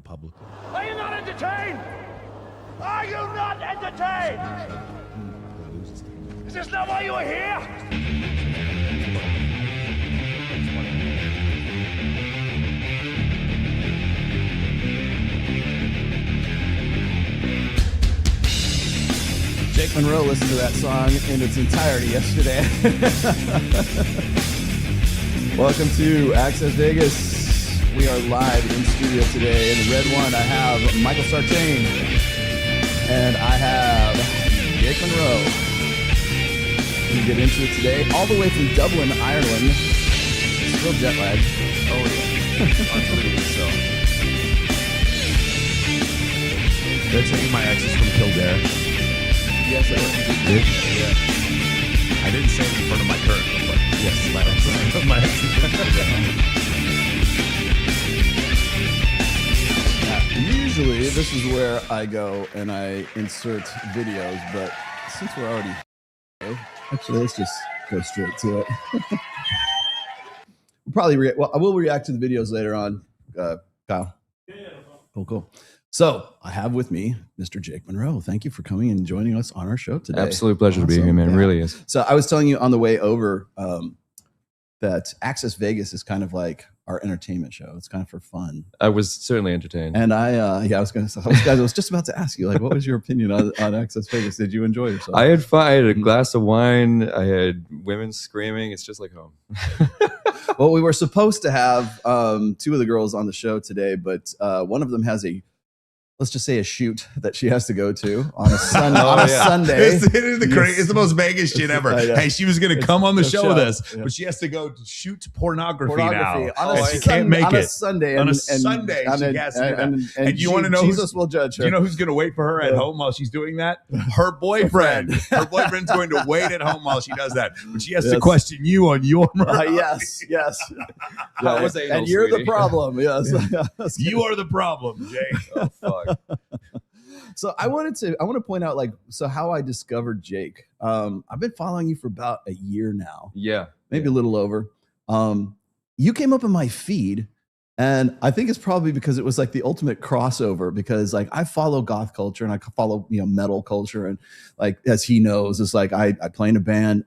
publicly. Are you not entertained? Are you not entertained? Is this not why you are here? Jake Munro listened to that song in its entirety yesterday. Welcome to Access Vegas. We are live in studio today. In the red one, I have Michael Sartain. And I have Jake Munro. We get into it today, all the way from Dublin, Ireland. Still jet lagged. Oh, yeah. Unbelievable. So. They're taking my exes from Kildare. Yes, I did. Yeah. I didn't say it in front of my current, but yes, my exes. My exes. Usually, this is where I go and I insert videos, but since we're already... Actually, let's just go straight to it. We'll probably I will react to the videos later on, Kyle. Yeah. Cool. So I have with me Mr. Jake Munro. Thank you for coming and joining us on our show today. Absolute pleasure to be here, man. It really is. So I was telling you on the way over that Access Vegas is kind of like our entertainment show. It's kind of for fun. I was certainly entertained. And I was just about to ask you, like, what was your opinion on Access Vegas? Did you enjoy yourself? I had fun. I had a glass of wine. I had women screaming. It's just like home. Well, we were supposed to have two of the girls on the show today, but one of them has let's just say a shoot that she has to go to on a Sunday. Sunday. It is the crazy. It's the most Vegas shit ever. Hey, she was going to come on the show with us, but she has to go shoot pornography now. She can't make it on a Sunday. On a Sunday, she has to do that. And you want to know Jesus will judge her. Do you know who's going to wait for her at home while she's doing that? Her boyfriend. Her boyfriend's going to wait at home while she does that. But she has to question you on your morality. Yes. How was anal, and you're sweetie? the problem. Yes. You are the problem, Jay. Oh, fuck. So I want to point out, like, so how I discovered Jake. I've been following you for about a year now. Yeah. Maybe a little over. You came up in my feed, and I think it's probably because it was like the ultimate crossover, because like I follow goth culture and I follow, metal culture, and like, as he knows, it's like I play in a band.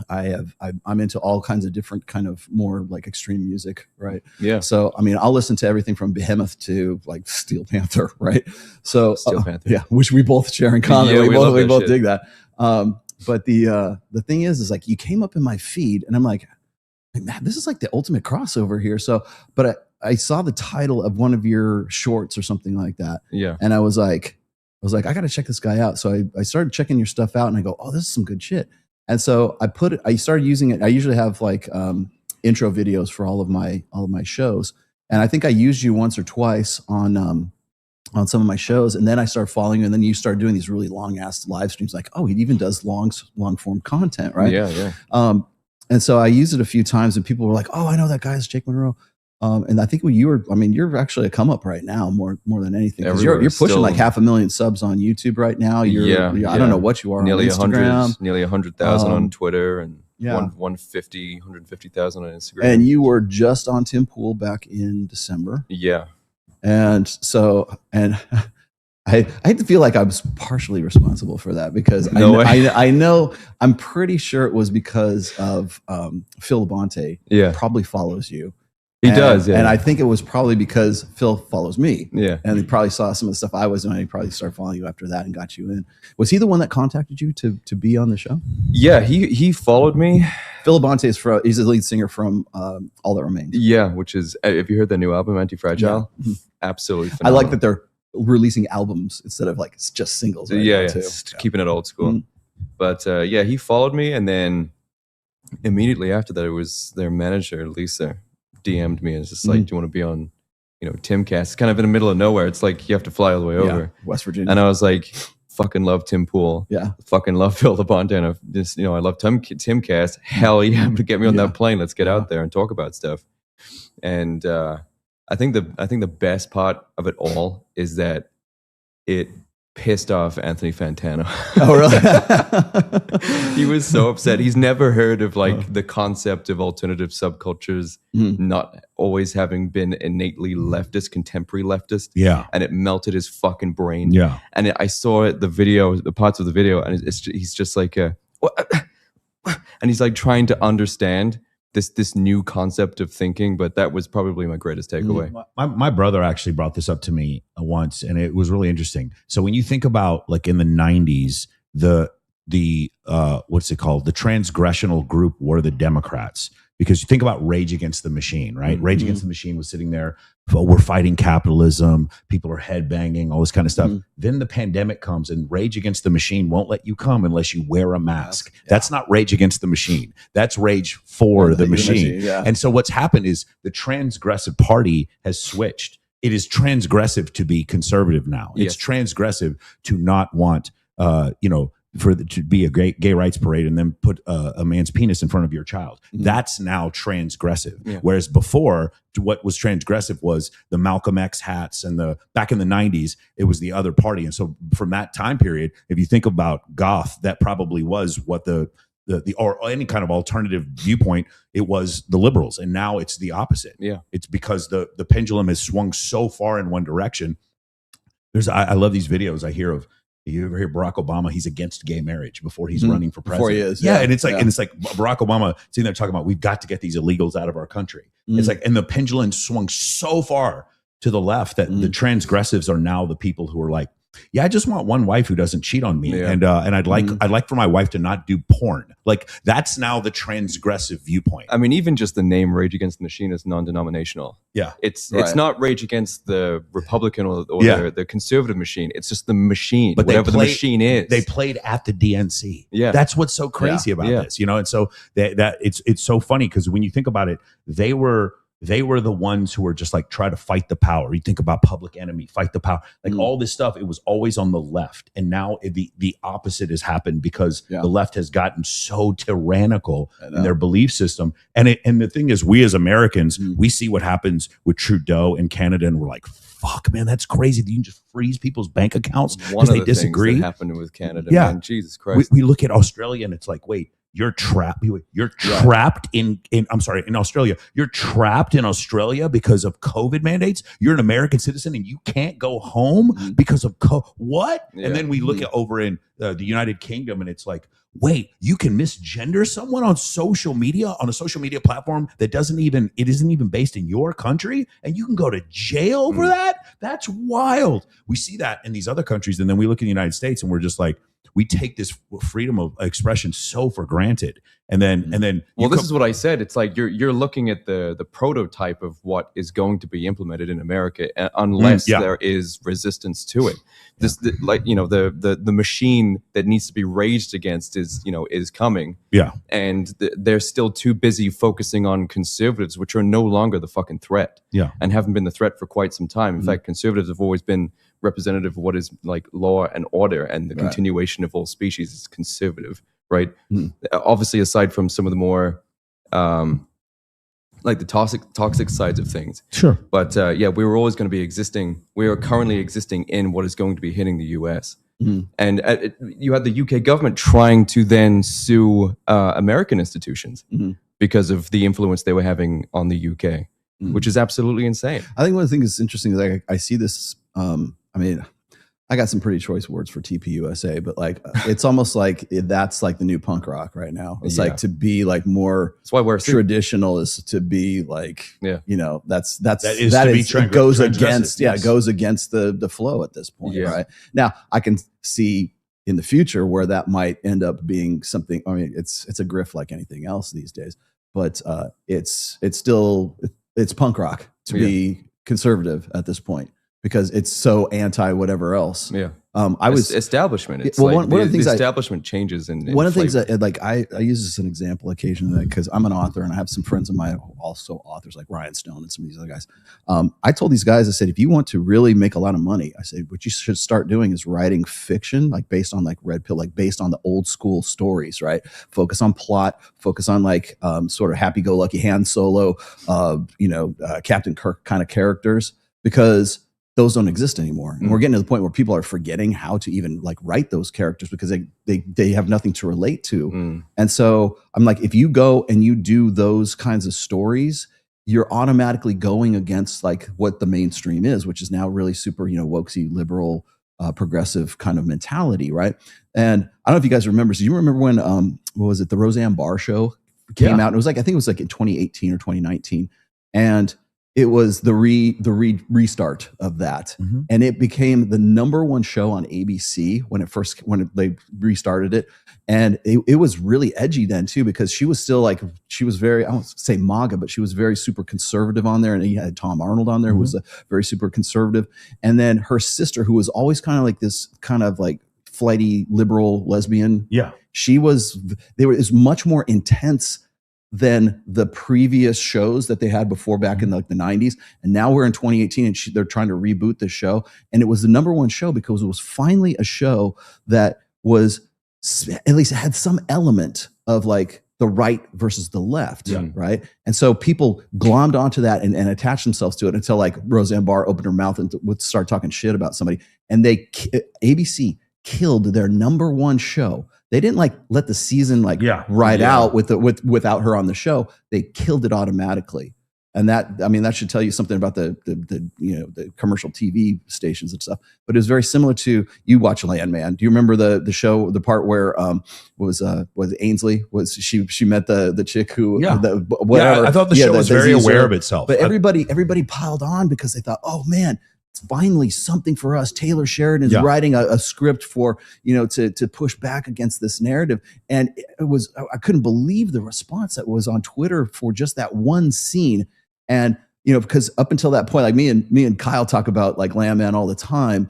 I'm into all kinds of different kind of more like extreme music, right? Yeah. So I mean, I'll listen to everything from Behemoth to like Steel Panther, right? So Steel Panther, yeah, which we both share in common. Yeah, we both dig that. But the thing is like you came up in my feed, and I'm like, man, this is like the ultimate crossover here. So, but I saw the title of one of your shorts or something like that. Yeah. And I was like, I got to check this guy out. So I started checking your stuff out, and I go, oh, this is some good shit. And so I started using it. I usually have like intro videos for all of my shows. And I think I used you once or twice on some of my shows. And then I started following you, and then you started doing these really long ass live streams. Like, oh, he even does long form content, right? Yeah. And so I used it a few times, and people were like, oh, I know that guy's Jake Munro. And I think you're actually a come up right now more than anything. You're pushing like 500,000 subs on YouTube right now. I don't know what you are nearly on Instagram. Nearly 100,000 on Twitter, and 150,000 on Instagram. And you were just on Tim Pool back in December. Yeah. And so, I hate to feel like I was partially responsible for that, because I know, I'm pretty sure it was because of Phil Labonte. Yeah. Probably follows you. He does, yeah. And I think it was probably because Phil follows me. Yeah. And he probably saw some of the stuff I was doing. And he probably started following you after that and got you in. Was he the one that contacted you to be on the show? Yeah, he followed me. Phil Labonte he's the lead singer from All That Remains. Yeah, which is, have you heard the new album, Anti-Fragile? Yeah. Absolutely phenomenal. I like that they're releasing albums instead of like it's just singles. Right now, too. Keeping it old school. Mm-hmm. But he followed me, and then immediately after that, it was their manager, Lisa, DM'd me and it's just like, do you want to be on, Timcast? It's kind of in the middle of nowhere. It's like you have to fly all the way over. West Virginia. And I was like, fucking love Tim Pool. Yeah. Fucking love Phil Labonte. And I love Timcast. Hell yeah, but get me on that plane. Let's get out there and talk about stuff. And I think the best part of it all is that it pissed off Anthony Fantano. Oh, really? He was so upset. He's never heard of like the concept of alternative subcultures not always having been innately leftist, contemporary leftist. Yeah. And it melted his fucking brain. Yeah. And I saw the parts of the video, and he's just like, what? And he's like trying to understand this new concept of thinking. But that was probably my greatest takeaway. My brother actually brought this up to me once, and it was really interesting. So when you think about like in the 90s, the what's it called? The transgressional group were the Democrats. Because you think about Rage Against the Machine, right? Rage Against the Machine was sitting there. We're fighting capitalism. People are headbanging, all this kind of stuff. Then the pandemic comes, and Rage Against the Machine won't let you come unless you wear a mask. That's not Rage Against the Machine. That's Rage for the machine. And so what's happened is the transgressive party has switched. It is transgressive to be conservative now. It's transgressive to not want, to be a gay rights parade and then put a man's penis in front of your child. That's now transgressive. Whereas before, what was transgressive was the Malcolm X hats, and back in the 90s, it was the other party. And so from that time period, if you think about goth, that probably was what the or any kind of alternative viewpoint, it was the liberals. And now it's the opposite. Yeah. It's because the pendulum has swung so far in one direction. I love these videos I hear of. You ever hear Barack Obama? He's against gay marriage before he's running for president. Before he is, and it's like Barack Obama sitting there talking about we've got to get these illegals out of our country. It's like, and the pendulum swung so far to the left that the transgressives are now the people who are like, I just want one wife who doesn't cheat on me, and I'd like for my wife to not do porn. Like that's now the transgressive viewpoint. I mean, even just the name Rage Against the Machine is non-denominational. Yeah, it's not Rage Against the Republican or the conservative machine. It's just the machine, but whatever the machine is. They played at the DNC. Yeah, that's what's so crazy about this, And so that it's so funny because when you think about it, they were the ones who were just like try to fight the power. You think about Public Enemy, fight the power, like all this stuff. It was always on the left, and now the opposite has happened because the left has gotten so tyrannical in their belief system. And the thing is, we as Americans, we see what happens with Trudeau in Canada, and we're like, "Fuck, man, that's crazy! You can just freeze people's bank accounts because they disagree." Things that happened with Canada, man. Jesus Christ. We look at Australia, and it's like, wait. You're trapped. You're trapped in Australia. You're trapped in Australia because of COVID mandates. You're an American citizen and you can't go home because of what? Yeah. And then we look at over in the United Kingdom, and it's like, wait, you can misgender someone on social media, on a social media platform that isn't even based in your country, and you can go to jail for that? That's wild. We see that in these other countries, and then we look in the United States, and we're just like, we take this freedom of expression so for granted. And then this is what I said. It's like you're looking at the prototype of what is going to be implemented in America unless there is resistance to it. The machine that needs to be raged against is coming. Yeah. And they're still too busy focusing on conservatives, which are no longer the fucking threat. Yeah. And haven't been the threat for quite some time. In fact, conservatives have always been representative of what is like law and order, and the continuation of all species is conservative, right? Obviously, aside from some of the more like the toxic sides of things. Sure. But we were always going to be existing. We are currently existing in what is going to be hitting the US. And you had the UK government trying to then sue American institutions because of the influence they were having on the UK, which is absolutely insane. I think one of the things that's interesting is I see this. I got some pretty choice words for TPUSA, but like it's almost like that's like the new punk rock right now. It's like to be like more. That's why we're traditional is to be like it goes against goes against the flow at this point. Yeah. Right now, I can see in the future where that might end up being something. I mean, it's a grift like anything else these days, but it's punk rock to be conservative at this point, because it's so anti whatever else. Yeah. I was establishment. It's one of the things establishment changes. One of the things that like I use this as an example occasionally because I'm an author and I have some friends of mine also authors like Ryan Stone and some of these other guys. I told these guys, I said, if you want to really make a lot of money, I said, what you should start doing is writing fiction, like based on like Red Pill, like based on the old school stories, right? Focus on plot, focus on like sort of happy-go-lucky Han Solo, Captain Kirk kind of characters, because those don't exist anymore. And we're getting to the point where people are forgetting how to even like write those characters because they have nothing to relate to. And so I'm like, if you go and you do those kinds of stories, you're automatically going against like what the mainstream is, which is now really super, wokesy, liberal, progressive kind of mentality, right? And I don't know if you guys remember. So you remember when what was it, the Roseanne Barr show came out? And it was like, I think it was like in 2018 or 2019, and it was the restart of that, and it became the #1 show on ABC when they restarted it, and it was really edgy then too, because she was still like, she was very, I don't say MAGA, but she was very super conservative on there, and you had Tom Arnold on there who was a very super conservative, and then her sister, who was always kind of like this kind of like flighty liberal lesbian, it was much more intense than the previous shows that they had before back in like the 90s. And now we're in 2018 and they're trying to reboot the show. And it was the #1 show because it was finally a show that was, at least it had some element of like the right versus the left, right? And so people glommed onto that and attached themselves to it until like Roseanne Barr opened her mouth and would start talking shit about somebody. And ABC killed their #1 show. They didn't like let the season like ride out without her on the show. They killed it automatically. And that should tell you something about the commercial TV stations and stuff. But it was very similar to, you watch Landman. Do you remember the show, the part where was Ainsley, was she met the chick who whatever. I thought the show was very aware of itself. But everybody piled on because they thought, oh man, it's finally something for us. Taylor Sheridan is writing a script for, to push back against this narrative. And I couldn't believe the response that was on Twitter for just that one scene. And, because up until that point, like me and Kyle talk about like Landman all the time,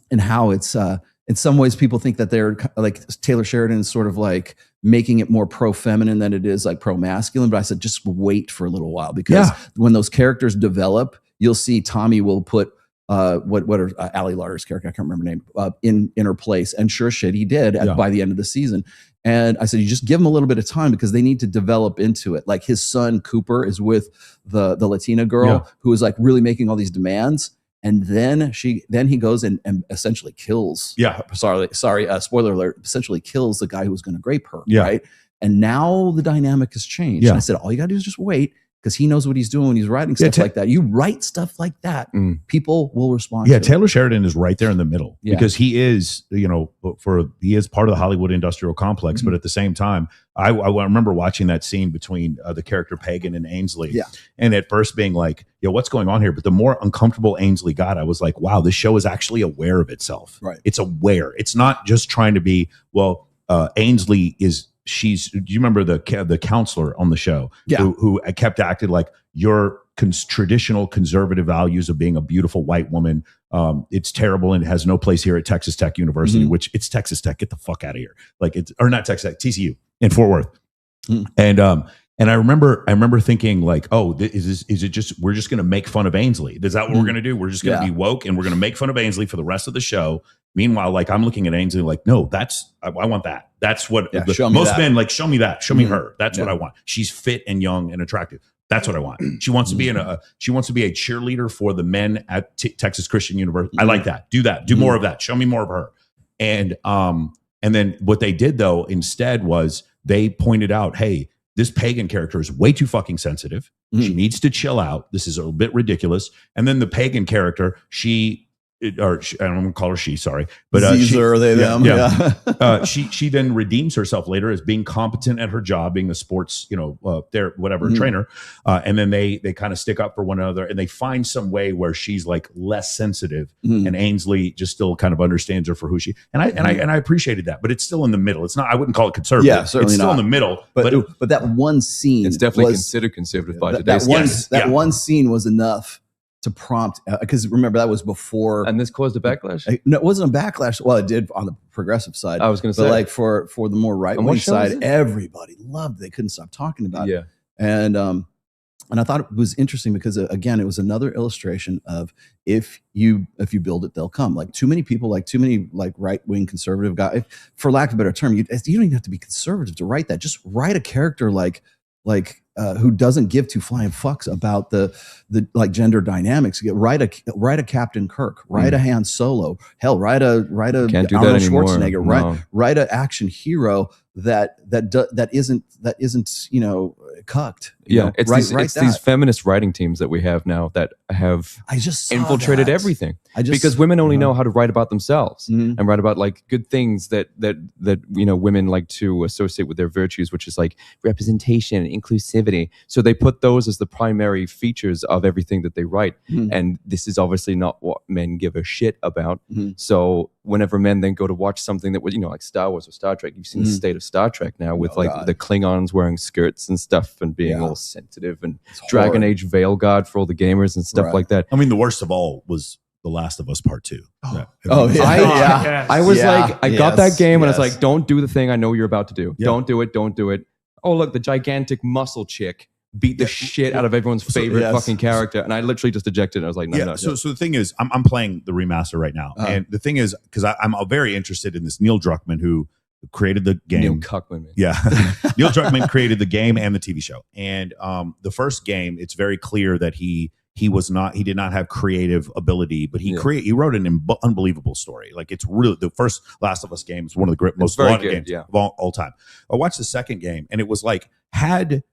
and how it's, in some ways people think that they're like Taylor Sheridan is sort of like making it more pro-feminine than it is like pro-masculine. But I said, just wait for a little while, because when those characters develop, you'll see Tommy will put, what are Ali Larter's character, I can't remember her name, in her place. And sure shit, he did by the end of the season. And I said, you just give him a little bit of time because they need to develop into it. Like his son Cooper is with the Latina girl who is like really making all these demands. And then he goes and essentially kills. Sorry, spoiler alert, essentially kills the guy who was going to grape her. Right. And now the dynamic has changed. And I said, all you got to do is just wait, because he knows what he's doing when he's writing stuff like that. You write stuff like that, people will respond to it. Taylor Sheridan is right there in the middle because he is, he is part of the Hollywood industrial complex. But at the same time, I remember watching that scene between the character Pagan and Ainsley. And at first being like, what's going on here? But the more uncomfortable Ainsley got, I was like, wow, this show is actually aware of itself. Right. It's aware. It's not just trying to be, Ainsley is, do you remember the counselor on the show who kept acting like your traditional conservative values of being a beautiful white woman, it's terrible and it has no place here at Texas Tech University, which it's Texas Tech, get the fuck out of here. Like or not Texas Tech, TCU in Fort Worth. And I remember thinking like, is it just, we're just going to make fun of Ainsley? Is that what we're going to do? We're just going to be woke and we're going to make fun of Ainsley for the rest of the show. Meanwhile, like I'm looking at Ainsley like, no, I want that. That's what most men like, show me that, show me her. That's what I want. She's fit and young and attractive. That's what I want. She wants to be she wants to be a cheerleader for the men at Texas Christian University. I like that. Do that. Do more of that. Show me more of her. And then what they did though, instead was they pointed out, hey, this Pagan character is way too fucking sensitive. She needs to chill out. This is a bit ridiculous. And then the Pagan character, I don't want to call her she, sorry. But Caesar, them. She then redeems herself later as being competent at her job, being a sports, trainer. And then they kind of stick up for one another and they find some way where she's like less sensitive and Ainsley just still kind of understands her for who she, and I appreciated that, but it's still in the middle. It's not, I wouldn't call it conservative. Yeah, certainly it's still not. in the middle. But that one scene, it's definitely considered conservative by today's standards. That one scene was enough to prompt, because remember that was before, and this caused a backlash. No, it wasn't a backlash. Well, it did on the progressive side. I was going to say, but like for the more right wing side, everybody loved. They couldn't stop talking about it. And I thought it was interesting because again, it was another illustration of if you build it, they'll come. Like too many people, like too many like right wing conservative guys, for lack of a better term, you don't even have to be conservative to write that. Just write a character like who doesn't give two flying fucks about the like gender dynamics. Write a Captain Kirk, write a Han Solo, hell, write a Can't do Arnold that anymore. Schwarzenegger, No. write an action hero that isn't cucked. It's these feminist writing teams that we have now that have I just saw infiltrated that. everything because women only know how to write about themselves and write about like good things that women like to associate with their virtues, which is like representation, inclusivity. So they put those as the primary features of everything that they write. And this is obviously not what men give a shit about. So whenever men then go to watch something that was, like Star Wars or Star Trek, you've seen the state of Star Trek now with the Klingons wearing skirts and stuff and being all sensitive, and Dragon Age Veilguard for all the gamers and stuff like that. I mean, the worst of all was The Last of Us Part 2. I got that game and I was like, don't do the thing I know you're about to do. Don't do it. Oh, look, the gigantic muscle chick beat the shit out of everyone's favorite fucking character. And I literally just ejected it. I was like, no. So the thing is, I'm playing the remaster right now. And the thing is, because I'm very interested in this Neil Druckmann who created the game. Neil Cuckman, man. Yeah. Neil Druckmann created the game and the TV show. And the first game, it's very clear that he did not have creative ability, but he wrote an unbelievable story. Like, it's really, the first Last of Us game is one of the most lauded games of all time. I watched the second game and it was like, had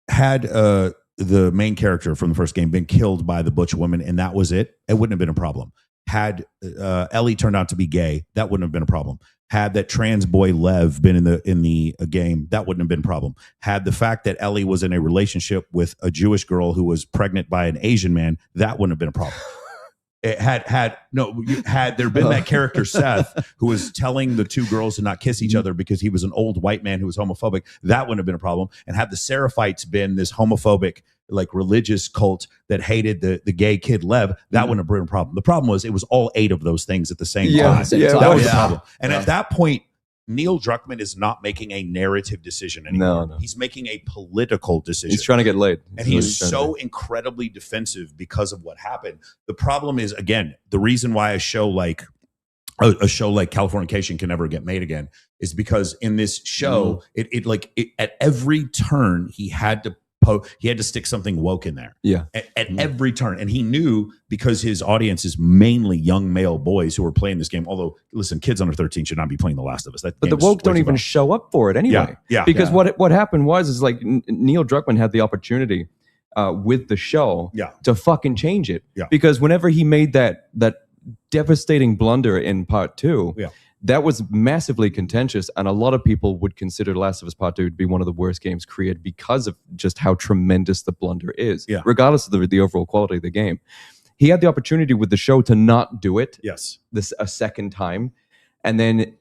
the main character from the first game been killed by the butch woman and that was it wouldn't have been a problem. Had Ellie turned out to be gay, that wouldn't have been a problem. Had that trans boy Lev been in the game, that wouldn't have been a problem. Had the fact that Ellie was in a relationship with a Jewish girl who was pregnant by an Asian man, that wouldn't have been a problem. It had there been that character Seth who was telling the two girls to not kiss each other because he was an old white man who was homophobic, that wouldn't have been a problem. And had the Seraphites been this homophobic like religious cult that hated the gay kid Lev, that wouldn't have been a problem. The problem was it was all 8 of those things at the same time. That was the problem. And at that point, Neil Druckmann is not making a narrative decision anymore. No. He's making a political decision. He's trying to get laid. And he's so incredibly defensive because of what happened. The problem is, again, the reason why a show like Californication can never get made again is because in this show, it at every turn he had to stick something woke in there. Yeah. At every turn. And he knew, because his audience is mainly young male boys who are playing this game. Although, listen, kids under 13 should not be playing The Last of Us. But the woke don't even show up for it anyway. Yeah. Because what happened is like Neil Druckmann had the opportunity with the show to fucking change it. Yeah. Because whenever he made that devastating blunder in part 2, that was massively contentious, and a lot of people would consider Last of Us Part 2 to be one of the worst games created because of just how tremendous the blunder is, regardless of the overall quality of the game. He had the opportunity with the show to not do it a second time, and then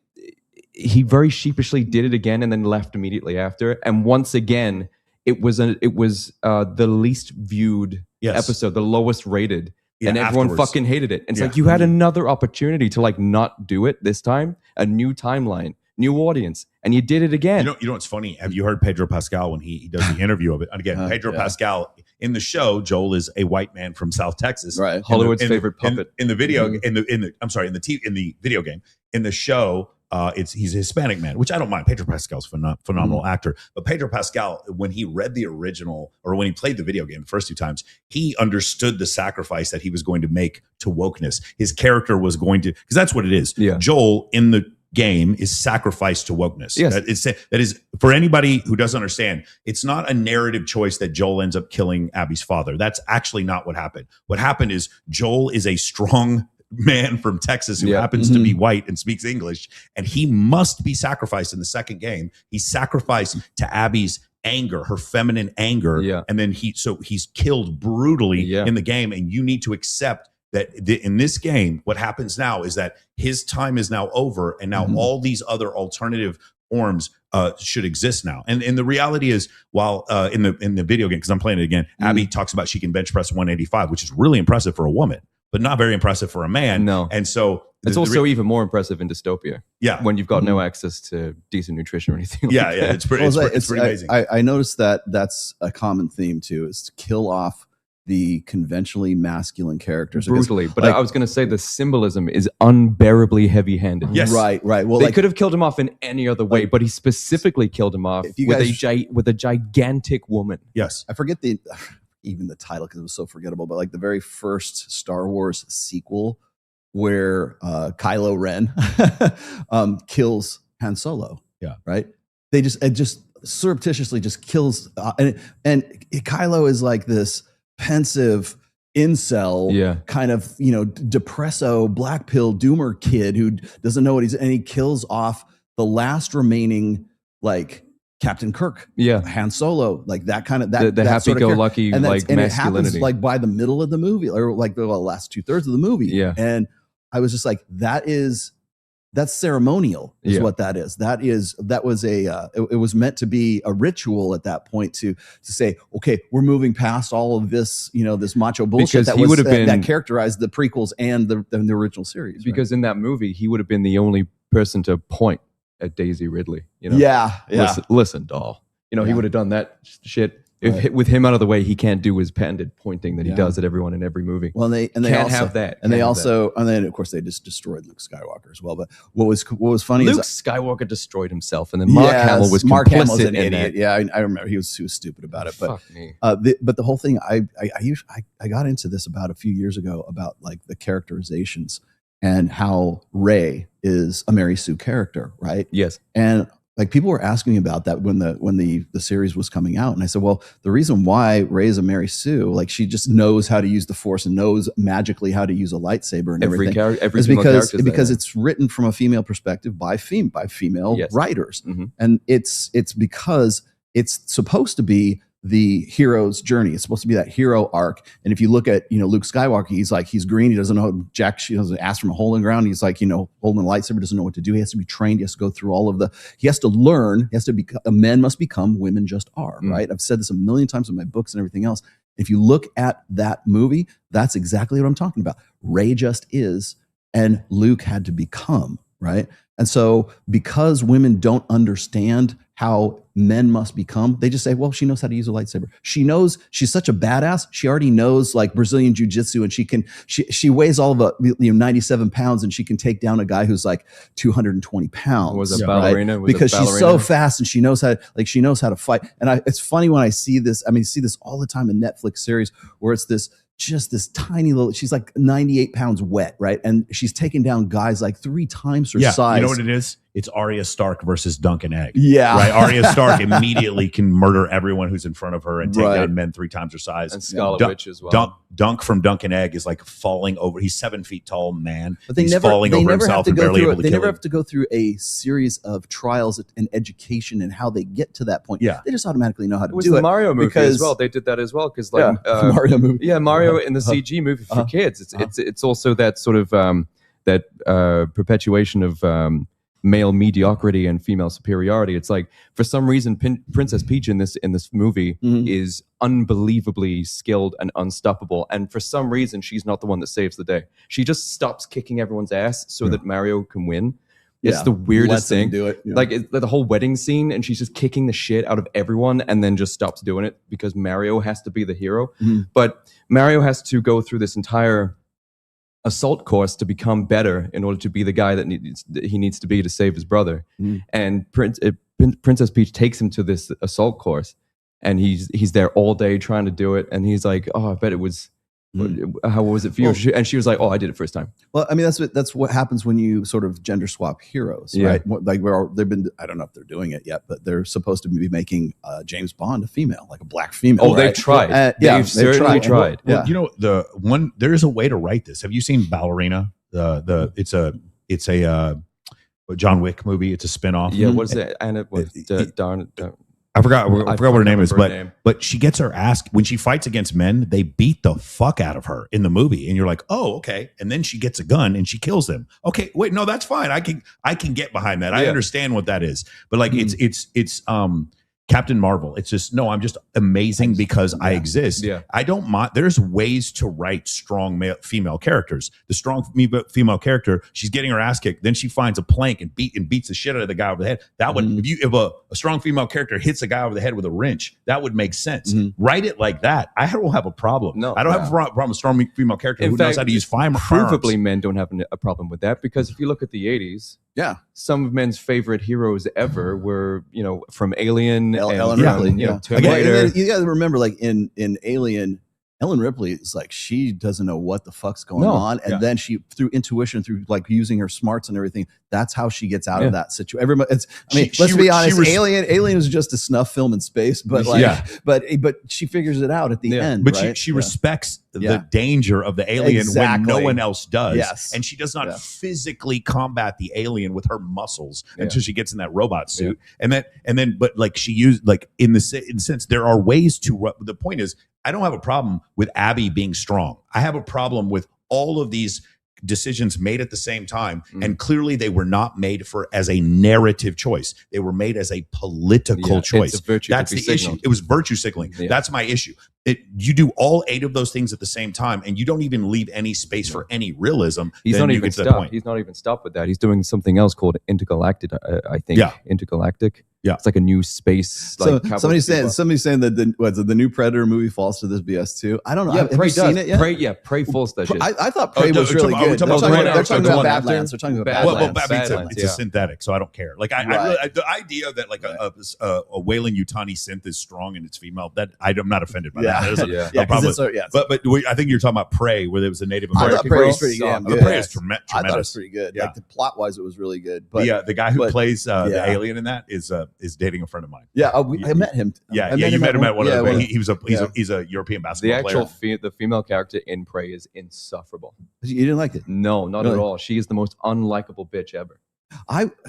he very sheepishly did it again and then left immediately after. And once again, it was the least viewed episode, the lowest rated. And everyone fucking hated it. And it's like, you had another opportunity to like not do it this time, a new timeline, new audience, and you did it again. You know what's funny? Have you heard Pedro Pascal when he does the interview of it? And again, Pedro Pascal in the show, Joel is a white man from South Texas, right? Hollywood's favorite puppet. In the video, in the video game, in the show. He's a Hispanic man, which I don't mind. Pedro Pascal's a phenomenal actor. But Pedro Pascal, when he read the original or when he played the video game the first 2 times, he understood the sacrifice that he was going to make to wokeness. His character was going to, because that's what it is. Yeah. Joel in the game is sacrificed to wokeness. Yes. That is, for anybody who doesn't understand, it's not a narrative choice that Joel ends up killing Abby's father. That's actually not what happened. What happened is Joel is a strong man from Texas who happens to be white and speaks English, and he must be sacrificed in the second game. He's sacrificed to Abby's anger, her feminine anger, and then he's killed brutally in the game. And you need to accept that in this game, what happens now is that his time is now over, and now all these other alternative forms should exist now. And the reality is, while in the video game, because I'm playing it again, Abby talks about she can bench press 185, which is really impressive for a woman, but not very impressive for a man. No. And so it's also even more impressive in dystopia. Yeah. When you've got no access to decent nutrition or anything. It's pretty amazing. I noticed that that's a common theme too, is to kill off the conventionally masculine characters. Brutally. But like, I was going to say the symbolism is unbearably heavy-handed. Yes. Right. Well, They could have killed him off in any other way, but he specifically killed him off If you with guys- with a gigantic woman. Yes. I forget even the title because it was so forgettable, but like the very first Star Wars sequel where Kylo Ren kills Han Solo. Yeah. Right. It just surreptitiously just kills, and Kylo is like this pensive incel, kind of depresso black pill doomer kid who doesn't know what and he kills off the last remaining like Captain Kirk, Han Solo, like that kind of the happy-go-lucky like and masculinity. it happens like by the middle of the movie, or like the last 2/3 of the movie. Yeah, and I was just like, that's ceremonial, is what that is. That was it was meant to be a ritual at that point to say, okay, we're moving past all of this, this macho bullshit because that characterized the prequels and the original series. Because in that movie, he would have been the only person to point at Daisy Ridley. Listen, doll. He would have done that shit. If with him out of the way, he can't do his patented pointing that he does at everyone in every movie. Well, they can't also have that. And then of course they just destroyed Luke Skywalker as well. But what was funny Luke is Skywalker destroyed himself, and then Mark Hamill was complicit an in idiot. that. Yeah, I remember he was stupid about it. But fuck me. But the whole thing, I got into this about a few years ago about like the characterizations and how Rey is a Mary Sue character, right? Yes. And like people were asking me about that when the series was coming out, and I said, well, the reason why Rey is a Mary Sue, like she just knows how to use the Force and knows magically how to use a lightsaber and everything, is because it's written from a female perspective by female writers, and it's because it's supposed to be the hero's journey. It's supposed to be that hero arc. And if you look at, Luke Skywalker, he's green. He doesn't know jack shit. He doesn't ask from a hole in the ground. He's like, holding a lightsaber, doesn't know what to do. He has to be trained. He has to go through he has to learn. He has to become, men must become, women just are, right? I've said this a million times in my books and everything else. If you look at that movie, that's exactly what I'm talking about. Rey just is, and Luke had to become, right? And so because women don't understand how men must become, they just say, well, she knows how to use a lightsaber. She knows, she's such a badass. She already knows like Brazilian jiu-jitsu, and she weighs all of 97 pounds, and she can take down a guy who's like 220 pounds. Was a ballerina. Right? Because she's so fast, and she knows how to fight. And it's funny when I see this, see this all the time in Netflix series where it's this tiny little, she's like 98 pounds wet, right? And she's taking down guys like 3 times her size. You know what it is? It's Arya Stark versus Duncan Egg. Yeah. Right? Arya Stark immediately can murder everyone who's in front of her and take down men 3 times her size. And Scarlet Witch as well. Dunk from Duncan Egg is like falling over. He's 7 feet tall, man. But he's falling over himself and barely able to kill him. They never have to go through a series of trials and education and how they get to that point. Yeah. They just automatically know how to do it. It was the Mario movie as well. They did that as well. Because Mario movie. Yeah, Mario in the CG movie for kids. It's also that sort of perpetuation of male mediocrity and female superiority. It's like, for some reason, Princess Peach in this movie is unbelievably skilled and unstoppable, and for some reason she's not the one that saves the day. She just stops kicking everyone's ass so that Mario can win. It's the weirdest thing. Do it. Yeah. Like the whole wedding scene, and she's just kicking the shit out of everyone, and then just stops doing it because Mario has to be the hero. But Mario has to go through this entire assault course to become better in order to be the guy that he needs to be to save his brother. And Princess Peach takes him to this assault course, and he's there all day trying to do it, and he's like, oh, I bet it was how was it for you? Well, and she was like, oh, I did it first time. Well, that's what happens when you sort of gender swap heroes, right? Like they've been, I don't know if they're doing it yet, but they're supposed to be making James Bond a female, like a black female. Oh, they've tried. They've certainly tried. Well, there is a way to write this. Have you seen Ballerina? It's a John Wick movie. It's a spinoff. Yeah, what is it? And it was I forgot what her name is, but she gets her ass when she fights against men. They beat the fuck out of her in the movie, and you're like, oh, okay. And then she gets a gun and she kills them. Okay, wait, no, that's fine. I can get behind that. I understand what that is. But like, it's Captain Marvel. It's just, no, I'm just amazing because I exist. Yeah. I don't mind. There's ways to write strong female characters. The strong female character, she's getting her ass kicked. Then she finds a plank and beats the shit out of the guy over the head. That would, if a strong female character hits a guy over the head with a wrench, that would make sense. Write it like that. I don't have a problem. No, I don't have a problem with strong female character who knows how to use firearms. Provably, men don't have a problem with that, because if you look at the 80s, some of men's favorite heroes ever were, from Alien, Ellen Ripley, Tomb Raider. You got to remember, like in Alien, Ellen Ripley is like, she doesn't know what the fuck's going on, and then she, through intuition, through like using her smarts and everything, that's how she gets out of that situation. Everybody, let's be honest, Alien is just a snuff film in space, but but she figures it out at the end. But right? she respects the danger of the alien when no one else does. Yes. And she does not physically combat the alien with her muscles until she gets in that robot suit. And then, but like she used, like in the sense, there are ways to. The point is, I don't have a problem with Abby being strong. I have a problem with all of these decisions made at the same time, and clearly they were not made as a narrative choice. They were made as a political choice. That's the issue. It was virtue signaling. That's my issue. You do all 8 of those things at the same time, and you don't even leave any space for any realism. He's not even stopped. He's not even stopped with that. He's doing something else called intergalactic. I think. Yeah. Intergalactic. Yeah, it's like a new space. So somebody's saying that the new Predator movie falls to this BS too. I don't know. Yeah, have you seen it yet? Prey falls to that shit. I thought Prey was really good. They're talking about Badlands. They're talking about Badlands. It's a synthetic, so I don't care. Like the idea that like a Weyland Yutani synth is strong and it's female, that I'm not offended by that. But I think you're talking about Prey, where there was a Native American. I thought Prey was pretty damn good. Prey is tremendous. I thought it was pretty good. Like the plot wise, it was really good. But the guy who plays the alien in that is dating a friend of mine. Yeah, I met him. Yeah, you met him at one of the. He's a European basketball player. The female character in Prey is insufferable. You didn't like it? No, not at all. She is the most unlikable bitch ever.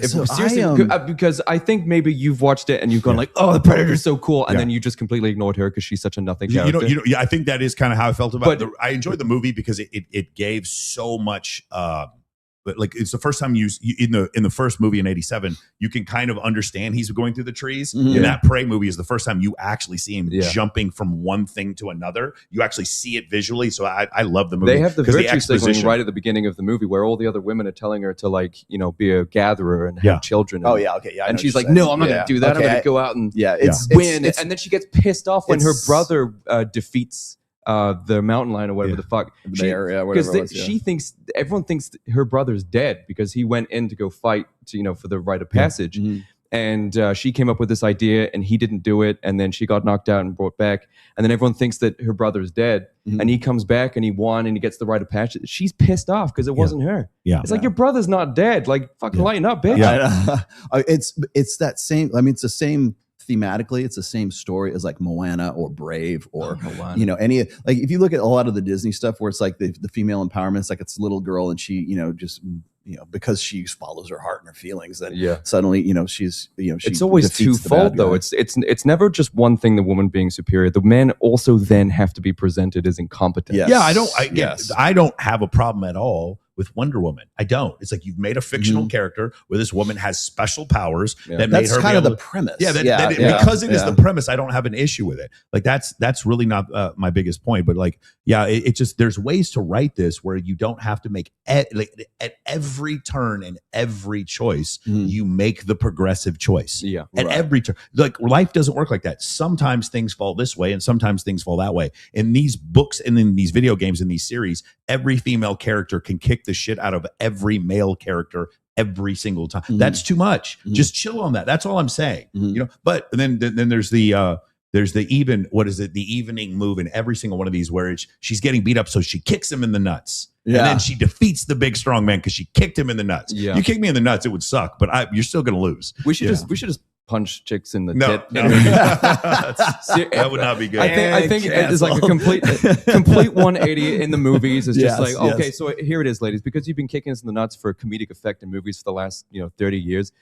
Seriously, because I think maybe you've watched it and you've gone like, "Oh, the Predator's so cool," and then you just completely ignored her because she's such a nothing character. I think that is kind of how I felt about it. I enjoyed the movie because it gave so much. But like, it's the first time in the first movie in '87, you can kind of understand he's going through the trees. In that Prey movie is the first time you actually see him jumping from one thing to another. You actually see it visually. So I love the movie. They have the virtue signaling right at the beginning of the movie where all the other women are telling her to be a gatherer and have children. And she's like, "No, I'm not going to do that. I'm going to go out and win." And then she gets pissed off when her brother defeats the mountain lion or whatever the fuck, because she thinks everyone thinks her brother's dead because he went in to go fight for the rite of passage, and she came up with this idea and he didn't do it, and then she got knocked out and brought back, and then everyone thinks that her brother's dead, and he comes back and he won and he gets the rite of passage. She's pissed off because it wasn't her. It's like, your brother's not dead. Like, fucking lighten up, bitch. It's that same. I mean, it's the same. Thematically, it's the same story as like Moana or Brave or any, like, if you look at a lot of the Disney stuff where it's like the female empowerment, it's like it's a little girl and she just because she follows her heart and her feelings, then suddenly she's it's always twofold though. It's never just one thing, the woman being superior. The men also then have to be presented as incompetent. I don't have a problem at all with Wonder Woman. I don't. It's like, you've made a fictional character where this woman has special powers that made her. That's kind of the premise. Because it is the premise, I don't have an issue with it. Like, that's really not my biggest point. But like, it just, there's ways to write this where you don't have to make at every turn and every choice you make the progressive choice. At every turn, like, life doesn't work like that. Sometimes things fall this way and sometimes things fall that way. In these books and in these video games and these series, every female character can kick the shit out of every male character every single time. That's too much. Just chill on that. That's all I'm saying. But then there's the evening move in every single one of these where she's getting beat up, so she kicks him in the nuts. And then she defeats the big strong man because she kicked him in the nuts. You kick me in the nuts, it would suck, but you're still gonna lose. We should just punch chicks in the tit. That would not be good. I think it's like a complete 180 in the movies. It's just like, okay, so here it is, ladies, because you've been kicking us in the nuts for comedic effect in movies for the last 30 years.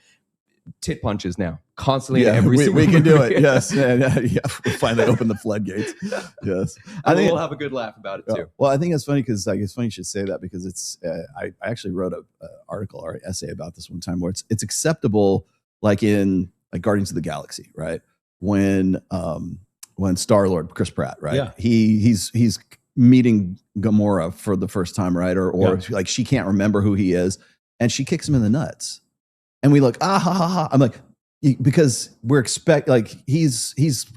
Tit punches now constantly in every single we can do it. Yes. We'll finally open the floodgates. Yes. I think we'll have a good laugh about it too. Well, I think it's funny because it's funny you should say that, because it's I actually wrote an article or essay about this one time where it's acceptable, like in like Guardians of the Galaxy, right? when Star-Lord, Chris Pratt, right? Yeah. He's meeting Gamora for the first time, right? Or like she can't remember who he is, and she kicks him in the nuts. And we look, ha ha ha. I'm like, because we're he's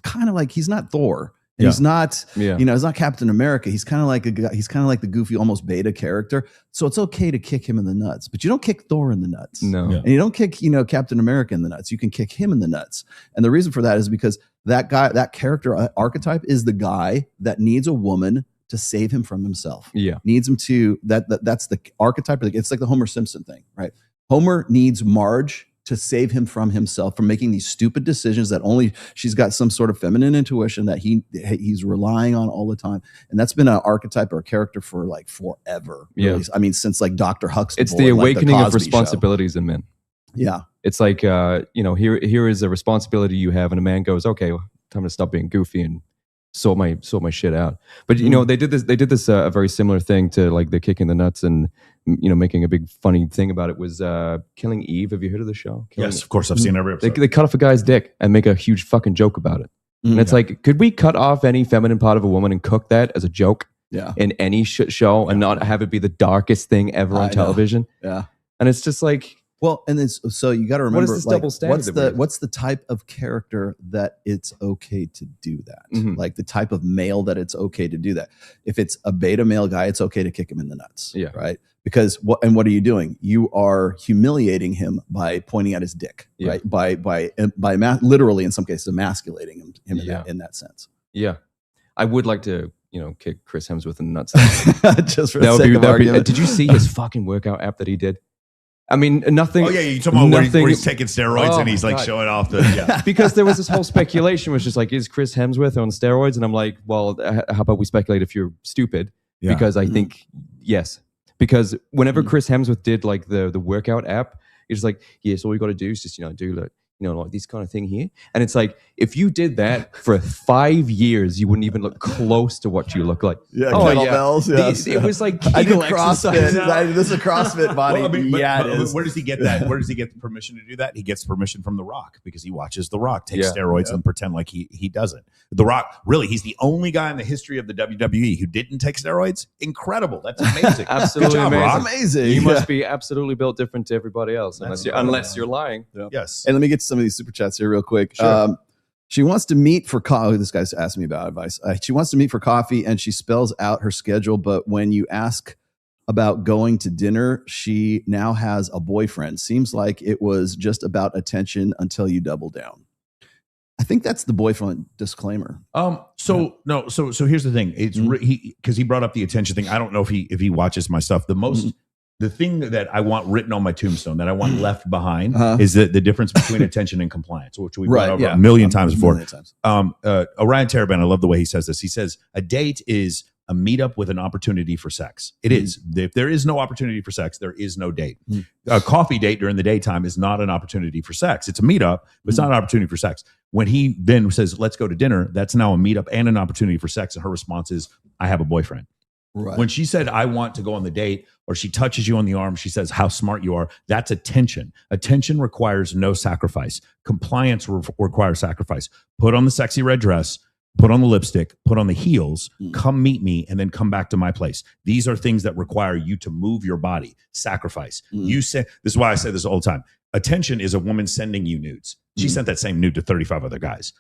kind of like, he's not Thor. Yeah. He's not, Yeah. he's not Captain America. He's kind of like the goofy, almost beta character. So it's okay to kick him in the nuts, but you don't kick Thor in the nuts. No. Yeah. And you don't kick, Captain America in the nuts. You can kick him in the nuts. And the reason for that is because that character archetype is the guy that needs a woman to save him from himself. Yeah. Needs him to, that's the archetype. It's like the Homer Simpson thing, right? Homer needs Marge to save him from himself, from making these stupid decisions that only she's got some sort of feminine intuition that he's relying on all the time. And that's been an archetype or a character for like forever. Yeah. Really. I mean, since like Dr. Huxtable. It's the awakening like of responsibilities in men. Yeah. It's like, here is a responsibility you have. And a man goes, okay, well, time to stop being goofy and sort my shit out. But, they did this a very similar thing to like the kick in the nuts and, making a big funny thing about it was Killing Eve. Have you heard of the show? Yes, of course. I've seen every episode. They cut off a guy's dick and make a huge fucking joke about it. And it's like, could we cut off any feminine part of a woman and cook that as a joke in any show and not have it be the darkest thing ever on television? Yeah. And it's just like, well, and so you got to remember, what is this double standard? What's the type of character that it's okay to do that? Mm-hmm. Like the type of male that it's okay to do that. If it's a beta male guy, it's okay to kick him in the nuts. Yeah. Right. Because what are you doing? You are humiliating him by pointing at his dick, right? By literally in some cases emasculating him in that sense. Yeah. I would like to, kick Chris Hemsworth in the nuts. Just for the sake of argument. Did you see his fucking workout app that he did? I mean, nothing. Oh yeah, you talking about where he's taking steroids and he's like showing off the because there was this whole speculation, which is like, is Chris Hemsworth on steroids? And I'm like, well, how about we speculate if you're stupid? Yeah. Because I think yes, because whenever Chris Hemsworth did like the workout app, it's like, yes, all you got to do is just do like like this kind of thing here. And it's like, if you did that for 5 years, you wouldn't even look close to what you look like. Yeah, kettlebells. Yeah. It was like I did Kegel CrossFit. exercises. This is a CrossFit body. But where does he get that? Where does he get the permission to do that? He gets permission from The Rock because he watches The Rock take steroids and pretend like he doesn't. The Rock, really, he's the only guy in the history of the WWE who didn't take steroids. Incredible. That's amazing. Absolutely Good job, amazing. Rock. Amazing. You must be absolutely built different to everybody else, unless you're lying. Yeah. Yes. And let me get to some of these super chats here real quick. Sure. She wants to meet for coffee. This guy's asked me about advice. She wants to meet for coffee and she spells out her schedule. But when you ask about going to dinner, she now has a boyfriend. Seems like it was just about attention until you double down. I think that's the boyfriend disclaimer. So here's the thing. It's because he brought up the attention thing. I don't know if he watches my stuff. The thing that I want written on my tombstone, that I want left behind, is the difference between attention and compliance, which we brought over a million times before. Orion Taraban, I love the way he says this. He says, a date is a meetup with an opportunity for sex. It is. If there is no opportunity for sex, there is no date. A coffee date during the daytime is not an opportunity for sex. It's a meetup, but it's not an opportunity for sex. When he then says, let's go to dinner, that's now a meetup and an opportunity for sex. And her response is, I have a boyfriend. Right. When she said, I want to go on the date, or she touches you on the arm, she says, how smart you are. That's attention. Attention requires no sacrifice. Compliance requires sacrifice. Put on the sexy red dress, put on the lipstick, put on the heels, come meet me, and then come back to my place. These are things that require you to move your body. Sacrifice. You say, this is why I say this all the time. Attention is a woman sending you nudes. She sent that same nude to 35 other guys.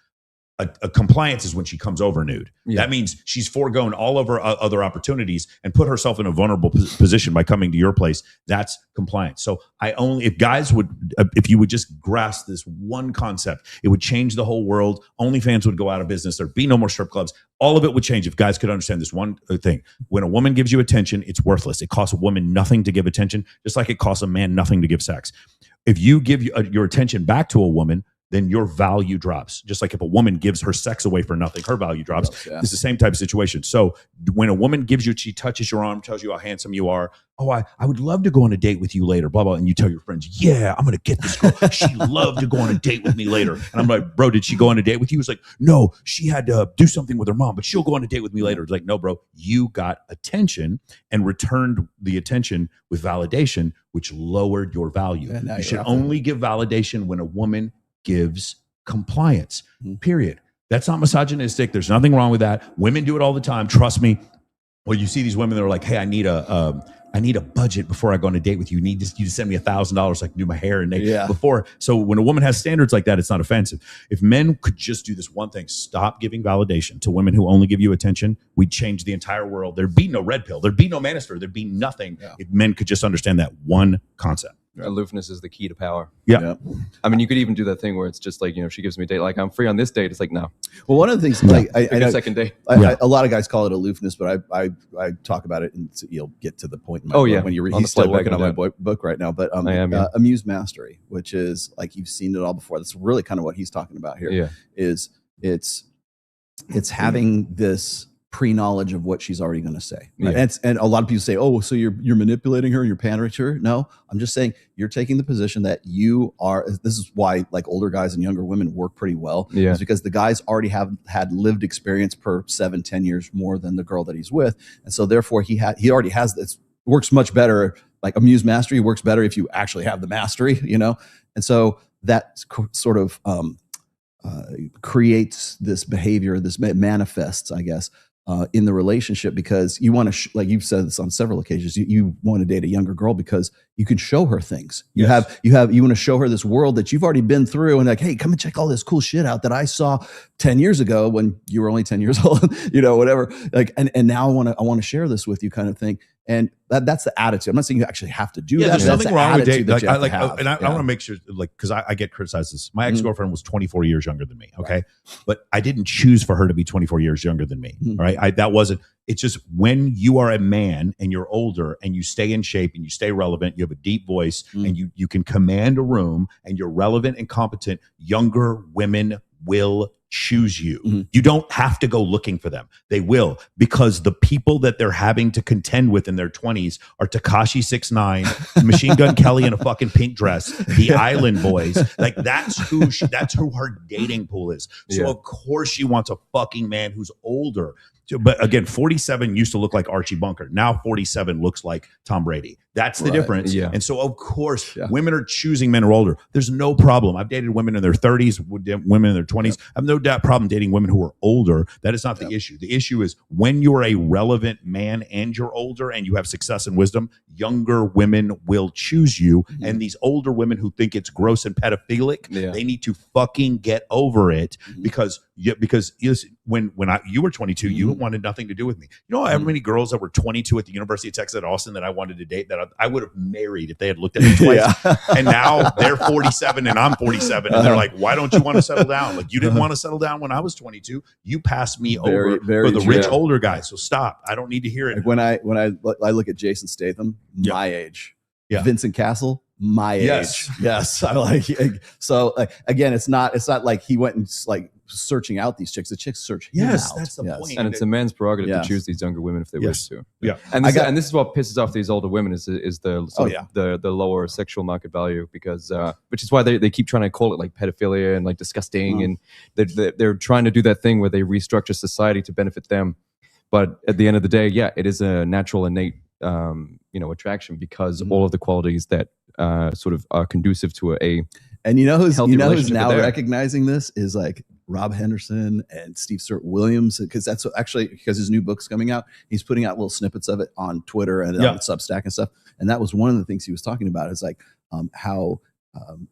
A compliance is when she comes over nude. Yeah. That means she's foregone all of her other opportunities and put herself in a vulnerable position by coming to your place. That's compliance. So if you would just grasp this one concept, it would change the whole world. OnlyFans would go out of business. There'd be no more strip clubs. All of it would change if guys could understand this one thing. When a woman gives you attention, it's worthless. It costs a woman nothing to give attention, just like it costs a man nothing to give sex. If you give your attention back to a woman, then your value drops. Just like if a woman gives her sex away for nothing, her value drops. It's the same type of situation. So when a woman gives you, she touches your arm, tells you how handsome you are. Oh, I would love to go on a date with you later, blah, blah. And you tell your friends, yeah, I'm going to get this girl. She'd love to go on a date with me later. And I'm like, bro, did she go on a date with you? It's like, no, she had to do something with her mom, but she'll go on a date with me later. It's like, no, bro, you got attention and returned the attention with validation, which lowered your value. You should only give validation when a woman gives compliance, period. That's not misogynistic. There's nothing wrong with that. Women do it all the time. Trust me. Well, you see these women that are like, hey, I need a budget before I go on a date with you. You to send me $1,000 so I can do my hair and before. So when a woman has standards like that, it's not offensive. If men could just do this one thing, stop giving validation to women who only give you attention, we'd change the entire world. There'd be no red pill. There'd be no manosphere. There'd be nothing if men could just understand that one concept. Aloofness is the key to power. Yeah. I mean, you could even do that thing where it's just like, she gives me a date, like I'm free on this date. It's like, no. Well, one of the things, like I know, second date. A lot of guys call it aloofness, but I talk about it, and you'll get to the point in my book when he's still working on my book right now. But amuse mastery, which is like you've seen it all before. That's really kind of what he's talking about here. Yeah. Is it's having this pre-knowledge of what she's already going to say. Right? And a lot of people say, oh, so you're manipulating her, you're pandering to her. No, I'm just saying you're taking the position that you are. This is why like older guys and younger women work pretty well. Yeah. Is because the guys already have had lived experience per 7-10 years more than the girl that he's with. And so therefore he already has this. Works much better. Like amuse mastery works better if you actually have the mastery, And so that sort of creates this behavior, this manifests, I guess, in the relationship, because you want to, like you've said this on several occasions, you want to date a younger girl because you can show her things. You want to show her this world that you've already been through, and like, hey, come and check all this cool shit out that I saw 10 years ago when you were only 10 years old, whatever. Like, and now I want to share this with you, kind of thing. And that's the attitude. I'm not saying you actually have to do that. There's nothing wrong with dating. Like, I want to make sure, like, because I get criticized this. My ex-girlfriend was 24 years younger than me. Okay. Right. But I didn't choose for her to be 24 years younger than me. All right. That wasn't, it's just when you are a man and you're older and you stay in shape and you stay relevant, you have a deep voice and you can command a room and you're relevant and competent, younger women will choose you. You don't have to go looking for them. They will, because the people that they're having to contend with in their 20s are Tekashi 6ix9ine, Machine Gun Kelly in a fucking pink dress, the Island Boys. Like that's who her dating pool is. So of course she wants a fucking man who's older. But again, 47 used to look like Archie Bunker. Now 47 looks like Tom Brady. That's the difference. Yeah. And so, of course, women are choosing men who are older. There's no problem. I've dated women in their 30s, women in their 20s. I have no problem dating women who are older. That is not the issue. The issue is when you're a relevant man and you're older and you have success and wisdom, younger women will choose you. And these older women who think it's gross and pedophilic, they need to fucking get over it because when you were 22, you wanted nothing to do with me. You know how many girls that were 22 at the University of Texas at Austin that I wanted to date that I would have married if they had looked at me twice. And now they're 47 and I'm 47 and they're like, why don't you want to settle down? Like you didn't want to settle down when I was 22. You passed me over for the rich older guy. So stop. I don't need to hear it. Like when I look at Jason Statham, my age, Vincent Castle, my age. Yes. I like, so again, it's not like he went and like searching out these chicks. The chicks search him out. That's the point. And it's a man's prerogative to choose these younger women if they wish to. Yeah. And this is what pisses off these older women is the lower sexual market value, because which is why they keep trying to call it like pedophilia and like disgusting, and they're trying to do that thing where they restructure society to benefit them. But at the end of the day, it is a natural innate attraction, because all of the qualities that sort of are conducive to a and who's now recognizing this is like Rob Henderson and Steve Stewart Williams, because that's actually because his new book's coming out. He's putting out little snippets of it on Twitter and on Substack and stuff. And that was one of the things he was talking about, is like how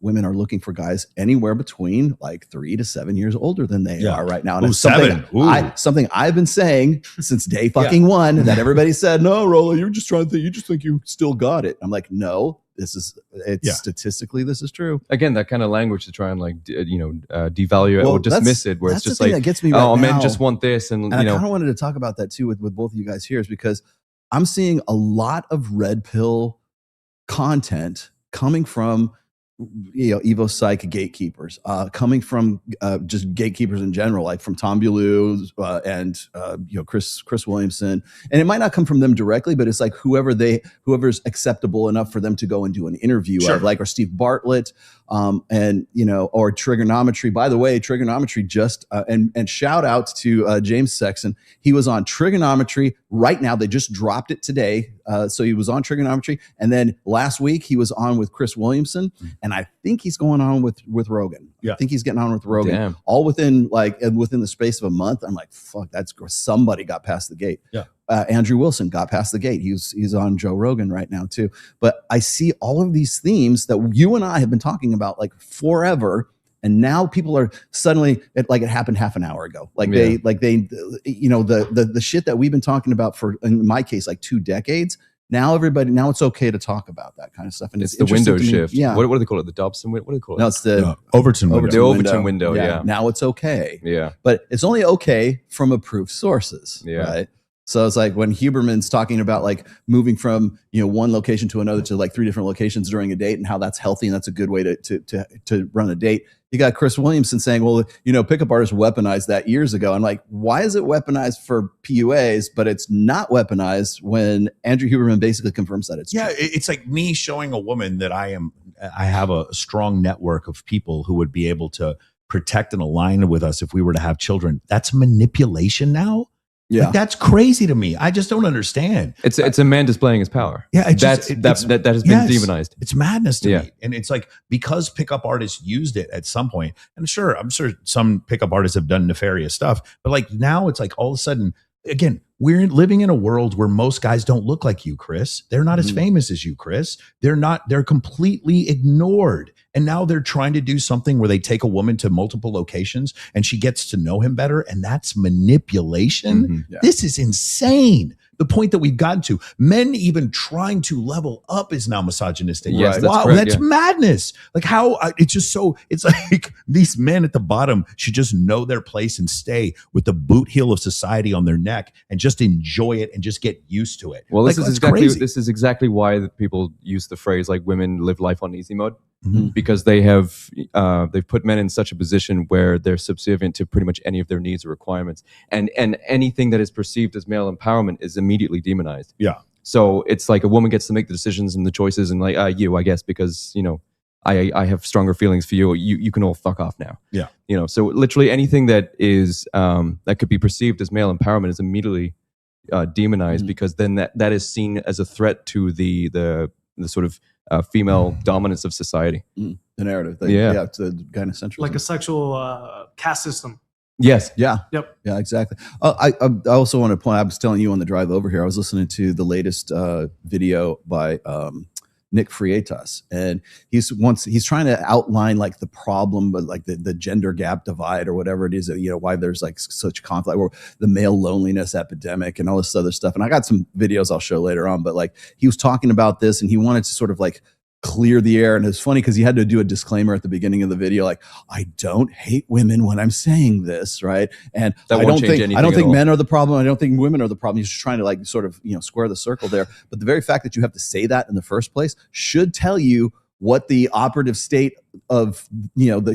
women are looking for guys anywhere between like 3 to 7 years older than they are right now. And it's something I've been saying since day fucking one, that everybody said, no, Rolla, you just think you still got it. I'm like, no. Statistically, this is true. Again, that kind of language to try and like devalue it or dismiss it, where it's just like, that gets me men just want this, and I kind of wanted to talk about that too with both of you guys here, is because I'm seeing a lot of red pill content coming from Evo Psych gatekeepers, coming from just gatekeepers in general, like from Tom Beaulieu and Chris Williamson. And it might not come from them directly, but it's like whoever's acceptable enough for them to go and do an interview of, like, or Steve Bartlett, and or trigonometry. By the way, trigonometry just and shout out to James Sexton. He was on trigonometry right now. They just dropped it today, so he was on trigonometry, and then last week he was on with Chris Williamson, and I think he's going on with Rogan. Yeah. I think he's getting on with Rogan. Damn. All within the space of a month. I'm like, fuck, that's somebody got past the gate. Yeah. Andrew Wilson got past the gate. He's on Joe Rogan right now too. But I see all of these themes that you and I have been talking about like forever, and now people are suddenly it happened half an hour ago. The shit that we've been talking about for, in my case, like 2 decades. Now it's okay to talk about that kind of stuff. And it's the window shift. Yeah. What do they call it? The Dobson window? What do they call it? No, it's the Overton window. The Overton window. Yeah. Now it's okay. Yeah. But it's only okay from approved sources. Yeah. Right. So it's like when Huberman's talking about like moving from one location to another to like 3 different locations during a date, and how that's healthy and that's a good way to run a date. You got Chris Williamson saying, well, pickup artists weaponized that years ago. I'm like, why is it weaponized for PUAs, but it's not weaponized when Andrew Huberman basically confirms that it's true? It's like me showing a woman that I have a strong network of people who would be able to protect and align with us if we were to have children. That's manipulation now. Yeah. Like, that's crazy to me. I just don't understand. It's a man displaying his power. Yeah, that has been demonized. It's madness to Yeah. me. And it's like, because pickup artists used it at some point, and I'm sure some pickup artists have done nefarious stuff, but like now it's like all of a sudden, again, we're living in a world where most guys don't look like you, Chris. They're not as famous as you, Chris. They're completely ignored. And now they're trying to do something where they take a woman to multiple locations and she gets to know him better. And that's manipulation. Yeah. This is insane. The point that we've gotten to, men even trying to level up is now misogynistic. Yes, Right? that's Wow, correct, that's yeah. madness. Like how it's just it's like these men at the bottom should just know their place and stay with the boot heel of society on their neck and just enjoy it and just get used to it. Well, Like, this that's is exactly why the people use the phrase like women live life on easy mode. Mhm. Because they've put men in such a position where they're subservient to pretty much any of their needs or requirements, and anything that is perceived as male empowerment is immediately demonized. Yeah. So it's like a woman gets to make the decisions and the choices, and like I guess because I have stronger feelings for you. You can all fuck off now. Yeah. So literally anything that is that could be perceived as male empowerment is immediately demonized, because then that is seen as a threat to the sort of female dominance of society. The narrative. Yeah. It's the gynocentrism. Like a sexual caste system. Yes. Yeah. Yep. Yeah, exactly. I also want to point, I was telling you on the drive over here, I was listening to the latest video by Nick Freitas, and he's trying to outline like the problem, but like the gender gap divide or whatever it is, why there's like such conflict, or the male loneliness epidemic and all this other stuff. And I got some videos I'll show later on, but like he was talking about this and he wanted to sort of like clear the air. And it's funny because he had to do a disclaimer at the beginning of the video, like, I don't hate women when I'm saying this, right? And I don't think men are the problem. I don't think women are the problem. He's just trying to like sort of square the circle there. But the very fact that you have to say that in the first place should tell you what the operative state of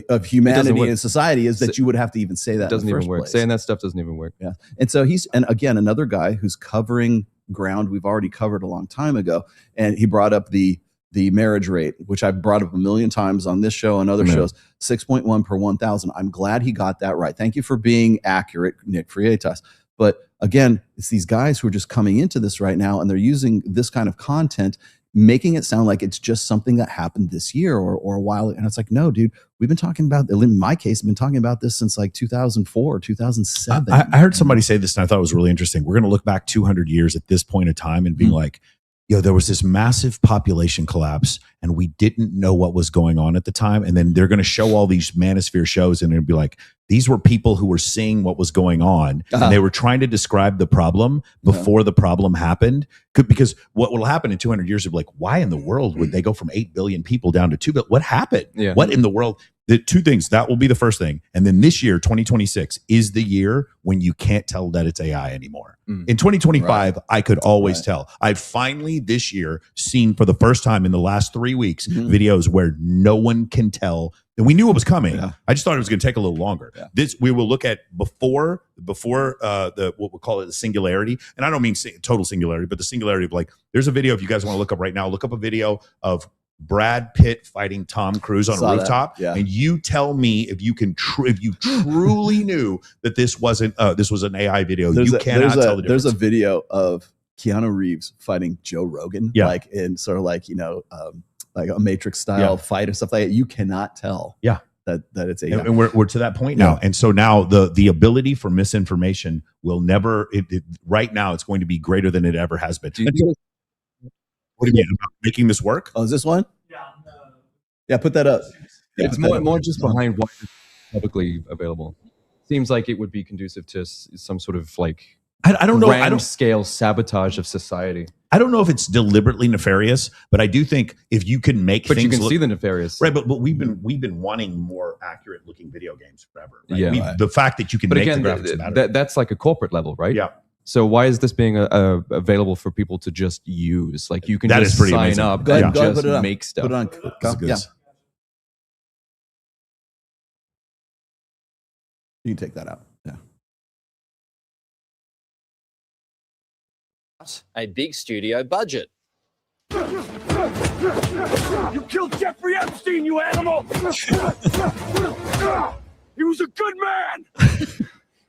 of humanity and society is, that you would have to even say that. It doesn't in the even first work. place. Saying that stuff doesn't even work. Yeah. And so and again, another guy who's covering ground we've already covered a long time ago, and he brought up the marriage rate, which I've brought up a million times on this show and other shows, 6.1 per 1,000. I'm glad he got that right. Thank you for being accurate, Nick Freitas. But again, it's these guys who are just coming into this right now, and they're using this kind of content, making it sound like it's just something that happened this year or a while. And it's like, no, dude, we've been talking about, in my case, I've been talking about this since like 2004, 2007. I heard somebody say this and I thought it was really interesting. We're going to look back 200 years at this point in time and be like, there was this massive population collapse and we didn't know what was going on at the time. And then they're going to show all these manosphere shows and it'll be like, these were people who were seeing what was going on and they were trying to describe the problem before the problem happened. Because what will happen in 200 years is like, why in the world would they go from 8 billion people down to 2 billion? What happened? Yeah. What in the world? The two things, that will be the first thing. And then this year, 2026, is the year when you can't tell that it's AI anymore. In 2025, I could always tell. I've finally this year seen for the first time in the last 3 weeks videos where no one can tell. And we knew it was coming. I just thought it was going to take a little longer. This we will look at before the what we call it the singularity. And I don't mean total singularity, but the singularity of like, there's a video if you guys want to look up right now. Look up a video of Brad Pitt fighting Tom Cruise on a Saw that. rooftop, Yeah. and you tell me if you can if you truly knew that this wasn't this was an AI video, you cannot tell the difference. There's a video of Keanu Reeves fighting Joe Rogan, like in sort of like like a Matrix style fight or stuff like that. You cannot tell. Yeah. That it's AI. And we're to that point now. And so now the ability for misinformation will never right now it's going to be greater than it ever has been. What do you mean about making this work? Oh, is this one? Yeah, put that up. Yeah, it's more just behind why it's publicly available. Seems like it would be conducive to some sort of like I don't know. I don't scale sabotage of society. I don't know if it's deliberately nefarious, but I do think if you can make but things you can see the nefarious, right? But we've been wanting more accurate looking video games forever. Right? Yeah, the fact that you can make the graphics better. That's like a corporate level, right? Yeah. So why is this being available for people to just use? Like you can that just is pretty sign amazing. up go ahead, and just make stuff. Put it on. Yeah. You can take that out. Yeah. A big studio budget. You killed Jeffrey Epstein, you animal! He was a good man!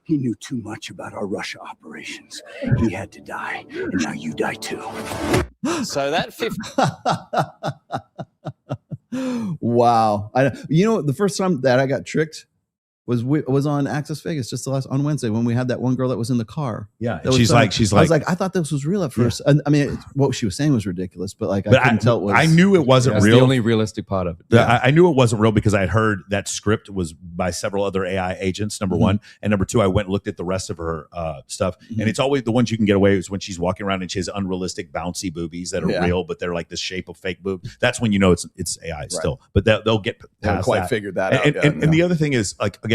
He knew too much about our Russia operations. He had to die, and now you die too. So that 50. Wow. The first time that I got tricked was on Access Vegas just on Wednesday when we had that one girl that was in the car. Yeah, she's like, I was like, I thought this was real at first. Yeah. I mean, what she was saying was ridiculous, but like I couldn't tell it was. I knew it wasn't real. The only realistic part of it. Yeah. I knew it wasn't real because I had heard that script was by several other AI agents. Number one, and number two, I went and looked at the rest of her stuff, and it's always the ones you can get away with when she's walking around and she has unrealistic bouncy boobies that are real, but they're like the shape of fake boob. That's when you know it's AI still. But they'll get past quite that. Figured that out. And the other thing is like again.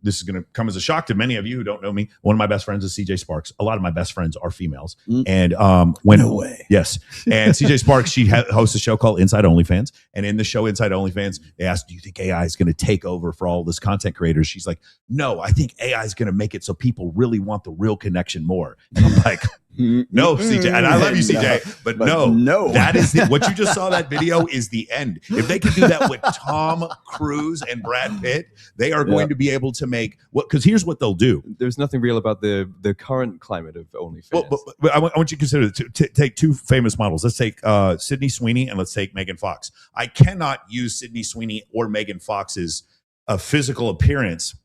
This is going to come as a shock to many of you who don't know me. One of my best friends is CJ Sparks. A lot of my best friends are females. And no way. Yes. And CJ Sparks, she hosts a show called Inside OnlyFans. And in the show Inside OnlyFans, they asked, do you think AI is going to take over for all this content creators? She's like, no, I think AI is going to make it so people really want the real connection more. And I'm like, no, CJ, and I love you, CJ, but no, that is what you just saw. That video is the end. If they can do that with Tom Cruise and Brad Pitt, they are going to be able to make what? Because here's what they'll do. There's nothing real about the current climate of OnlyFans. Well, but I want you to consider take two famous models. Let's take Sydney Sweeney and let's take Megan Fox. I cannot use Sydney Sweeney or Megan Fox's physical appearance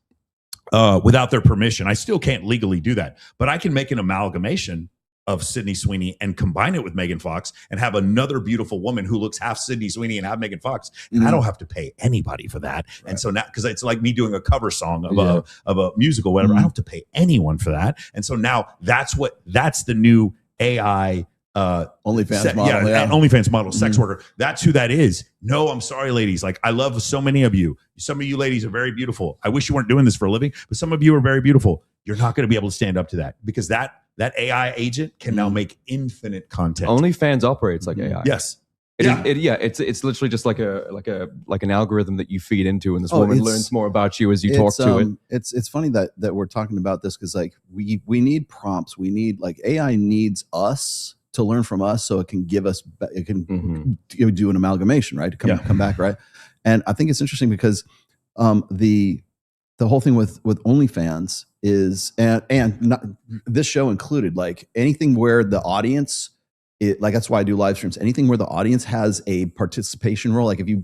without their permission. I still can't legally do that, but I can make an amalgamation of Sydney Sweeney and combine it with Megan Fox and have another beautiful woman who looks half Sydney Sweeney and half Megan Fox. And I don't have to pay anybody for that. Right. And so now, because it's like me doing a cover song of a musical, whatever, I don't have to pay anyone for that. And so now that's the new AI OnlyFans model. OnlyFans model, sex worker. That's who that is. No, I'm sorry, ladies. Like I love so many of you. Some of you ladies are very beautiful. I wish you weren't doing this for a living, but some of you are very beautiful. You're not going to be able to stand up to that because that AI agent can now make infinite content. OnlyFans operates like AI. Yes. It's literally just like an algorithm that you feed into, and this woman learns more about you as you talk to it. It's funny that we're talking about this because like we need prompts. We need like AI needs us to learn from us so it can give us do an amalgamation, right? To come back, right? And I think it's interesting because the whole thing with OnlyFans is and not this show included, like anything where the audience like that's why I do live streams. Anything where the audience has a participation role, like if you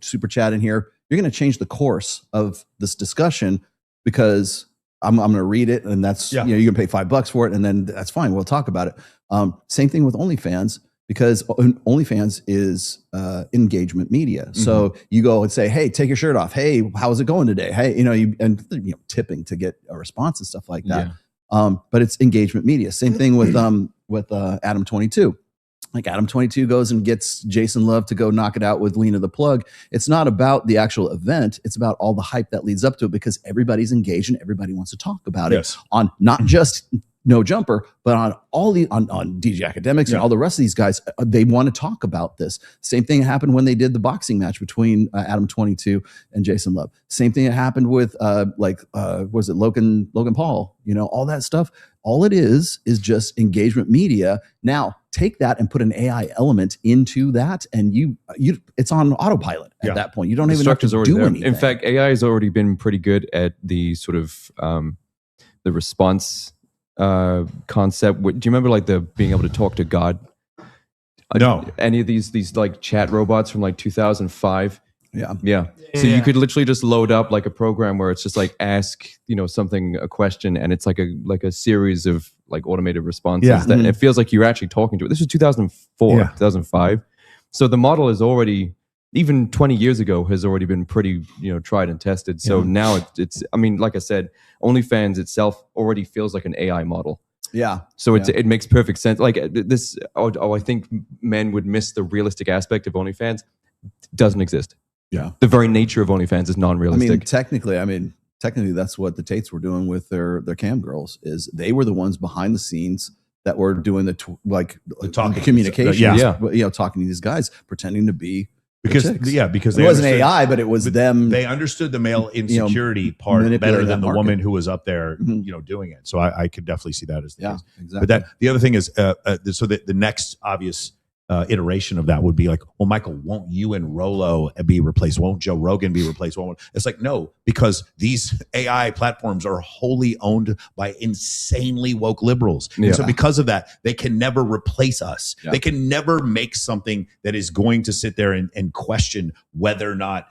super chat in here, you're going to change the course of this discussion because I'm going to read it, and that's you can pay $5 for it, and then that's fine. We'll talk about it. Same thing with OnlyFans because OnlyFans is engagement media. So you go and say, "Hey, take your shirt off. Hey, how's it going today? Hey, tipping to get a response and stuff like that." But it's engagement media. Same thing with Adam 22. Like Adam 22 goes and gets Jason Love to go knock it out with Lena the Plug. It's not about the actual event. It's about all the hype that leads up to it because everybody's engaged and everybody wants to talk about it on not just No Jumper, but on all the on DJ Academics and all the rest of these guys, they want to talk about this. Same thing happened when they did the boxing match between Adam 22 and Jason Love. Same thing that happened with was it Logan Paul? All that stuff. All it is just engagement media. Now take that and put an AI element into that, and you it's on autopilot at that point. You don't even have to do anything. In fact, AI has already been pretty good at the sort of the response concept. Do you remember like the being able to talk to God? No. Any of these like chat robots from like 2005? Yeah. So you could literally just load up like a program where it's just like ask a question, and it's like a series of like automated responses that it feels like you're actually talking to it. This was 2004, 2005. So the model is already, even 20 years ago, has already been pretty tried and tested. So now it's I mean, like I said, OnlyFans itself already feels like an AI model. Yeah. So it makes perfect sense. Like this, I think men would miss the realistic aspect of OnlyFans. Doesn't exist. Yeah. The very nature of OnlyFans is non-realistic. Technically, that's what the Tates were doing with their cam girls. Is they were the ones behind the scenes that were doing the talking, communication. Talking to these guys, pretending to be because it wasn't AI, but it was them. They understood the male insecurity part better than the woman who was up there, doing it. So I could definitely see that as the case. Exactly. But the other thing is, so the next obvious iteration of that would be like, well, Michael, won't you and Rolo be replaced? Won't Joe Rogan be replaced? It's like, no, because these AI platforms are wholly owned by insanely woke liberals. And so because of that, they can never replace us. They can never make something that is going to sit there and question whether or not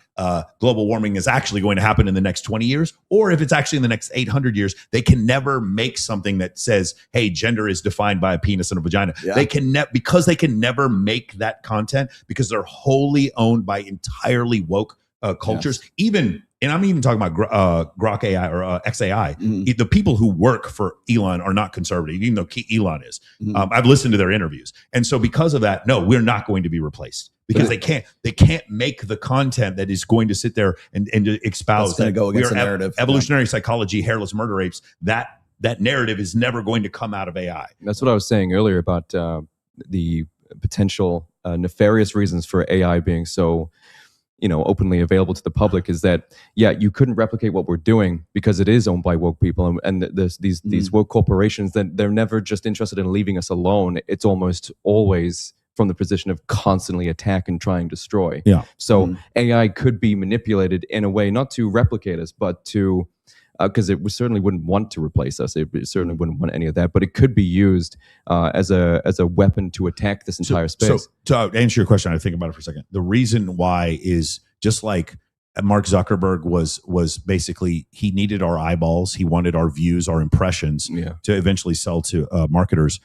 global warming is actually going to happen in the next 20 years, or if it's actually in the next 800 years. They can never make something that says, hey, gender is defined by a penis and a vagina. They can because they can never make that content, because they're wholly owned by entirely woke cultures. And I'm even talking about Grok AI or XAI. The people who work for Elon are not conservative, even though Elon is. I've listened to their interviews. And so because of that, no, we're not going to be replaced, because they can't make the content that is going to sit there and espouse that go against the narrative. Evolutionary psychology, hairless murder apes, that narrative is never going to come out of AI. That's what I was saying earlier about the potential nefarious reasons for AI being so openly available to the public, is that you couldn't replicate what we're doing because it is owned by woke people, and these woke corporations, that they're never just interested in leaving us alone. It's almost always from the position of constantly attack and try and destroy. So AI could be manipulated in a way not to replicate us, but to because it certainly wouldn't want to replace us. It certainly wouldn't want any of that. But it could be used as a weapon to attack this entire space. So to answer your question, I think about it for a second. The reason why is just like Mark Zuckerberg was basically, he needed our eyeballs. He wanted our views, our impressions to eventually sell to marketers.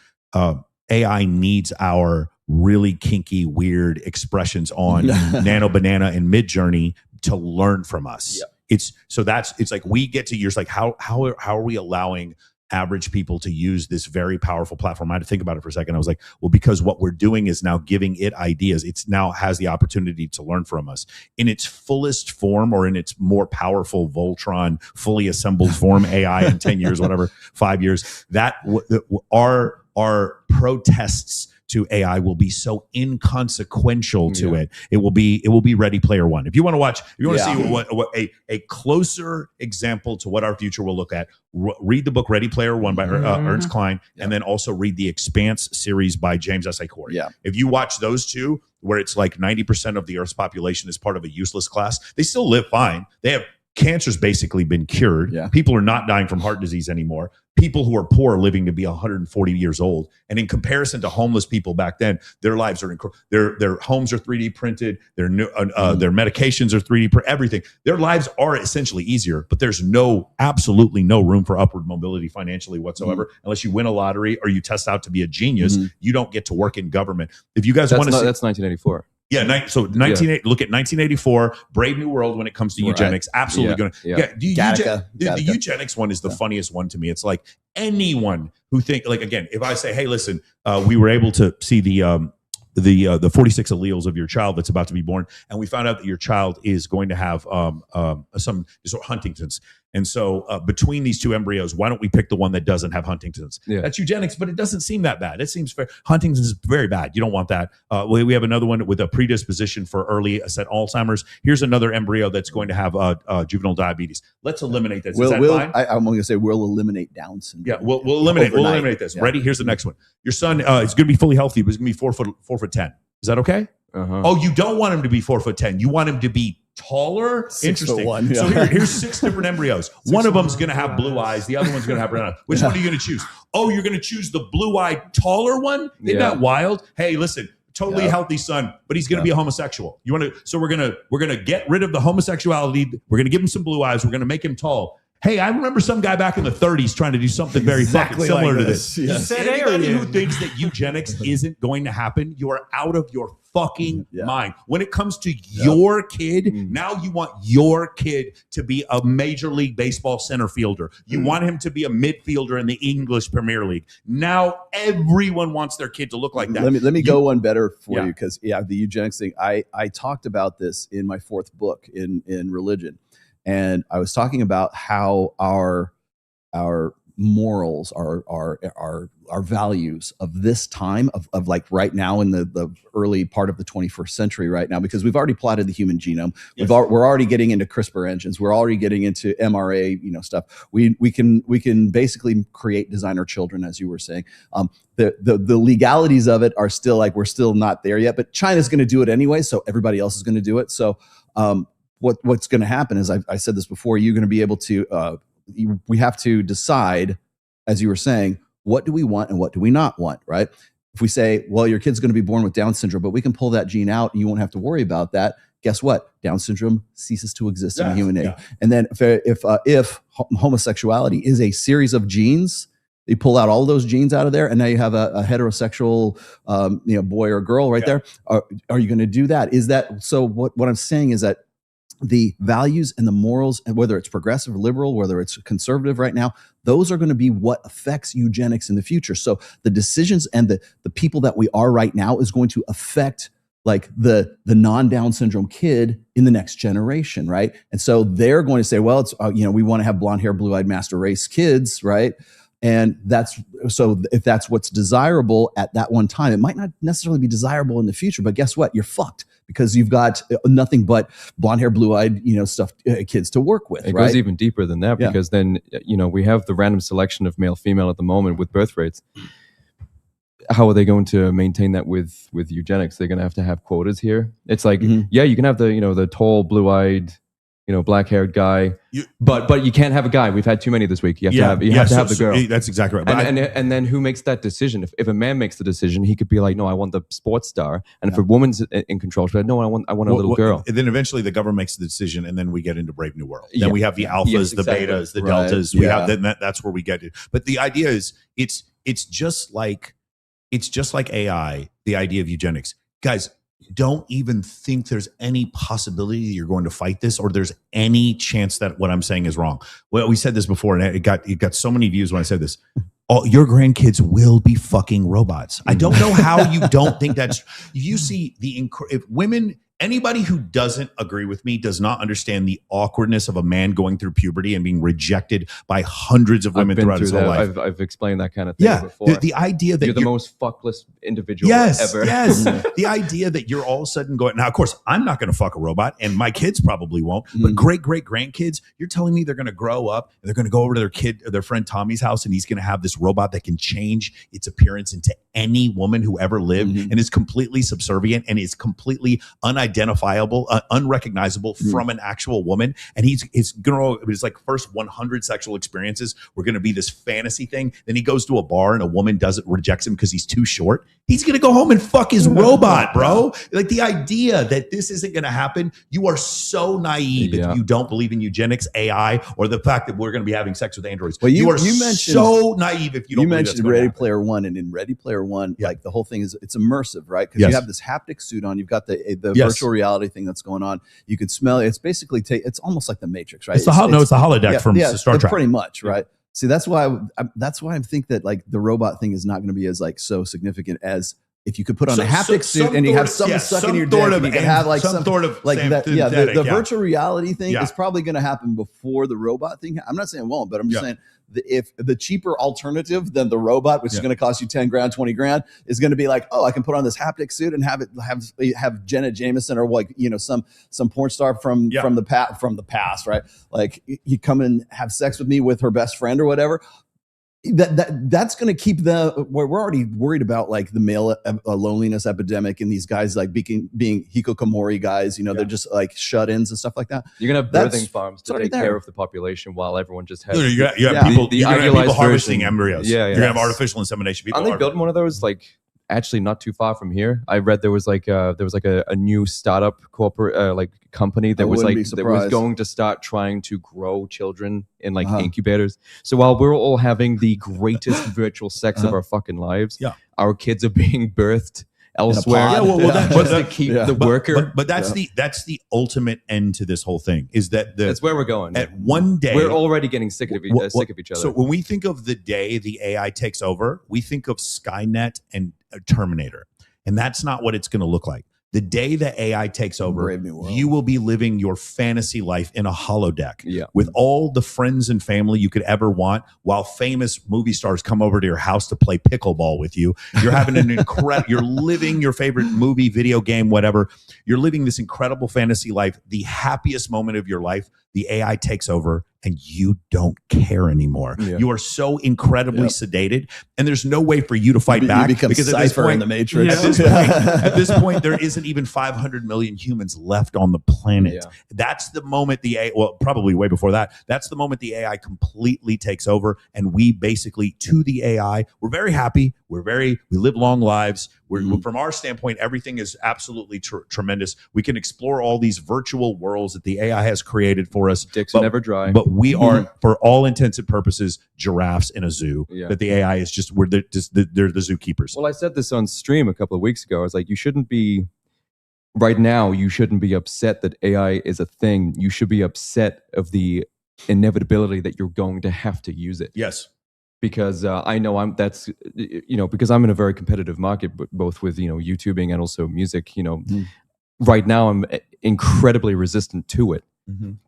AI needs our really kinky, weird expressions on Nano Banana and Midjourney to learn from us. It's like we get to years like how are we allowing average people to use this very powerful platform? I had to think about it for a second. I was like, well, because what we're doing is now giving it ideas. It's now has the opportunity to learn from us in its fullest form, or in its more powerful Voltron, fully assembled form, AI in 10 years, whatever, 5 years. That our protests to AI will be so inconsequential to it. It will be Ready Player One. If you want to see what a closer example to what our future will look at, read the book Ready Player One by Ernst Klein, and then also read the Expanse series by James S. A. Corey. If you watch those two, where it's like 90% of the Earth's population is part of a useless class, they still live fine. They have cancer's basically been cured. People are not dying from heart disease anymore. People who are poor are living to be 140 years old. And in comparison to homeless people back then, their lives are their homes are 3D printed. Their medications are 3D printed. Everything. Their lives are essentially easier, but there's absolutely no room for upward mobility financially whatsoever. Unless you win a lottery or you test out to be a genius, you don't get to work in government. If you guys want to see, that's 1984. Look at 1984, Brave New World when it comes to eugenics. Absolutely going to. The eugenics one is the funniest one to me. It's like anyone who again, if I say, hey, listen, we were able to see the 46 alleles of your child that's about to be born, and we found out that your child is going to have some sort of Huntington's. And so between these two embryos, why don't we pick the one that doesn't have Huntington's? Yeah. That's eugenics, but it doesn't seem that bad. It seems fair. Huntington's is very bad. You don't want that. We have another one with a predisposition for early onset Alzheimer's. Here's another embryo that's going to have juvenile diabetes. Let's eliminate this. Is that fine? I'm going to say we'll eliminate Down syndrome. Yeah, we'll eliminate this. Yeah. Ready? Here's the next one. Your son is going to be fully healthy, but he's going to be 4'10". Is that okay? Uh-huh. Oh, you don't want him to be 4'10". You want him to be taller. 6'1", yeah. So here's 6 different embryos. One of them's going to have blue eyes. The other one's going to have brown eyes. Which one are you going to choose? Oh, you're going to choose the blue-eyed taller one? Isn't that wild? Hey, listen. Totally healthy son, but he's going to be a homosexual. You want to? So we're gonna get rid of the homosexuality. We're gonna give him some blue eyes. We're gonna make him tall. Hey, I remember some guy back in the 30s trying to do something very fucking similar to this. Yes. Anybody who thinks that eugenics isn't going to happen, you are out of your fucking mind. When it comes to your kid, now you want your kid to be a Major League Baseball center fielder. You want him to be a midfielder in the English Premier League. Now everyone wants their kid to look like that. Let me go one better for you, because the eugenics thing. I talked about this in my 4th book in religion. And I was talking about how our morals, our values of this time of like right now in the early part of the 21st century right now, because we've already plotted the human genome. Yes. We're already getting into CRISPR engines. We're already getting into mRNA, stuff. We can basically create designer children, as you were saying. The legalities of it are still like, we're still not there yet, but China's going to do it anyway. So everybody else is going to do it. So, what's going to happen is, I said this before, you're going to be able to, we have to decide, as you were saying, what do we want and what do we not want, right? If we say, well, your kid's going to be born with Down syndrome, but we can pull that gene out and you won't have to worry about that. Guess what? Down syndrome ceases to exist in the human age. And then if homosexuality is a series of genes, you pull out all those genes out of there, and now you have a heterosexual, boy or girl right there. Are you going to do that? Is that so? What I'm saying is that the values and the morals, and whether it's progressive, liberal, whether it's conservative right now, those are going to be what affects eugenics in the future. So the decisions and the people that we are right now is going to affect like the non-Down syndrome kid in the next generation, right? And so they're going to say, well, it's we want to have blonde hair, blue-eyed master race kids, right? And that's so if that's what's desirable at that one time, it might not necessarily be desirable in the future, but guess what? You're fucked because you've got nothing but blonde hair, blue-eyed, stuff, kids to work with. It goes even deeper than that, because then, we have the random selection of male, female at the moment with birth rates. How are they going to maintain that with eugenics? They're going to have quotas here. It's like, you can have the tall, blue-eyed, black-haired guy, but you can't have a guy. We've had too many this week. You have to have the girl. That's exactly right. And then who makes that decision? If a man makes the decision, he could be like, no, I want the sports star. And if a woman's in control, she's like, no, I want a little girl. And then eventually the government makes the decision, and then we get into Brave New World. Then we have the alphas, the betas, the deltas. We have that's where we get it. But the idea is, it's just like AI. The idea of eugenics, guys. Don't even think there's any possibility you're going to fight this, or there's any chance that what I'm saying is wrong. Well, we said this before, and it got so many views when I said this. Your grandkids will be fucking robots. I don't know how you don't think that's. You see if women. Anybody who doesn't agree with me does not understand the awkwardness of a man going through puberty and being rejected by hundreds of women throughout his whole life. I've explained that kind of thing before. The idea that you're the most fuckless individual ever. Yes. The idea that you're all of a sudden going, now, of course, I'm not going to fuck a robot, and my kids probably won't, but great grandkids, you're telling me they're going to grow up and they're going to go over to their friend Tommy's house, and he's going to have this robot that can change its appearance into any woman who ever lived and is completely subservient and is completely unidentifiable, unrecognizable from an actual woman. And it's like first 100 sexual experiences were going to be this fantasy thing. Then he goes to a bar and a woman rejects him because he's too short. He's going to go home and fuck his robot, bro. Like the idea that this isn't going to happen, you are so naive if you don't believe in eugenics, AI, or the fact that we're going to be having sex with androids. Well, you mentioned so naive if you don't. You mentioned Ready Player One, and in Ready Player One, like the whole thing it's immersive, right? Because you have this haptic suit on, you've got the virtual reality thing that's going on. You can smell it. It's basically it's almost like the Matrix, right? It's the holodeck from Star Trek, pretty much, right? See, that's why I think that like the robot thing is not going to be as like so significant as if you could put on a haptic suit and you have someone sucking your dick, and you can have like some sort of like that. Yeah, the virtual reality thing is probably going to happen before the robot thing. I'm not saying it won't, but I'm just saying if the cheaper alternative than the robot, which is going to cost you 10 grand, 20 grand, is going to be like, oh, I can put on this haptic suit and have Jenna Jameson or like, you know, some porn star from the past, right? Like you come and have sex with me with her best friend or whatever. That's going to keep we're already worried about like the male loneliness epidemic and these guys like being hikikomori guys, you know, they're just like shut-ins and stuff like that. You're going to have birthing farms to take care of the population while everyone just has you have people harvesting embryos. You're going to have artificial insemination. Are they building one of those like actually not too far from here? I read there was like a new startup corporate like company that was going to start trying to grow children in like incubators. So while we're all having the greatest virtual sex of our fucking lives, our kids are being birthed elsewhere. Just to keep the worker. But that's the ultimate end to this whole thing. Is that's where we're going. At one day, we're already getting sick of each other. So when we think of the day the AI takes over, we think of Skynet and Terminator, and that's not what it's going to look like. The day the AI takes over, you will be living your fantasy life in a holodeck with all the friends and family you could ever want, while famous movie stars come over to your house to play pickleball with you. You're having an incredible, you're living your favorite movie, video game, whatever. You're living this incredible fantasy life, the happiest moment of your life. The AI takes over and you don't care anymore. You are so incredibly sedated, and there's no way for you to fight back because at this point, in the Matrix. At this point, there isn't even 500 million humans left on the planet. That's the moment probably way before that. That's the moment the AI completely takes over, and we basically, to the AI, we're very happy. We live long lives. From our standpoint, everything is absolutely tremendous. We can explore all these virtual worlds that the AI has created for us. Dicks never dry. But we are, for all intents and purposes, giraffes in a zoo. That the AI is they're the zookeepers. Well, I said this on stream a couple of weeks ago. I was like, you shouldn't be upset that AI is a thing. You should be upset of the inevitability that you're going to have to use it. Yes. Because I know because I'm in a very competitive market, both with, YouTubing and also music, right now I'm incredibly resistant to it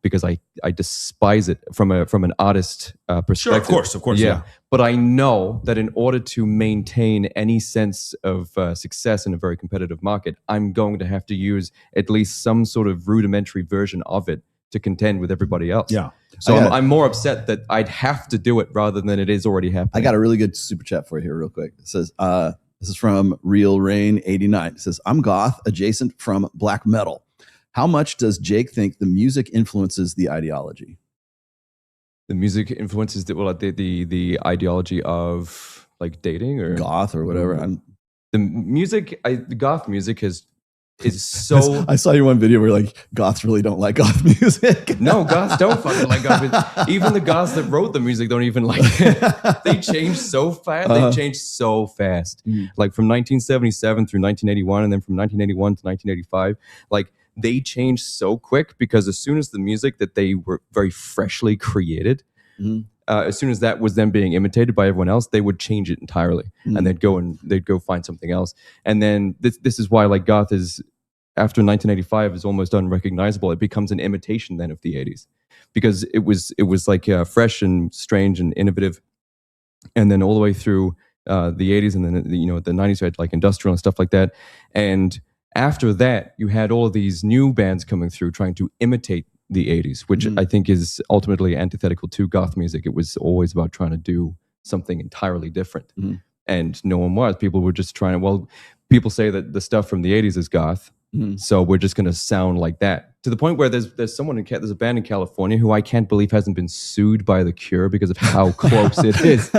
because I despise it from an artist perspective. Sure, of course. Yeah. But I know that in order to maintain any sense of success in a very competitive market, I'm going to have to use at least some sort of rudimentary version of it to contend with everybody else. Yeah. So I'm more upset that I'd have to do it rather than it is already happening. I got a really good super chat for you here real quick. It says, this is from Real Rain 89. It says, I'm goth adjacent from black metal. How much does Jake think the music influences the ideology? The music influences the ideology of like dating or goth or whatever. The goth music is so. I saw your one video where like goths really don't like goth music. No, goths don't fucking like goth music. Even the goths that wrote the music don't even like it. They changed so fast. They changed so fast. Like from 1977 through 1981, and then from 1981 to 1985, like they changed so quick because as soon as the music that they were very freshly created, as soon as that was then being imitated by everyone else, they would change it entirely, and they'd go find something else. And then this is why like goth is, after 1985, is almost unrecognizable. It becomes an imitation then of the 80s because it was like fresh and strange and innovative, and then all the way through the 80s, and then the 90s you had like industrial and stuff like that. And after that, you had all of these new bands coming through trying to imitate the 80s, which I think is ultimately antithetical to goth music. It was always about trying to do something entirely different. And no one was. People were just trying to, people say that the stuff from the 80s is goth, so we're just going to sound like that. To the point where there's a band in California who I can't believe hasn't been sued by The Cure because of how close it is.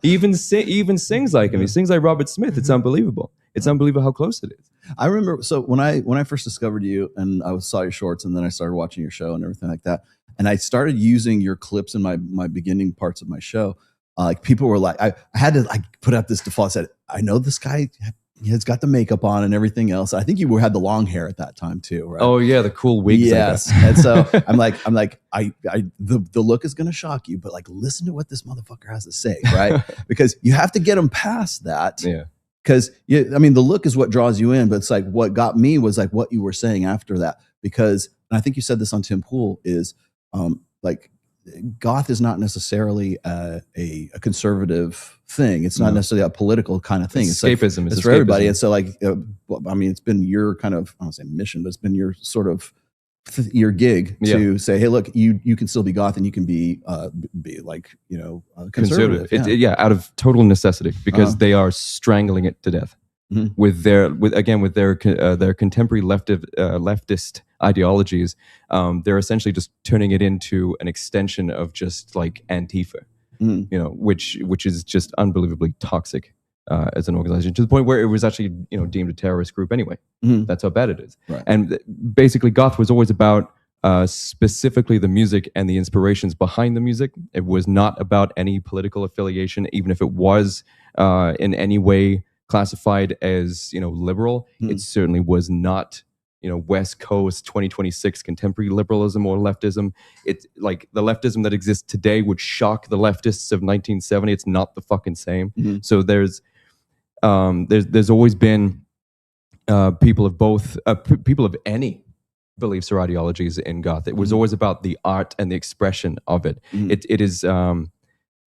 Even sings like him. He sings like Robert Smith. It's unbelievable. It's unbelievable how close it is. I remember, so when I first discovered you and I saw your shorts, and then I started watching your show and everything like that, and I started using your clips in my beginning parts of my show, like people were like, I had to like put out this default, said, I know this guy has got the makeup on and everything else. I think you had the long hair at that time too, right? Oh yeah, the cool wigs. Yes. And so I'm like, the look is going to shock you, but like, listen to what this motherfucker has to say, right? Because you have to get him past that. Yeah. because I mean, the look is what draws you in, but it's like what got me was like what you were saying after that. Because, and I think you said this on Tim Pool, is like goth is not necessarily a conservative thing. It's not necessarily a political kind of thing. It's escapism. Like, it's for everybody. And so, like, I mean, it's been your kind of, I don't say mission, but it's been your sort of your gig to say, hey, look, you can still be goth and you can be like, you know, conservative. Out of total necessity, because they are strangling it to death with their contemporary leftist ideologies. They're essentially just turning it into an extension of just like Antifa, you know, which is just unbelievably toxic as an organization, to the point where it was actually, you know, deemed a terrorist group anyway. That's how bad it is. Right. And basically, goth was always about specifically the music and the inspirations behind the music. It was not about any political affiliation, even if it was in any way classified as, you know, liberal. It certainly was not, you know, West Coast 2026 contemporary liberalism or leftism. It's like the leftism that exists today would shock the leftists of 1970. It's not the fucking same. So there's always been people of both people of any beliefs or ideologies in goth. It was always about the art and the expression of it. It is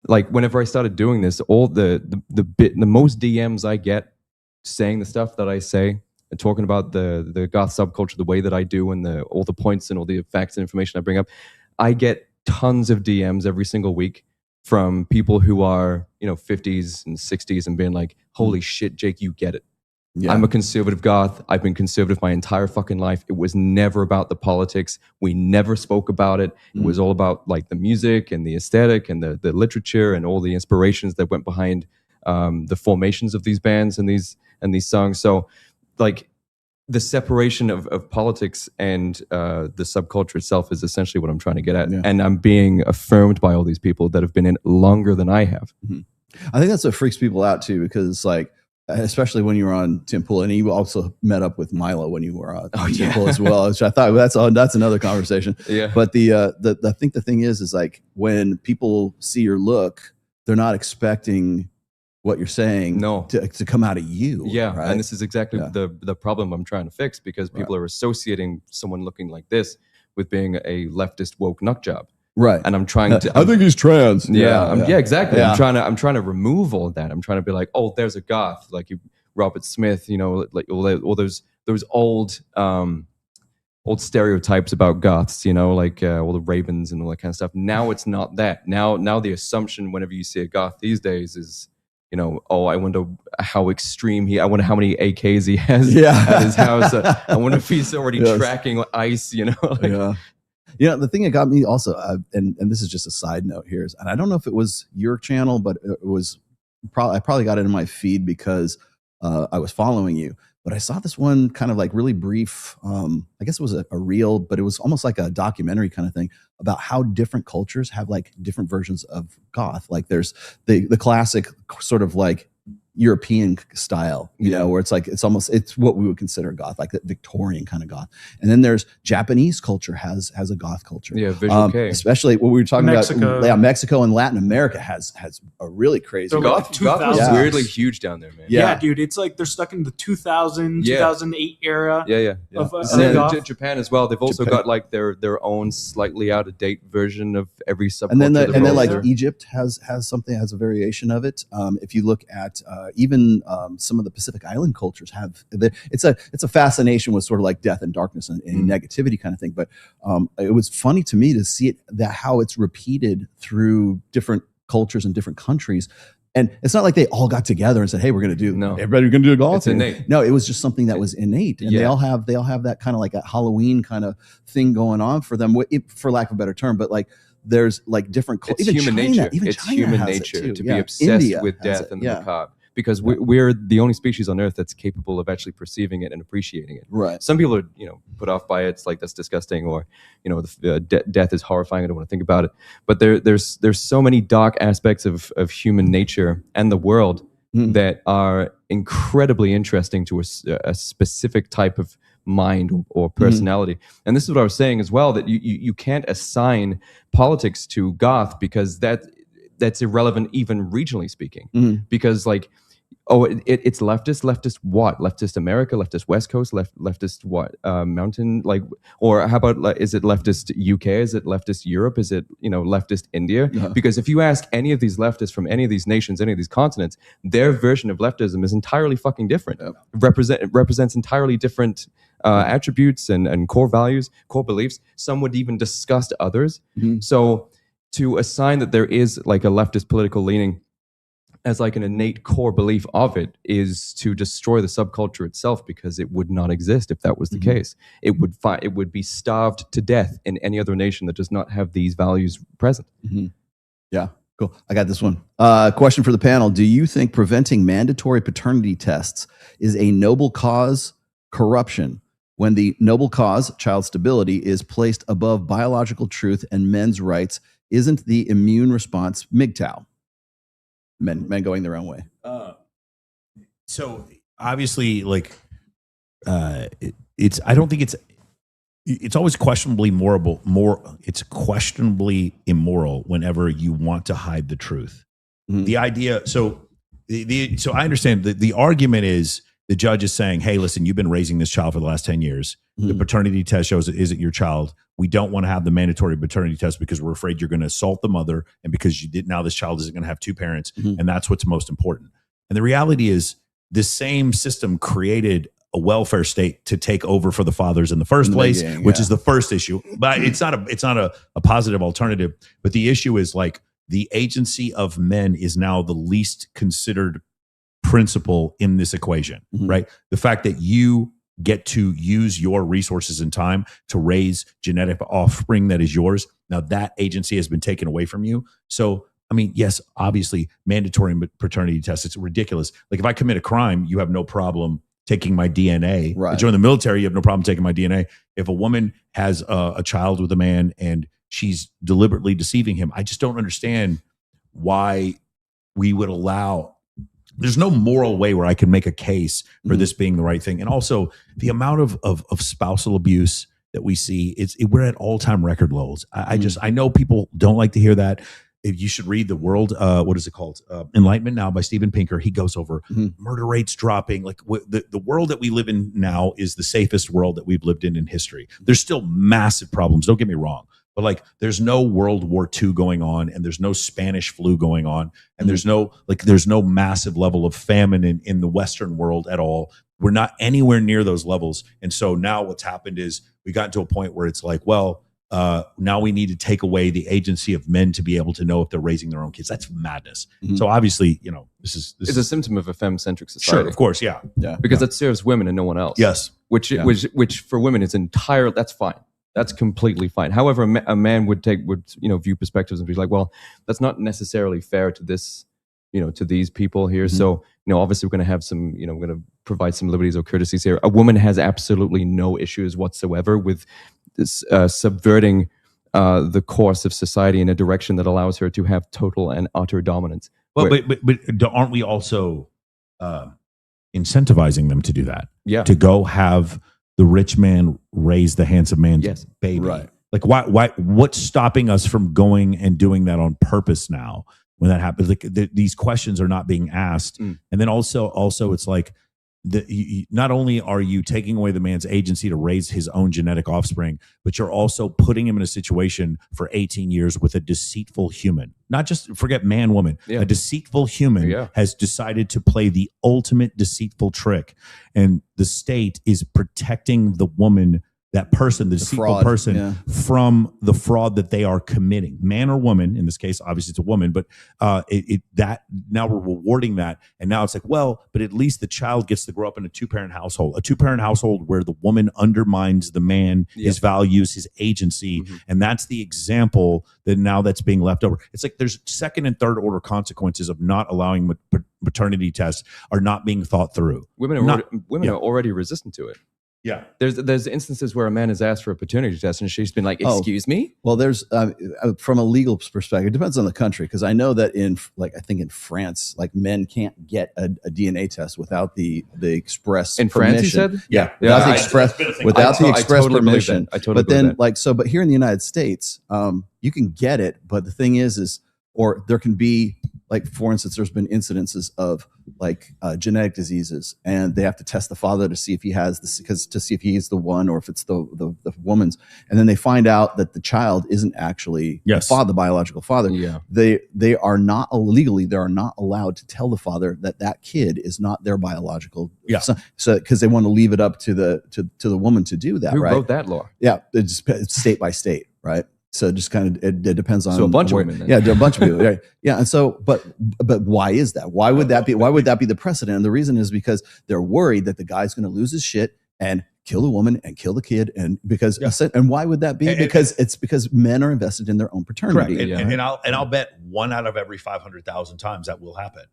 like whenever I started doing this, all the most DMs I get saying the stuff that I say and talking about the goth subculture the way that I do, and all the points and all the facts and information I bring up, I get tons of DMs every single week from people who are, you know, 50s and 60s and being like, holy shit, Jake, you get it. Yeah. I'm a conservative goth. I've been conservative my entire fucking life. It was never about the politics. We never spoke about it. It was all about like the music and the aesthetic and the literature and all the inspirations that went behind the formations of these bands and these songs. So like the separation of politics and the subculture itself is essentially what I'm trying to get at. Yeah. And I'm being affirmed by all these people that have been in longer than I have. I think that's what freaks people out too, because it's like, especially when you were on Tim Pool, and you also met up with Milo when you were on Tim Pool as well, which I thought that's another conversation. Yeah. But I think the thing is like when people see your look, they're not expecting what you're saying to come out of you. Yeah. Right? And this is exactly the problem I'm trying to fix, because people are associating someone looking like this with being a leftist woke nut job. Right. And I'm trying to I think he's trans. Yeah, exactly. Yeah. I'm trying to remove all of that. I'm trying to be like, oh, there's a goth, like Robert Smith, you know, like all those old stereotypes about goths, you know, like all the ravens and all that kind of stuff. Now it's not that. Now the assumption whenever you see a goth these days is, you know, oh, I wonder how extreme I wonder how many AKs he has at his house. I wonder if he's already tracking ice, you know. Like, you know, the thing that got me also, and this is just a side note here, is, and I don't know if it was your channel, but it was I probably got it in my feed because I was following you. But I saw this one kind of like really brief, I guess it was a reel, but it was almost like a documentary kind of thing about how different cultures have like different versions of goth. Like there's the classic sort of like European style, you know, where it's like it's what we would consider goth, like the Victorian kind of goth. And then there's Japanese culture has a goth culture. Yeah, visual K. Especially what we were talking about. Yeah, Mexico and Latin America has a really crazy goth was weirdly huge down there, man. Yeah, dude, it's like they're stuck in the 2008 era. Yeah. And Japan as well. They've also got like their own slightly out of date version of every subculture. And then like Egypt has a variation of it. If you look at even some of the Pacific Island cultures it's a fascination with sort of like death and darkness and negativity kind of thing. But it was funny to me to see how it's repeated through different cultures and different countries. And it's not like they all got together and said, "Hey, we're going to do everybody's going to do a golf." It's innate. No, it was just something that was innate, and they all have that kind of like a Halloween kind of thing going on for them, for lack of a better term. But like there's like different cultures. It's human nature. It's human nature to be obsessed with death and the macabre. Because we're the only species on Earth that's capable of actually perceiving it and appreciating it. Right. Some people are, you know, put off by it. It's like that's disgusting, or you know, death is horrifying. I don't want to think about it. But there's so many dark aspects of human nature and the world that are incredibly interesting to a specific type of mind or personality. And this is what I was saying as well, that you can't assign politics to goth, because that's irrelevant even regionally speaking. Because like Oh, it's leftist. Leftist what? Leftist America? Leftist West Coast? Leftist what? Mountain? Like, or how about is it leftist UK? Is it leftist Europe? Is it leftist India? Because if you ask any of these leftists from any of these nations, any of these continents, their version of leftism is entirely fucking different. Represents entirely different attributes and core values, core beliefs. Some would even disgust others. So to assign that there is like a leftist political leaning as like an innate core belief of it is to destroy the subculture itself, because it would not exist if that was the case. It would be starved to death in any other nation that does not have these values present. Yeah, cool. I got this one. Question for the panel. Do you think preventing mandatory paternity tests is a noble cause corruption when the noble cause, child stability, is placed above biological truth and men's rights? Isn't the immune response MGTOW? Men going their own way. So obviously, like, I don't think it's always questionably it's questionably immoral whenever you want to hide the truth. The idea, so I understand the argument is the judge is saying, hey, listen, you've been raising this child for the last 10 years. The paternity test shows it isn't your child. We don't want to have the mandatory paternity test because we're afraid you're going to assault the mother, and because now this child isn't going to have two parents, and that's what's most important. And the reality is, this same system created a welfare state to take over for the fathers in the first place, which is the first issue. But it's not a positive alternative. But the issue is, like, the agency of men is now the least considered principle in this equation, right? The fact that you get to use your resources and time to raise genetic offspring that is yours. Now that agency has been taken away from you. So, I mean, yes, obviously mandatory paternity tests, it's ridiculous. Like, if I commit a crime, you have no problem taking my DNA. Right. I join the military, you have no problem taking my DNA. If a woman has a child with a man and she's deliberately deceiving him, I just don't understand why we would allow. There's no moral way where I can make a case for this being the right thing. And also the amount of spousal abuse that we see, we're at all-time record lows. I know people don't like to hear that. You should read The World, what is it called? Enlightenment Now by Steven Pinker. He goes over murder rates dropping. Like, the world that we live in now is the safest world that we've lived in history. There's still massive problems, don't get me wrong. But, like, there's no World War II going on, and there's no Spanish flu going on, and there's no massive level of famine in the Western world at all. We're not anywhere near those levels. And so now what's happened is we got to a point where it's like, well, now we need to take away the agency of men to be able to know if they're raising their own kids. That's madness. So obviously, this is a symptom of a femme-centric society. Sure, of course, yeah. Because it serves women and no one else. Yes, which for women is that's fine. That's completely fine. However, a man would view perspectives and be like, well, that's not necessarily fair to this, to these people here. So, obviously we're going to have some, we're going to provide some liberties or courtesies here. A woman has absolutely no issues whatsoever with this, subverting the course of society in a direction that allows her to have total and utter dominance. Well, but aren't we also incentivizing them to do that? Yeah. To go have the rich man raise the handsome man's baby. Right. Like, why? What's stopping us from going and doing that on purpose now? When that happens, like, these questions are not being asked, and then also it's like, not only are you taking away the man's agency to raise his own genetic offspring, but you're also putting him in a situation for 18 years with a deceitful human. Not just forget man, woman. A deceitful human has decided to play the ultimate deceitful trick, and the state is protecting the woman, that person, the deceitful person, from the fraud that they are committing, man or woman. In this case, obviously it's a woman, but that now we're rewarding that, and now it's like, well, but at least the child gets to grow up in a two-parent household where the woman undermines the man, his values, his agency, and that's the example that's being left over. It's like there's second and third order consequences of not allowing maternity tests are not being thought through. Women are already resistant to it. Yeah, there's instances where a man has asked for a paternity test and she's been like, "Excuse me." Well, there's from a legal perspective, it depends on the country, because I know that in France, like, men can't get a DNA test without the express in permission. France, you said, without the express permission. I totally but then, but here in the United States, you can get it, but the thing is, or there can be like for instance, there's been incidences of like genetic diseases, and they have to test the father to see if he has this, because to see if he's the one or if it's the woman's, and then they find out that the child isn't actually the biological father. Yeah. They are not legally, they are not allowed to tell the father that kid is not their biological son. So because they want to leave it up to the woman to do that. Who right? wrote that law? Yeah, it's state by state, right? So it just kind of it depends on a bunch of women. Then. Yeah, a bunch of people. Right? Yeah, and so but why is that? Why would that be? Why would that be the precedent? And the reason is because they're worried that the guy's going to lose his shit and kill a woman and kill the kid, and because and why would that be? Because men are invested in their own paternity. Correct. And I'll bet 1 out of every 500,000 times that will happen.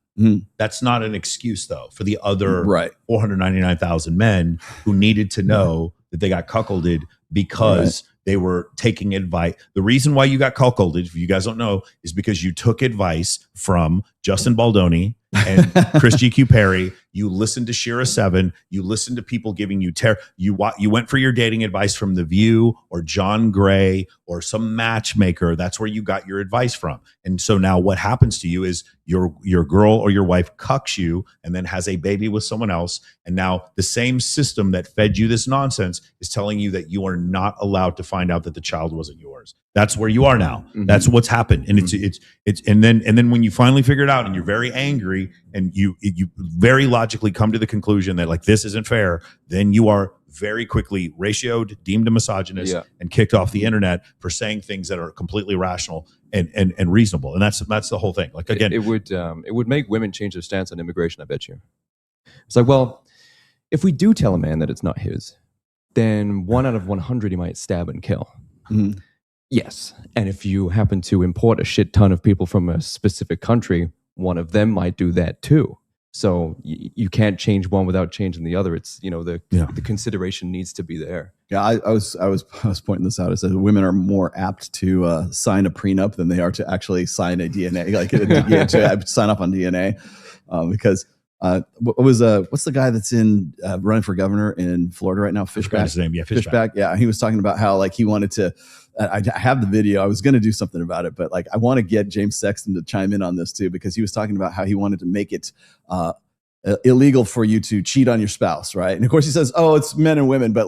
That's not an excuse though for the other 499,000 men who needed to know that they got cuckolded because they were taking advice. The reason why you got cuckolded, if you guys don't know, is because you took advice from Justin Baldoni and Chris GQ Perry. You listened to Shira 7. You listened to people giving you you went for your dating advice from The View or John Gray or some matchmaker. That's where you got your advice from. And so now what happens to you is your girl or your wife cucks you and then has a baby with someone else. And now the same system that fed you this nonsense is telling you that you are not allowed to find out that the child wasn't yours. That's where you are now. That's what's happened. And it's and then when you finally figure it out and you're very angry and you very logically come to the conclusion that like this isn't fair, then you are very quickly ratioed, deemed a misogynist, and kicked off the internet for saying things that are completely rational and reasonable. And that's the whole thing. Like again, it would make women change their stance on immigration, I bet you. It's like, well, if we do tell a man that it's not his, then 1 out of 100 he might stab and kill. Yes. And if you happen to import a shit ton of people from a specific country, one of them might do that too. So you can't change one without changing the other. It's, the consideration needs to be there. Yeah, I was pointing this out. I said women are more apt to sign a prenup than they are to actually sign a DNA, like to sign up on DNA, because what's the guy that's in running for governor in Florida right now? Fishback. His name, Fishback. Yeah, he was talking about how like he wanted to. I have the video. I was going to do something about it, but like I want to get James Sexton to chime in on this too, because he was talking about how he wanted to make it illegal for you to cheat on your spouse, right? And of course he says, "Oh, it's men and women," but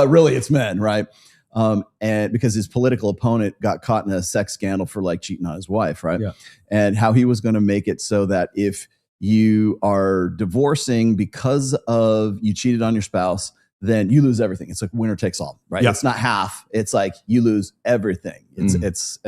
really it's men, right? And because his political opponent got caught in a sex scandal for like cheating on his wife, right? Yeah. And how he was going to make it so that if you are divorcing because of you cheated on your spouse, then you lose everything. It's like winner takes all, right? It's not half. It's like you lose everything. It's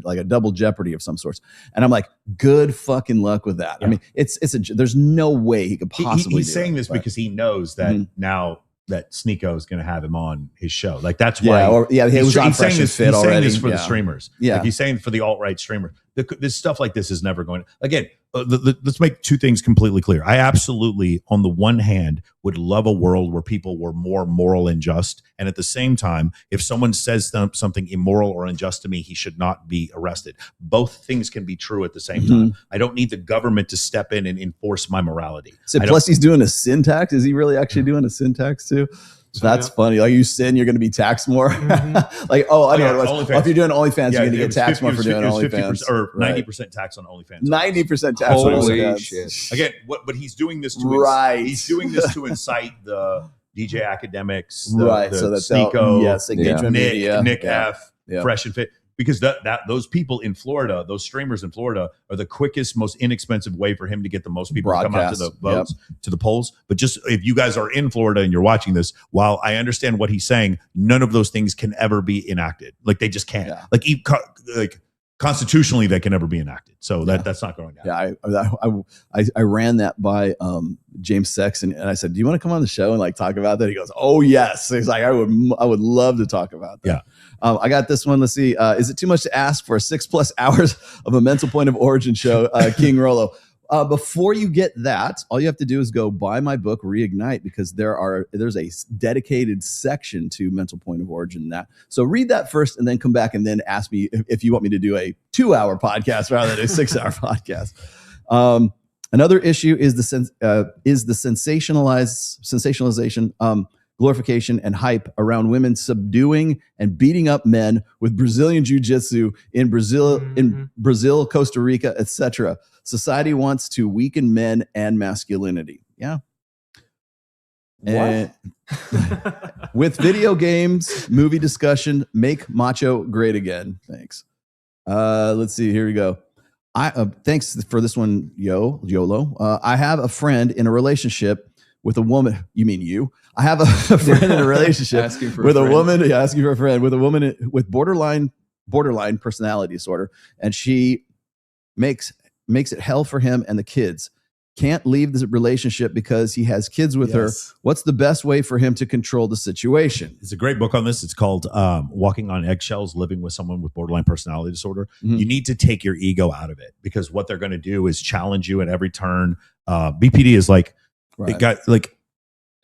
like a double jeopardy of some sorts. And I'm like, good fucking luck with that. I mean, there's no way he could possibly. He's saying this because he knows that now that Sneeko is going to have him on his show. Like that's why. He was on Fresh and Fit already. He's saying this for the streamers. Yeah, like he's saying for the alt-right streamer. This stuff like this is never going. Again, let's make two things completely clear. I absolutely, on the one hand, would love a world where people were more moral and just, and at the same time, if someone says something immoral or unjust to me, he should not be arrested. Both things can be true at the same time. I don't need the government to step in and enforce my morality. So plus, he's doing a sin tax. Is he really actually doing a sin tax too? So that's funny. Like you sin, you're going to be taxed more. Like, I don't know. If you're doing OnlyFans, you're going to get taxed more for doing OnlyFans. Or 90% tax on OnlyFans. 90% tax. Holy shit! Again, but he's doing this to he's doing this to incite the DJ academics, so that Sneeko, engagement media, Nick F, Fresh and Fit. Because that those people in Florida, those streamers in Florida, are the quickest, most inexpensive way for him to get the most people to come out to the votes, to the polls. But just if you guys are in Florida and you're watching this, while I understand what he's saying, none of those things can ever be enacted. Like they just can't. Yeah. Like constitutionally, they can never be enacted. So that's not going down. Yeah, I ran that by James Sexton, and I said, "Do you want to come on the show and like talk about that?" He goes, "Oh yes." He's like, "I would love to talk about that." Yeah. I got this one. Let's see. Is it too much to ask for 6+ hours of a mental point of origin show, King Rollo? Before you get that, all you have to do is go buy my book, Reignite, because there's a dedicated section to mental point of origin in that. So read that first and then come back and then ask me if you want me to do a 2-hour podcast rather than a 6-hour podcast. Another issue is the sensationalization glorification, and hype around women subduing and beating up men with Brazilian jiu-jitsu in Brazil, Costa Rica, etc. Society wants to weaken men and masculinity. Yeah. And with video games, movie discussion, make macho great again. Thanks. Let's see. Here we go. Thanks for this one, YOLO. I have a friend in a relationship with a woman. You mean you? I have a friend in a relationship with a woman. Yeah, asking for a friend with a woman with borderline personality disorder, and she makes it hell for him and the kids. Can't leave the relationship because he has kids with her. What's the best way for him to control the situation? It's a great book on this. It's called Walking on Eggshells, Living with Someone with Borderline Personality Disorder. Mm-hmm. You need to take your ego out of it, because what they're going to do is challenge you at every turn. BPD is like, it got like,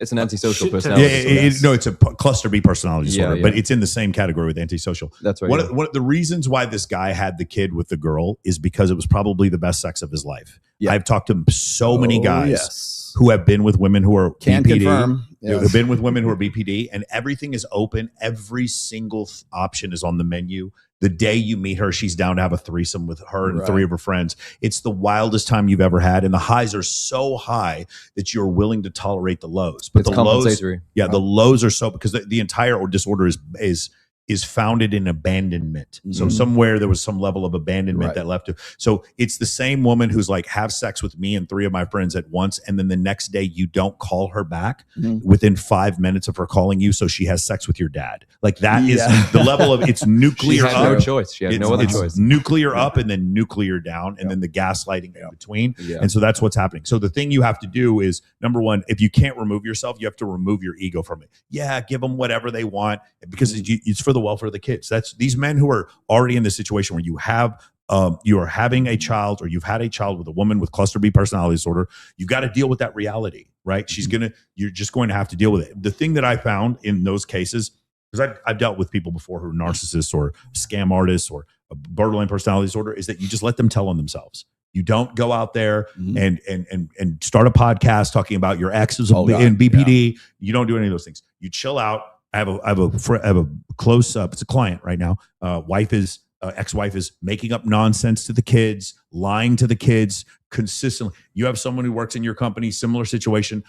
it's an antisocial personality. No, it's a cluster B personality disorder, but it's in the same category with antisocial. That's right. One of the reasons why this guy had the kid with the girl is because it was probably the best sex of his life. Yeah. I've talked to so many guys who have been with women who are BPD, who've been with women who are BPD, and everything is open. Every single option is on the menu. The day you meet her, she's down to have a threesome with her and 3 of her friends. It's the wildest time you've ever had. And the highs are so high that you're willing to tolerate the lows. But it's the lows, the lows are so, because the entire disorder is founded in abandonment. Mm-hmm. So somewhere there was some level of abandonment that left. So it's the same woman who's like, have sex with me and 3 of my friends at once, and then the next day you don't call her back within 5 minutes of her calling you, so she has sex with your dad. Like that is the level of, it's nuclear. She had no choice. She had no other choice. Nuclear up and then nuclear down, and then the gaslighting in between. Yeah. And so that's what's happening. So the thing you have to do is, number one, if you can't remove yourself, you have to remove your ego from it. Yeah, give them whatever they want, because it's for the welfare of the kids. That's these men who are already in this situation where you are having a child, or you've had a child with a woman with cluster B personality disorder. You got to deal with that reality, right? You're just going to have to deal with it. The thing that I found in those cases, because I've dealt with people before who are narcissists or scam artists or a borderline personality disorder, is that you just let them tell on themselves. You don't go out there and start a podcast talking about your exes in BPD. Yeah. You don't do any of those things. You chill out. I have a close up. It's a client right now. Ex-wife is making up nonsense to the kids, lying to the kids consistently. You have someone who works in your company, similar situation.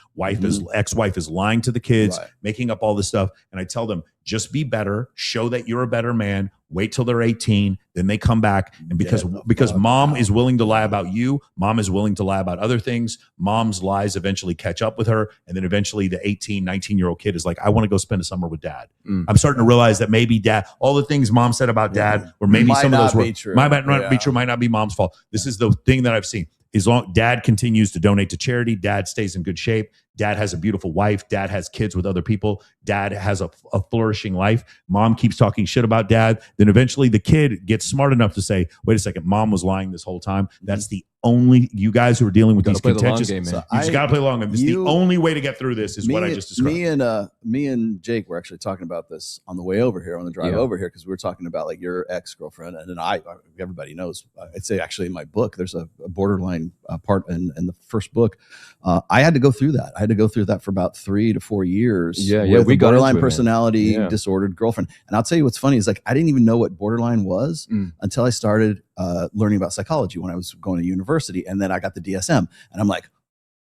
Ex-wife is lying to the kids, making up all this stuff. And I tell them, just be better. Show that you're a better man. Wait till they're 18. Then they come back. And because mom is willing to lie about you, mom is willing to lie about other things. Mom's lies eventually catch up with her. And then eventually the 18, 19-year-old kid is like, I want to go spend a summer with dad. I'm starting to realize that maybe dad, all the things mom said about dad, or maybe some of those might not be true, might not be mom's fault. This is the thing that I've seen. As long dad continues to donate to charity, dad stays in good shape, dad has a beautiful wife, dad has kids with other people, dad has a flourishing life, mom keeps talking shit about dad, then eventually the kid gets smart enough to say, wait a second, mom was lying this whole time. That's the only, you guys who are dealing with these contentious, you just got to play the long game. The only way to get through this is what I just described. Me and Jake were actually talking about this on the way over here, on the drive over here, because we were talking about like your ex-girlfriend, and then everybody knows, I'd say actually in my book, there's a borderline part in the first book. I had to go through that. I had to go through that for about 3 to 4 years. With a borderline personality disordered girlfriend. And I'll tell you what's funny is, like, I didn't even know what borderline was until I started learning about psychology when I was going to university. And then I got the DSM, and I'm like,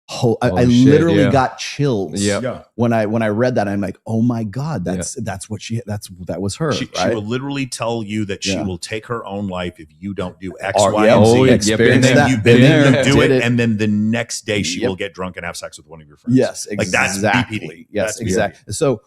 I literally got chills when I read that. I'm like, oh my God, that was her. She will literally tell you that she will take her own life if you don't do X, Y, and Z. And then you do it, and then the next day she will get drunk and have sex with one of your friends. Yes, exactly. Like that's BPD. Yes, exactly. So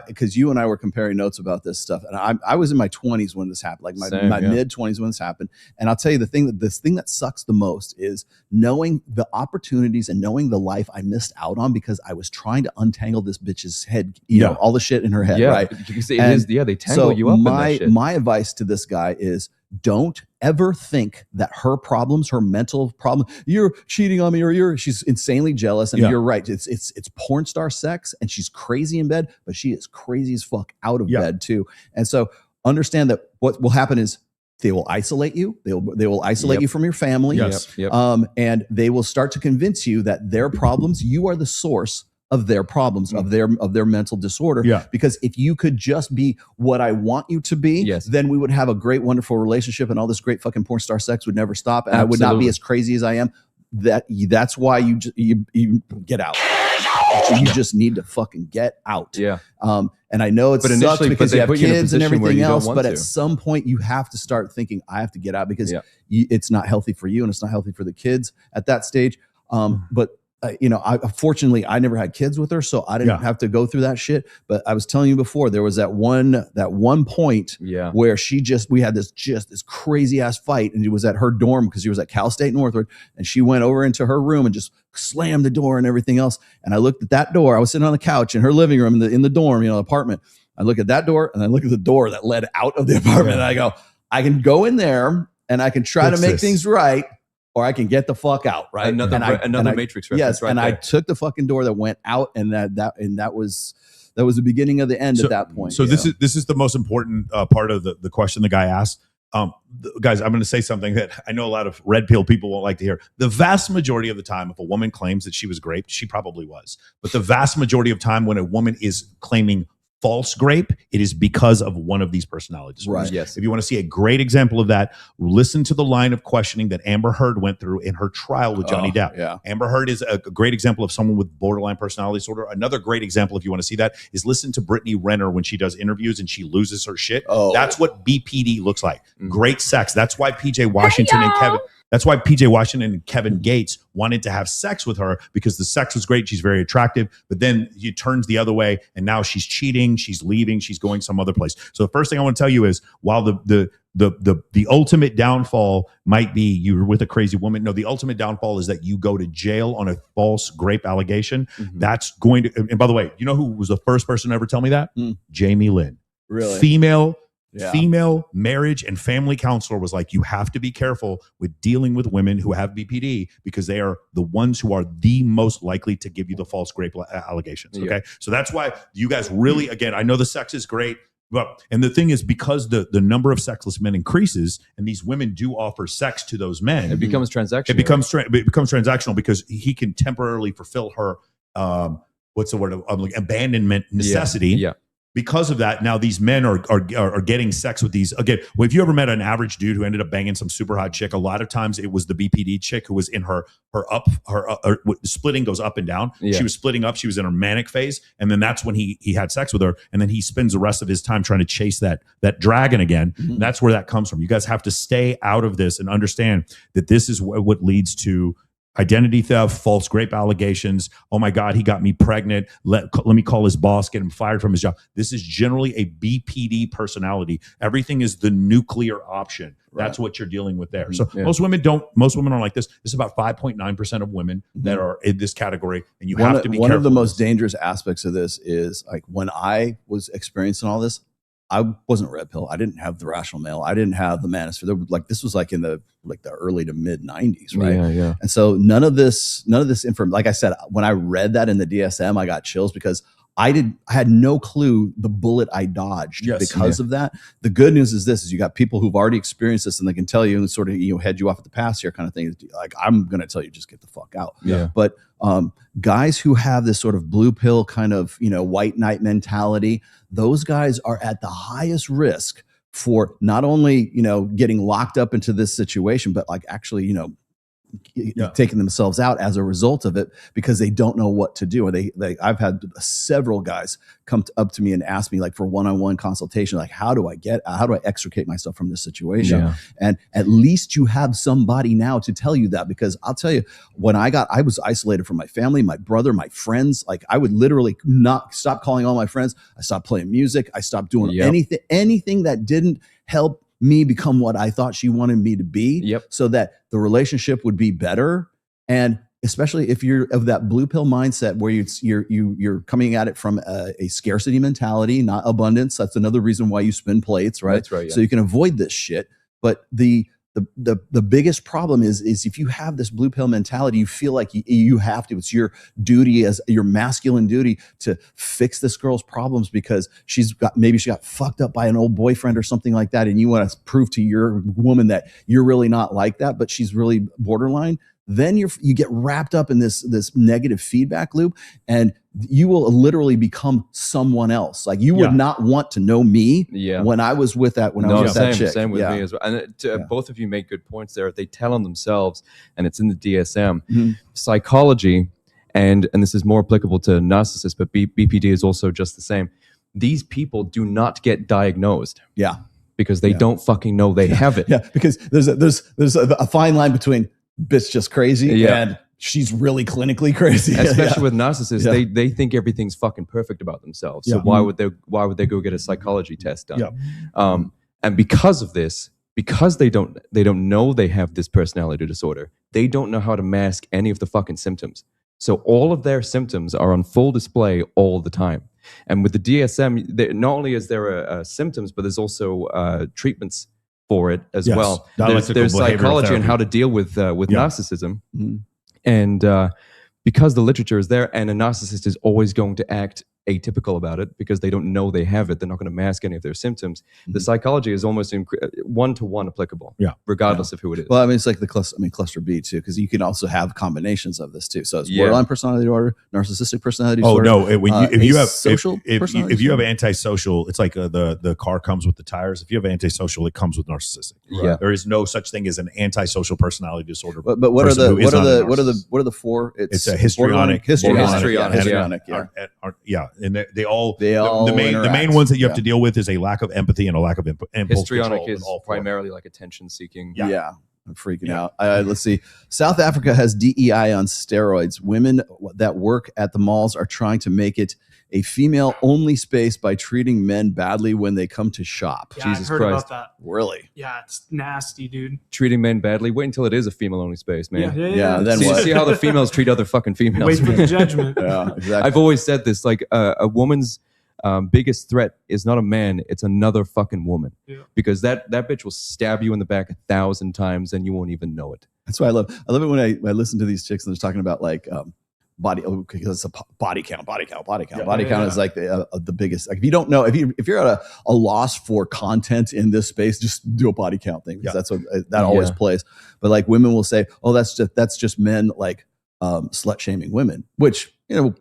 because you and I were comparing notes about this stuff, and I was in my 20s when this happened, like my mid 20s when this happened. And I'll tell you, this thing that sucks the most is knowing the opportunities and knowing the life I missed out on because I was trying to untangle this bitch's head, you know, all the shit in her head, right? Because they tangle you up in that shit. My advice to this guy is, don't ever think that her problems, her mental problem, you're cheating on me, or she's insanely jealous. And you're right. It's porn star sex, and she's crazy in bed, but she is crazy as fuck out of bed too. And so understand that what will happen is they will isolate you. They will isolate you from your family. And they will start to convince you that their problems, you are the source of their problems, of their mental disorder. Yeah. Because if you could just be what I want you to be, Yes. then we would have a great, wonderful relationship, and all this great fucking porn star sex would never stop, and I would not be Absolutely. as crazy as I am. That's why you get out. You just need to fucking get out. Yeah. And I know it But sucks initially- because but you they have put you in a kids and position where everything you don't else. want But to. at some point, you have to start thinking, I have to get out because Yeah. it's not healthy for you and it's not healthy for the kids at that stage. But fortunately, I never had kids with her, so I didn't have to go through that shit. But I was telling you before, there was that one point Yeah. where we had this crazy ass fight, and it was at her dorm because she was at Cal State Northwood, and she went over into her room and just slammed the door and everything else. And I looked at that door. I was sitting on the couch in her living room in the dorm, apartment. I look at that door and I look at the door that led out of the apartment, and I go, I can go in there and I can try to make things right, or I can get the fuck out, right? Another Matrix reference. Yes, right and there. I took the fucking door that went out, and that was the beginning of the end at that point. So this is the most important part of the question the guy asked. Guys, I'm going to say something that I know a lot of red pill people won't like to hear. The vast majority of the time, if a woman claims that she was raped, she probably was. But the vast majority of time when a woman is claiming false grape, it is because of one of these personality disorders. Right. Yes. If you want to see a great example of that, listen to the line of questioning that Amber Heard went through in her trial with Johnny Depp. Yeah. Amber Heard is a great example of someone with borderline personality disorder. Another great example, if you want to see that, is listen to Brittany Renner when she does interviews and she loses her shit. Oh. That's what BPD looks like. Great sex. That's why PJ Washington and Kevin Gates wanted to have sex with her, because the sex was great. She's very attractive, but then he turns the other way, and now she's cheating. She's leaving. She's going some other place. So the first thing I want to tell you is, while the ultimate downfall might be you're with a crazy woman, no, the ultimate downfall is that you go to jail on a false grape allegation. Mhm. That's going to. And by the way, you know who was the first person to ever tell me that? Jamie Lynn. Really? Female marriage and family counselor was like, you have to be careful with dealing with women who have BPD, because they are the ones who are the most likely to give you the false grape allegations. Okay. So that's why you guys really, again, I know the sex is great, and the thing is, because the number of sexless men increases and these women do offer sex to those men, It becomes transactional. it becomes transactional, because he can temporarily fulfill her, what's the word? Abandonment necessity. Yeah. Because of that, now these men are getting sex with these. Again, well, if you ever met an average dude who ended up banging some super hot chick, a lot of times it was the BPD chick who was in her splitting goes up and down. Yeah. She was splitting up. She was in her manic phase, and then that's when he had sex with her, and then he spends the rest of his time trying to chase that dragon again. And that's where that comes from. You guys have to stay out of this and understand that this is what leads to identity theft, false grape allegations. Oh my God, he got me pregnant. Let me call his boss, get him fired from his job. This is generally a BPD personality. Everything is the nuclear option. That's what you're dealing with there. So most women are like this. This is about 5.9% of women that are in this category. And you have to be careful. One of the most dangerous aspects of this is, like, when I was experiencing all this, I wasn't red pill. I didn't have the rational male. I didn't have the manosphere. Like, this was like in the early to mid 90s, right? Yeah. And so none of this information. Like I said, when I read that in the DSM, I got chills, because I had no clue the bullet I dodged because of that. The good news is this: is you got people who've already experienced this, and they can tell you and sort of head you off at the pass here, kind of thing. Like, I'm going to tell you, just get the fuck out. Yeah. But guys who have this sort of blue pill kind of white knight mentality, those guys are at the highest risk for not only getting locked up into this situation, but like actually taking themselves out as a result of it, because they don't know what to do. Or I've had several guys come up to me and ask me, like, for one-on-one consultation, like, how do I extricate myself from this situation? Yeah. And at least you have somebody now to tell you that, because I'll tell you, when I was isolated from my family, my brother, my friends. Like, I would literally not stop calling all my friends. I stopped playing music. I stopped doing anything that didn't help me become what I thought she wanted me to be, so that the relationship would be better. And especially if you're of that blue pill mindset where you're coming at it from a scarcity mentality, not abundance. That's another reason why you spin plates, right? That's right. Yeah. So you can avoid this shit. But the biggest problem is if you have this blue pill mentality, you feel like you have to. It's your duty, as your masculine duty, to fix this girl's problems because she got fucked up by an old boyfriend or something like that, and you want to prove to your woman that you're really not like that, but she's really borderline. then you get wrapped up in this negative feedback loop, and you will literally become someone else. Like you would not want to know me when I was with that chick. Same with me as well. And both of you make good points there. They tell on themselves, and it's in the DSM. Psychology, and this is more applicable to narcissists, but BPD is also just the same. These people do not get diagnosed. Yeah. Because they don't fucking know they have it. Yeah, because there's a fine line between bitch just crazy and she's really clinically crazy. Especially with narcissists, they think everything's fucking perfect about themselves. So why would they go get a psychology test done? And because of this, because they don't know they have this personality disorder, they don't know how to mask any of the fucking symptoms. So all of their symptoms are on full display all the time. And with the DSM, not only is there symptoms, but there's also treatments for it as well. There's psychology on how to deal with narcissism. And because the literature is there, and a narcissist is always going to act atypical about it because they don't know they have it. They're not going to mask any of their symptoms. The psychology is almost one-to-one applicable, regardless of who it is. Well, I mean, it's like cluster B too, because you can also have combinations of this too. So it's borderline personality disorder, narcissistic personality disorder. Oh no! If you have social, if you have antisocial, it's like the car comes with the tires. If you have antisocial, it comes with narcissistic. Yeah, there is no such thing as an antisocial personality disorder. But what are the four? It's a histrionic. And they all the main ones that you have to deal with is a lack of empathy and a lack of impulse histrionic control. Is primarily like attention seeking. Yeah. I'm freaking out. Let's see. South Africa has DEI on steroids. Women that work at the malls are trying to make it a female-only space by treating men badly when they come to shop. Yeah, Jesus I've heard Christ. about that. Really? Yeah, it's nasty, dude. Treating men badly. Wait until it is a female-only space, man. Yeah, then see, what? see how the females treat other fucking females. Wait for the judgment. Yeah, exactly. I've always said this, like a woman's biggest threat is not a man, it's another fucking woman. Yeah. Because that bitch will stab you in the back 1,000 times and you won't even know it. That's why I love it when I listen to these chicks and they're talking about like body, because it's a body count. Body count is like the biggest. Like if you don't know, if you're at a loss for content in this space, just do a body count thing, because that's what that always plays. But like women will say, oh, that's just men like slut shaming women, which, you know,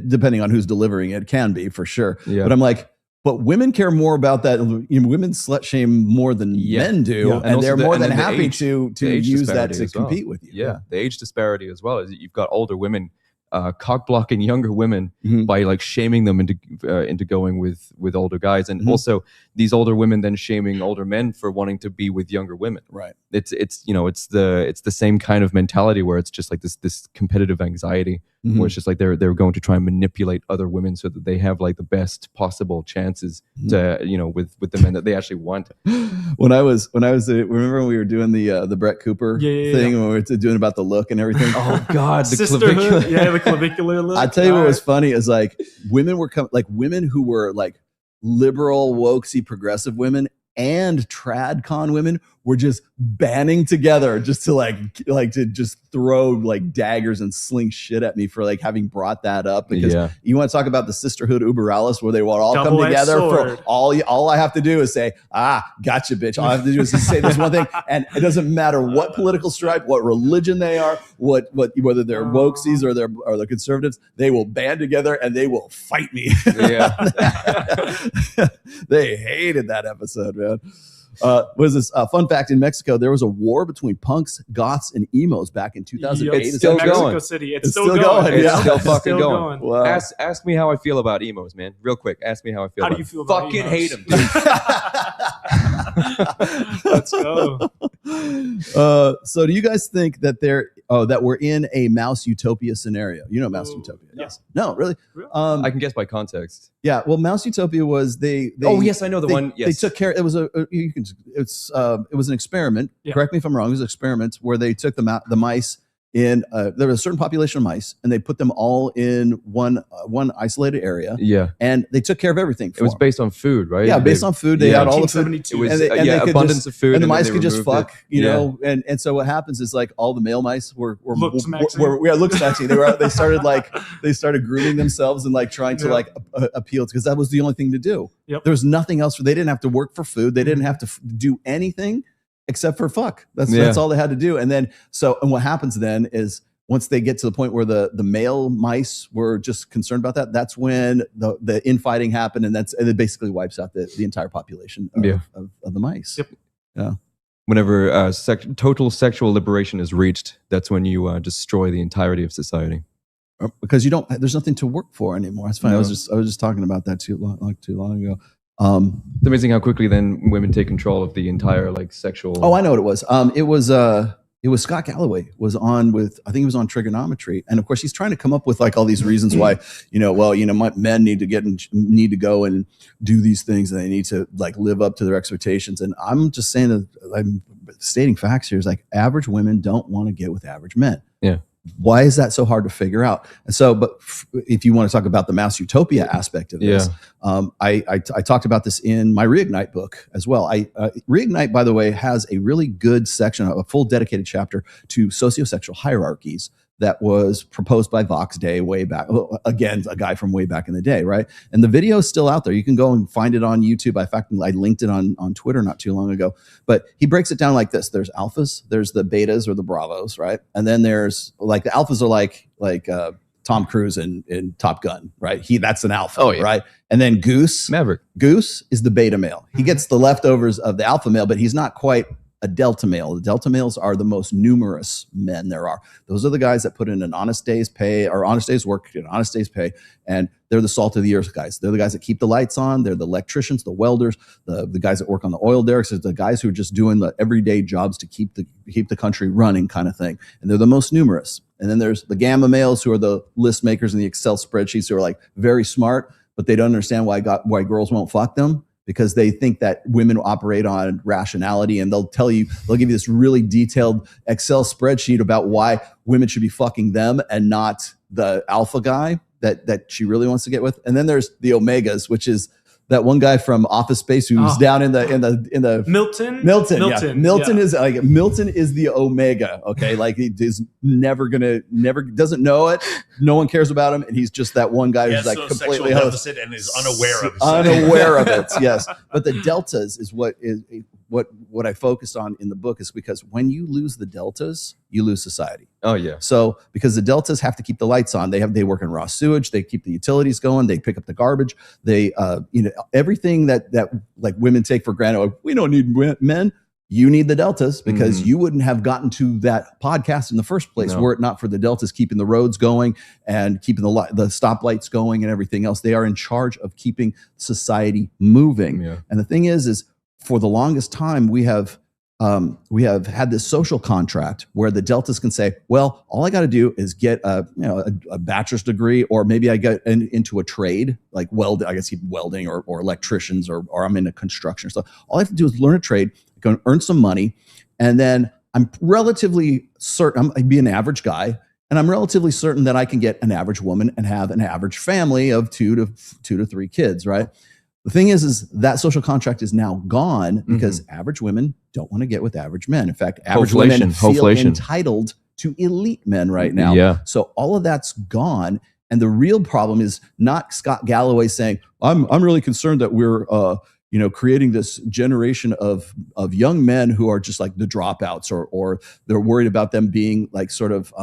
depending on who's delivering it, can be for sure. Yeah. But I'm like, but women care more about that. You know, women slut shame more than men do, and they're more than happy to use that to compete with you. Yeah, the age disparity as well is you've got older women cock blocking younger women by like shaming them into going with older guys, and also these older women then shaming older men for wanting to be with younger women. Right. It's you know, it's the same kind of mentality where it's just like this competitive anxiety where it's just like they're going to try and manipulate other women so that they have like the best possible chances to, you know, with the men that they actually want. When I was remember when we were doing the Brett Cooper thing when we were doing about the look and everything. Oh God, the clavicular. Yeah, the clavicular look. I tell you what was funny is like women who were like liberal, wokesy, progressive women and tradcon women were just banding together just to like to just throw like daggers and sling shit at me for like having brought that up, because you want to talk about the sisterhood uberalis where they want to all come together for all I have to do is say, gotcha, bitch. All I have to do is just say this one thing, and it doesn't matter what political stripe, what religion they are, whether they're wokesies or they're conservatives, they will band together and they will fight me. They hated that episode, man. What is this? Fun fact: in Mexico, there was a war between punks, goths, and emos back in 2008. It's still Mexico going. City. It's still going. It's still fucking going. Wow. Ask me how I feel about emos, man. Real quick, ask me how I feel. How do you feel about fucking emos? hate them, dude. Let's go. So do you guys think that that we're in a mouse utopia scenario? You know mouse utopia? Yes. No, really? I can guess by context. Yeah. Well, mouse utopia was they oh yes, I know the one. Yes, they took care. It was it was an experiment. Yeah. Correct me if I'm wrong. It was an experiment where they took the mice in. There was a certain population of mice, and they put them all in one isolated area. Yeah, and they took care of everything. It was based on food, right? Yeah, based on food. They had all the food. It was and they could abundance of food, and the mice could just fuck. It. You know, and so what happens is like all the male mice were looks matching. They started grooming themselves and like trying to like appeal, because that was the only thing to do. Yep. There was nothing else. They didn't have to work for food. They didn't have to do anything except for fuck. That's all they had to do. And then and what happens then is once they get to the point where the male mice were just concerned about that, that's when the infighting happened, and it basically wipes out the entire population of the mice. Yep. Yeah. Whenever total sexual liberation is reached, that's when you destroy the entirety of society. Because there's nothing to work for anymore. That's fine. No. I was just talking about that too long ago. It's amazing how quickly then women take control of the entire like sexual. Oh, I know what it was. It was Scott Galloway was on with, I think he was on trigonometry. And of course he's trying to come up with like all these reasons why, men need to go and do these things, and they need to like live up to their expectations. And I'm just saying that I'm stating facts here is like average women don't want to get with average men. Yeah. Why is that so hard to figure out? And so, but if you want to talk about the mass utopia aspect of this, I talked about this in my Reignite book as well. Reignite, by the way, has a really good section, a full dedicated chapter to sociosexual hierarchies that was proposed by Vox Day way back. Again, a guy from way back in the day, right? And the video is still out there. You can go and find it on YouTube. In fact, I linked it on Twitter not too long ago. But he breaks it down like this. There's alphas, there's the betas or the bravos, right? And then there's like the alphas are like Tom Cruise in Top Gun, right? That's an alpha, right? And then Maverick Goose is the beta male. He gets the leftovers of the alpha male, but he's not quite a delta male. The delta males are the most numerous men there are. Those are the guys that put in an honest day's pay or honest day's work, an honest day's pay, and they're the salt of the earth guys. They're the guys that keep the lights on. They're the electricians, the welders, the guys that work on the oil derricks. They're the guys who are just doing the everyday jobs to keep the country running kind of thing. And they're the most numerous. And then there's the gamma males who are the list makers and the Excel spreadsheets who are like very smart, but they don't understand why girls won't fuck them, because they think that women operate on rationality, and they'll give you this really detailed Excel spreadsheet about why women should be fucking them and not the alpha guy that she really wants to get with. And then there's the omegas, which is that one guy from Office Space who's down in the Milton. Milton is like Milton is the omega. Okay, like he is never doesn't know it. No one cares about him, and he's just that one guy who's like completely deficit and is unaware of it. Unaware of it, yes. But the deltas is what I focused on in the book, is because when you lose the deltas, you lose society. Oh yeah. So because the deltas have to keep the lights on, they work in raw sewage, they keep the utilities going, they pick up the garbage, they everything that like women take for granted. Like, we don't need men. You need the deltas, because you wouldn't have gotten to that podcast in the first place were it not for the deltas keeping the roads going and keeping the stoplights going and everything else. They are in charge of keeping society moving. Yeah. And the thing is for the longest time we have had this social contract where the deltas can say, well, all I got to do is get a bachelor's degree, or maybe I get into a trade like welding or electricians, or I'm into construction. So all I have to do is learn a trade, go and earn some money, and then I'm relatively certain I'd be an average guy, and I'm relatively certain that I can get an average woman and have an average family of two to three kids, right? The thing is that social contract is now gone because average women don't want to get with average men. In fact, average women feel entitled to elite men right now. Yeah. So all of that's gone. And the real problem is not Scott Galloway saying, I'm really concerned that we're creating this generation of young men who are just like the dropouts, or they're worried about them being like sort of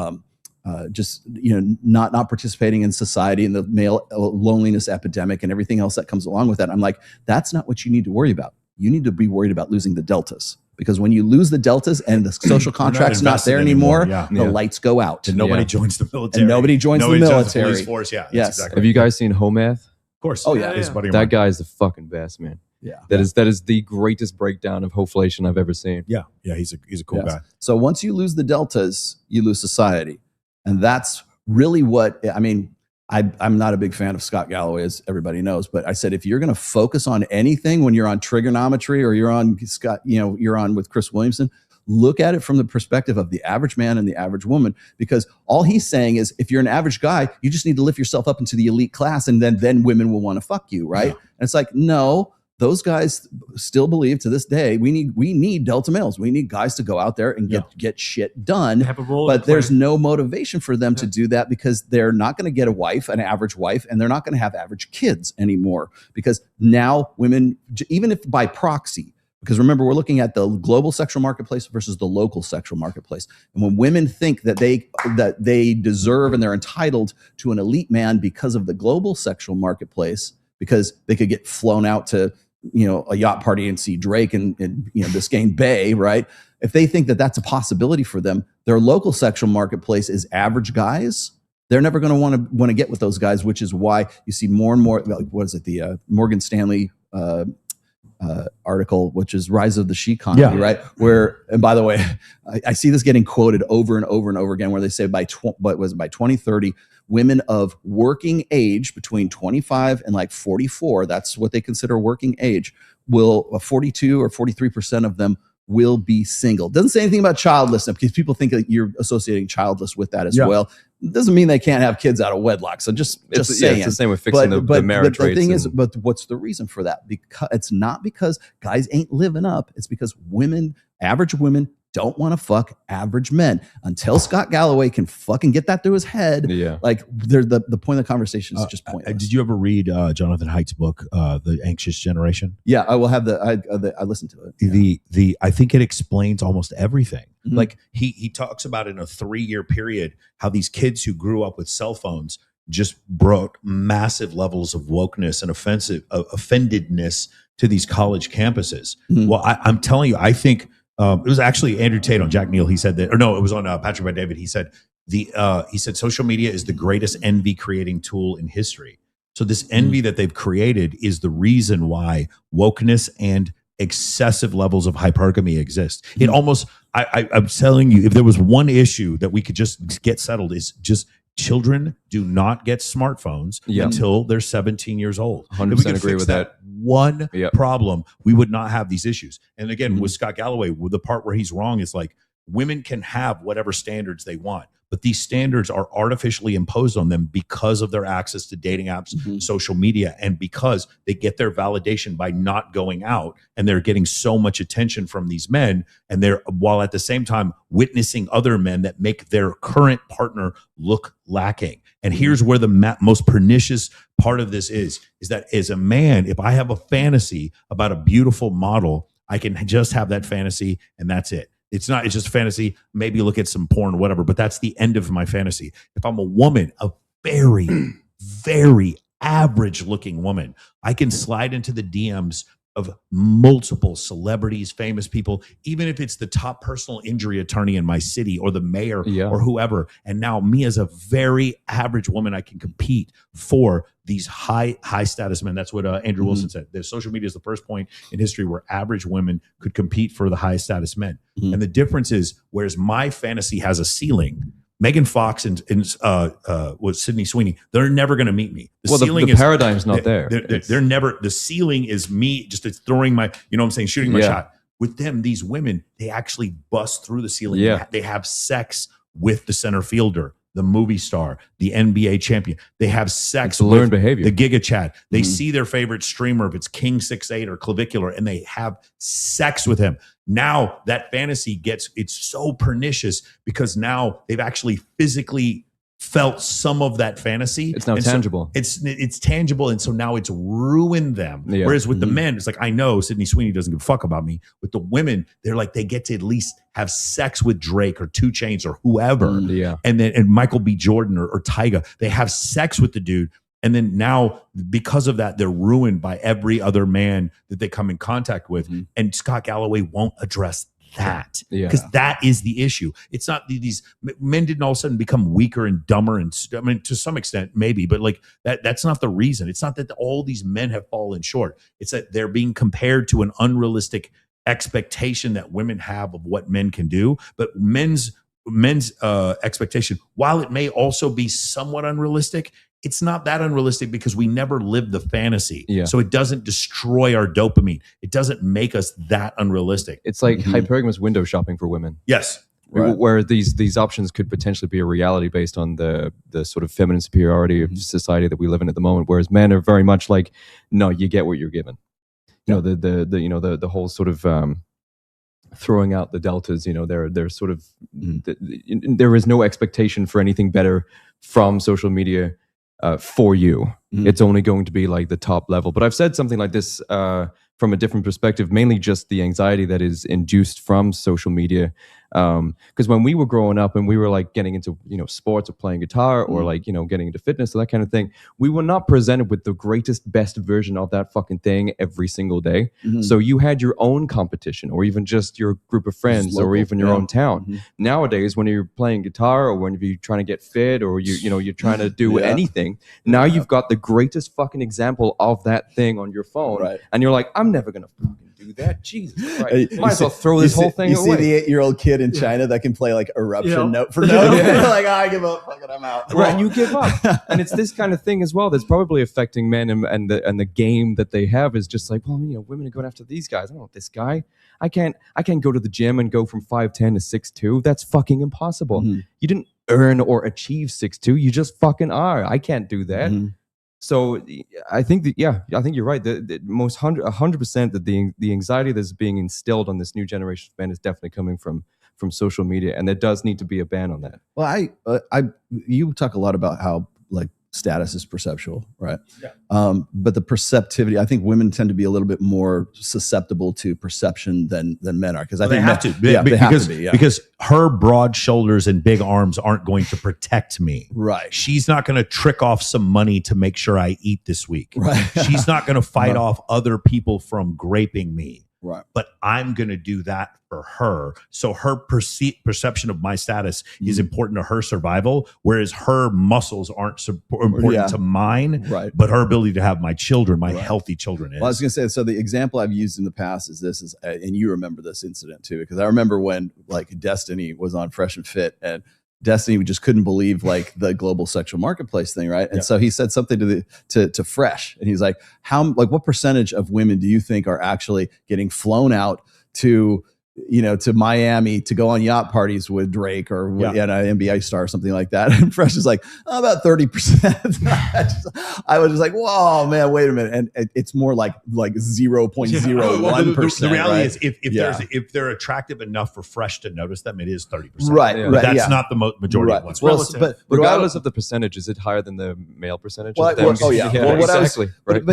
not participating in society, and the male loneliness epidemic and everything else that comes along with that. I'm like, that's not what you need to worry about. You need to be worried about losing the deltas, because when you lose the deltas and the social contract's not there anymore, the lights go out. And nobody joins the military. And nobody joins the military. Police force. Yeah. Yes. Exactly. Have you guys seen Homath? Of course. Oh yeah. That guy is the fucking best, man. Yeah. That is the greatest breakdown of hoflation I've ever seen. Yeah. Yeah. He's a cool guy. So once you lose the deltas, you lose society. And that's really what, I mean, I'm not a big fan of Scott Galloway, as everybody knows, but I said, if you're going to focus on anything when you're on trigonometry, or you're on you're on with Chris Williamson, look at it from the perspective of the average man and the average woman, because all he's saying is, if you're an average guy, you just need to lift yourself up into the elite class, and then women will want to fuck you, right? Yeah. And it's like, no. Those guys still believe to this day we need delta males. We need guys to go out there and get shit done. But there's no motivation for them to do that, because they're not going to get an average wife, and they're not going to have average kids anymore, because now women, even if by proxy, Because remember, we're looking at the global sexual marketplace versus the local sexual marketplace. And when women think that they deserve and they're entitled to an elite man because of the global sexual marketplace, because they could get flown out to, a yacht party and see Drake in Biscayne Bay, right? If they think that that's a possibility for them, their local sexual marketplace is average guys. They're never going to want to get with those guys, which is why you see more and more. What is it? The Morgan Stanley article, which is Rise of the She Economy, right? Where, and by the way, I see this getting quoted over and over and over again, where they say by 2030, women of working age between 25 and like 44, that's what they consider working age, will 42 or 43% of them will be single. Doesn't say anything about childlessness, because people think that you're associating childless with that as well. Doesn't mean they can't have kids out of wedlock. So just saying. It's the same with fixing the marriage rates. The thing is, but what's the reason for that? Because it's not because guys ain't living up. It's because average women don't want to fuck average men. Until Scott Galloway can fucking get that through his head. Like the point of the conversation is just pointless. Did you ever read Jonathan Haidt's book, The Anxious Generation? Yeah, I will have I listened to it. I think it explains almost everything. Mm-hmm. Like he talks about in a 3-year period how these kids who grew up with cell phones just brought massive levels of wokeness and offendedness to these college campuses. Mm-hmm. Well, I'm telling you, I think it was actually Andrew Tate on Jack Neal. He said that, or no, it was on Patrick Bet David. He said social media is the greatest envy creating tool in history. So this envy that they've created is the reason why wokeness and excessive levels of hypergamy exist. It almost, I'm telling you, if there was one issue that we could just get settled, is just children do not get smartphones until they're 17 years old. 100% agree with that. One problem, we would not have these issues. And again, with Scott Galloway, the part where he's wrong is like, women can have whatever standards they want, but these standards are artificially imposed on them because of their access to dating apps, social media, and because they get their validation by not going out, and they're getting so much attention from these men, and they're, while at the same time witnessing other men that make their current partner look lacking. And here's where the most pernicious part of this is that as a man, if I have a fantasy about a beautiful model, I can just have that fantasy and that's it. It's just fantasy. Maybe look at some porn or whatever, but that's the end of my fantasy. If I'm a woman, a very, very average looking woman, I can slide into the DMs of multiple celebrities, famous people, even if it's the top personal injury attorney in my city or the mayor or whoever. And now me as a very average woman, I can compete for these high status men. That's what Andrew Wilson said. The social media is the first point in history where average women could compete for the high status men. And the difference is, whereas my fantasy has a ceiling, Megan Fox and was Sydney Sweeney, they're never going to meet me. The paradigm's not there. They're never, the ceiling is me just throwing my, shooting my shot. With them, these women, they actually bust through the ceiling. They have sex with the center fielder, the movie star, the NBA champion. They have sex with learned behavior, the Giga Chat. They see their favorite streamer, if it's King 6'8" or Clavicular, and they have sex with him. Now that fantasy it's so pernicious because now they've actually physically felt some of that fantasy. It's now tangible. So it's tangible, and so now it's ruined them. Whereas with the men, it's like, I know Sydney Sweeney doesn't give a fuck about me. With the women, they're like, they get to at least have sex with Drake or 2 Chainz or whoever, and Michael B. Jordan or Tyga. They have sex with the dude, and then now because of that, they're ruined by every other man that they come in contact with. And Scott Galloway won't address that, because that is the issue. It's not these men didn't all of a sudden become weaker and dumber, and I mean, to some extent maybe, but like that's not the reason. It's not that all these men have fallen short. It's that they're being compared to an unrealistic expectation that women have of what men can do. But men's expectation, while it may also be somewhat unrealistic, it's not that unrealistic because we never lived the fantasy. So it doesn't destroy our dopamine. It doesn't make us that unrealistic. It's like hypergamous window shopping for women. Yes. Right. Where these options could potentially be a reality based on the sort of feminine superiority of society that we live in at the moment. Whereas men are very much like, no, you get what you're given. The whole sort of throwing out the deltas. They're sort of there is no expectation for anything better from social media. For you, it's only going to be like the top level. But I've said something like this from a different perspective, mainly just the anxiety that is induced from social media. Because when we were growing up and we were like getting into, sports or playing guitar or like, getting into fitness or that kind of thing, we were not presented with the greatest, best version of that fucking thing every single day. So you had your own competition or even just your group of friends or even your own town. Nowadays, when you're playing guitar or when you're trying to get fit or you're trying to do anything, now you've got the greatest fucking example of that thing on your phone. And you're like, I'm never going to fucking do that. Jesus Christ. Might as well throw this whole thing away. You see the 8-year-old kid in China that can play like Eruption note for note. They're like, I give up. Fuck it, I'm out. Right, and you give up. And it's this kind of thing as well that's probably affecting men and the game that they have is just like, well, women are going after these guys. I don't want this guy. I can't go to the gym and go from 5'10" to 6'2". That's fucking impossible. You didn't earn or achieve 6'2". You just fucking are. I can't do that. So I think I think you're right. The most 100% that the anxiety that's being instilled on this new generation of men is definitely coming from social media, and there does need to be a ban on that. Well, you talk a lot about how like status is perceptual, right? But the perceptivity, I think women tend to be a little bit more susceptible to perception than men are, because I think they have to. They have to be, because her broad shoulders and big arms aren't going to protect me. Right. She's not going to trick off some money to make sure I eat this week. Right. She's not going to fight off other people from graping me. Right. But I'm going to do that for her. So her perception of my status is important to her survival, whereas her muscles aren't important to mine, but her ability to have my children, my healthy children is. Well, I was going to say, so the example I've used in the past is and you remember this incident too, because I remember when like Destiny was on Fresh and Fit, and Destiny just couldn't believe like the global sexual marketplace thing, right? And so he said something to Fresh, and he's like, what percentage of women do you think are actually getting flown out to Miami to go on yacht parties with Drake or with an NBA star or something like that? And Fresh is like, about 30%. I was just like, whoa, man, wait a minute. And it's more like 0.01%. The reality is if they're attractive enough for Fresh to notice them, it is 30%. Right. But that's not the majority of ones. Well, but regardless of the percentage, is it higher than the male percentage? But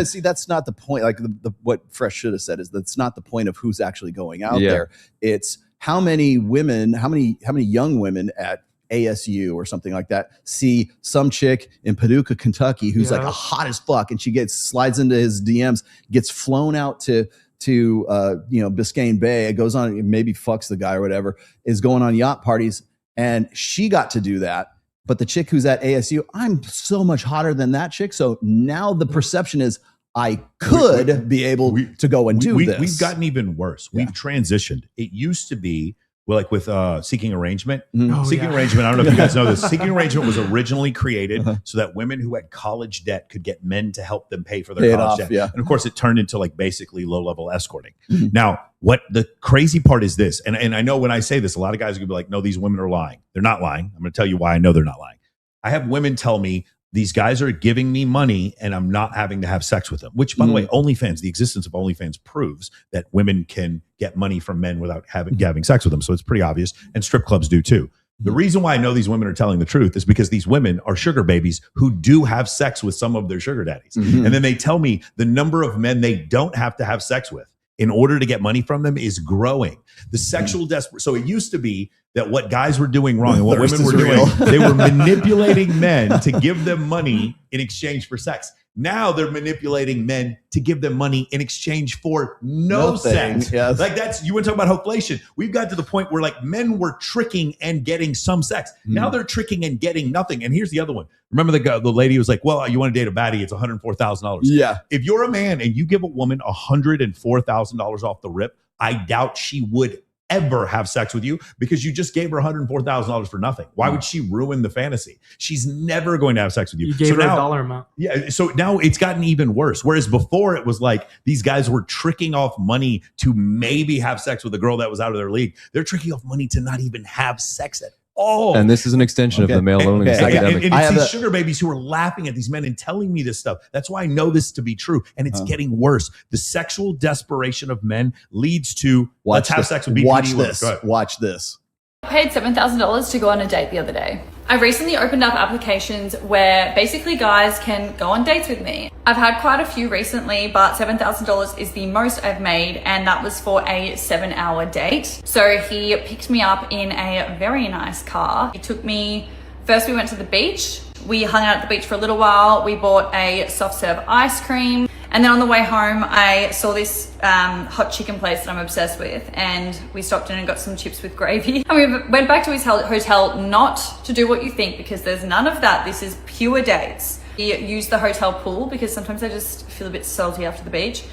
see, that's not the point. Like what Fresh should have said is that's not the point of who's actually going out there. It's how many women, how many young women at ASU or something like that see some chick in Paducah, Kentucky, who's like a hot as fuck, and she slides into his DMs, gets flown out to Biscayne Bay, goes on, maybe fucks the guy or whatever, is going on yacht parties, and she got to do that. But the chick who's at ASU, I'm so much hotter than that chick. So now the perception is I could be able to go and do this. We've gotten even worse. We've transitioned. It used to be with Seeking Arrangement. Seeking Arrangement, I don't know if you guys know this. Seeking Arrangement was originally created so that women who had college debt could get men to help them pay for their college debt. Yeah. And of course, it turned into like basically low-level escorting. Now, what the crazy part is this, and I know when I say this, a lot of guys are going to be like, no, these women are lying. They're not lying. I'm going to tell you why I know they're not lying. I have women tell me, these guys are giving me money and I'm not having to have sex with them, which, by the way, OnlyFans, the existence of OnlyFans proves that women can get money from men without having sex with them. So it's pretty obvious. And strip clubs do too. The reason why I know these women are telling the truth is because these women are sugar babies who do have sex with some of their sugar daddies. And then they tell me the number of men they don't have to have sex with in order to get money from them is growing. The sexual so it used to be that what guys were doing wrong and what women were doing, they were manipulating men to give them money in exchange for sex. Now they're manipulating men to give them money in exchange for no sex. Yes. Like you want to talk about hoflation. We've got to the point where like men were tricking and getting some sex. Now they're tricking and getting nothing. And here's the other one. Remember the lady who was like, well, you want to date a baddie, it's $104,000. Yeah. If you're a man and you give a woman $104,000 off the rip, I doubt she would ever have sex with you because you just gave her $104,000 for nothing. Why would she ruin the fantasy? She's never going to have sex with you. You gave her a dollar amount. Yeah. So now it's gotten even worse. Whereas before it was like these guys were tricking off money to maybe have sex with a girl that was out of their league. They're tricking off money to not even have sex at all. And this is an extension of the male loneliness epidemic. And it's these sugar babies who are laughing at these men and telling me this stuff. That's why I know this to be true. And it's getting worse. The sexual desperation of men leads to let's have sex with BPD. Watch this. I paid $7,000 to go on a date the other day. I recently opened up applications where basically guys can go on dates with me. I've had quite a few recently, but $7,000 is the most I've made, and that was for a 7-hour date. So he picked me up in a very nice car. He took me, first we went to the beach. We hung out at the beach for a little while. We bought a soft serve ice cream. And then on the way home, I saw this hot chicken place that I'm obsessed with, and we stopped in and got some chips with gravy. And we went back to his hotel, not to do what you think, because there's none of that. This is pure dates. He used the hotel pool because sometimes I just feel a bit salty after the beach.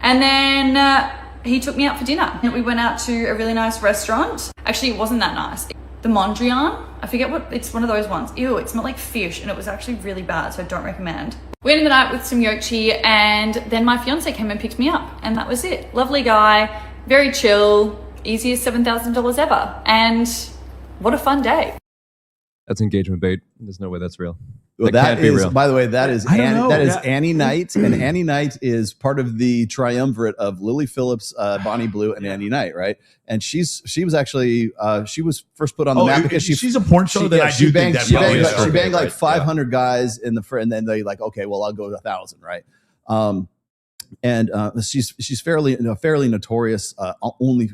And then he took me out for dinner. We went out to a really nice restaurant. Actually, it wasn't that nice. The Mondrian, I forget what, it's one of those ones. Ew, it smelled like fish and it was actually really bad, so I don't recommend. We ended the night with some yochi, and then my fiance came and picked me up, and that was it. Lovely guy, very chill, easiest $7,000 ever. And what a fun day. That's engagement bait. There's no way that's real. Well, that can't be real. By the way, that is Yeah. Annie Knight, and Annie Knight is part of the triumvirate of Lily Phillips, Bonnie Blue, and Annie Knight, right? And she was actually she was first put on the map because she's a porn show that I do think that she probably banged, is she true. banged like 500 guys in the and then they like, okay, well, I'll go to 1,000, right? And she's fairly notorious. Only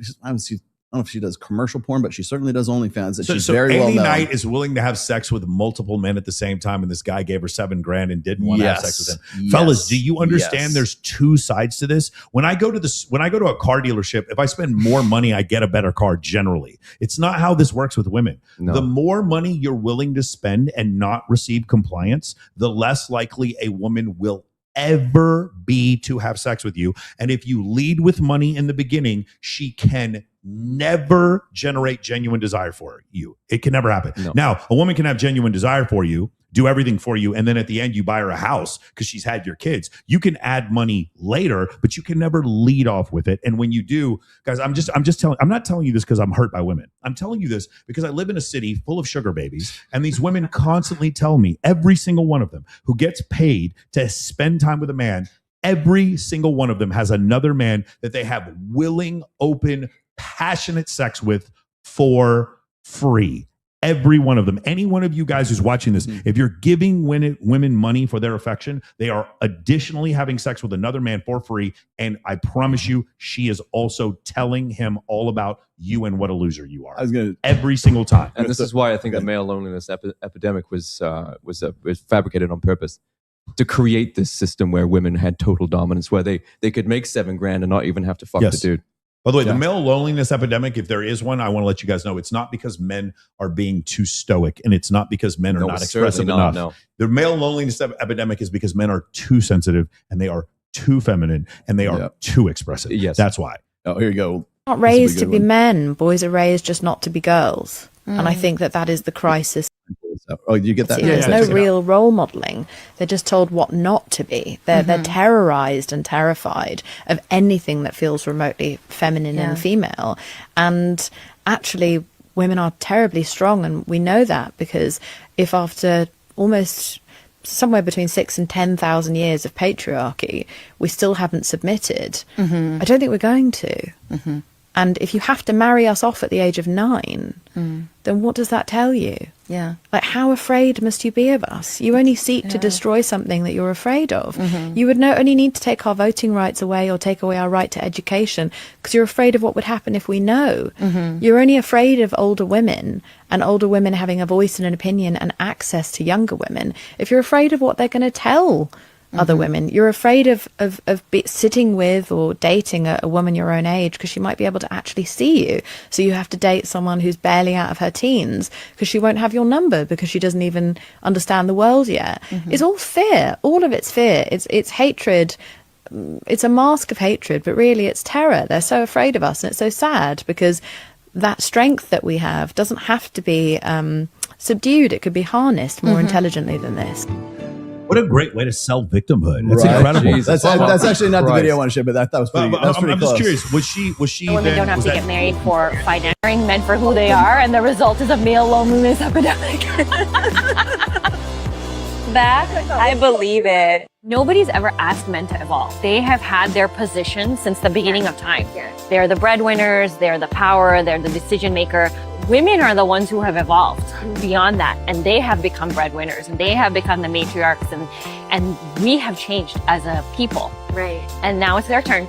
I don't know if she does commercial porn, but she certainly does OnlyFans. And she's very well known. Annie Knight is willing to have sex with multiple men at the same time, and this guy gave her $7,000 and didn't want to have sex with him. Yes. Fellas, do you understand? There's two sides to this. When I go to a car dealership, if I spend more money, I get a better car. Generally, it's not how this works with women. No. The more money you're willing to spend and not receive compliance, the less likely a woman will ever be to have sex with you. And if you lead with money in the beginning, she can never generate genuine desire for you. It can never happen. No. Now, a woman can have genuine desire for you, do everything for you, and then at the end you buy her a house because she's had your kids. You can add money later, but you can never lead off with it. And when you do, guys, I'm not telling you this because I'm hurt by women. I'm telling you this because I live in a city full of sugar babies, and these women constantly tell me, every single one of them who gets paid to spend time with a man, every single one of them has another man that they have willing, open, passionate sex with for free. Every one of them. Any one of you guys who's watching this, if you're giving women money for their affection, they are additionally having sex with another man for free. And I promise you, she is also telling him all about you and what a loser you are. Every single time. And this is why I think the male loneliness epidemic was fabricated on purpose, to create this system where women had total dominance, where they could make $7,000 and not even have to fuck the dude. By the way, the male loneliness epidemic, if there is one, I want to let you guys know it's not because men are being too stoic, and it's not because men are not expressive enough. No. The male loneliness epidemic is because men are too sensitive, and they are too feminine, and they are too expressive. Yes. That's why. Oh, here you go. Not raised to be men. Boys are raised just not to be girls. And I think that is the crisis. Oh, you get that? There's no real role modeling. They're just told what not to be. They're terrorized and terrified of anything that feels remotely feminine and female. And actually, women are terribly strong, and we know that because if after almost somewhere between 6,000 and 10,000 years of patriarchy, we still haven't submitted, I don't think we're going to. And if you have to marry us off at the age of 9, then what does that tell you? Yeah. Like, how afraid must you be of us? You only seek to destroy something that you're afraid of. You would not only need to take our voting rights away or take away our right to education because you're afraid of what would happen if we know. You're only afraid of older women and older women having a voice and an opinion and access to younger women if you're afraid of what they're going to tell other women. You're afraid of sitting with or dating a woman your own age because she might be able to actually see you. So you have to date someone who's barely out of her teens because she won't have your number because she doesn't even understand the world yet. It's all fear. All of it's fear. It's hatred. It's a mask of hatred, but really it's terror. They're so afraid of us, and it's so sad because that strength that we have doesn't have to be subdued. It could be harnessed more intelligently than this. What a great way to sell victimhood. That's incredible. Jesus. That's actually not the video I want to share, but that was pretty, I'm close. just curious. Was she Women then, don't have was to that, get married for financing men for who they are, and the result is a male loneliness epidemic. That, I believe it. Nobody's ever asked men to evolve. They have had their position since the beginning of time. They're the breadwinners, they're the power, they're the decision maker. Women are the ones who have evolved beyond that, and they have become breadwinners, and they have become the matriarchs, and we have changed as a people. Right. And now it's their turn.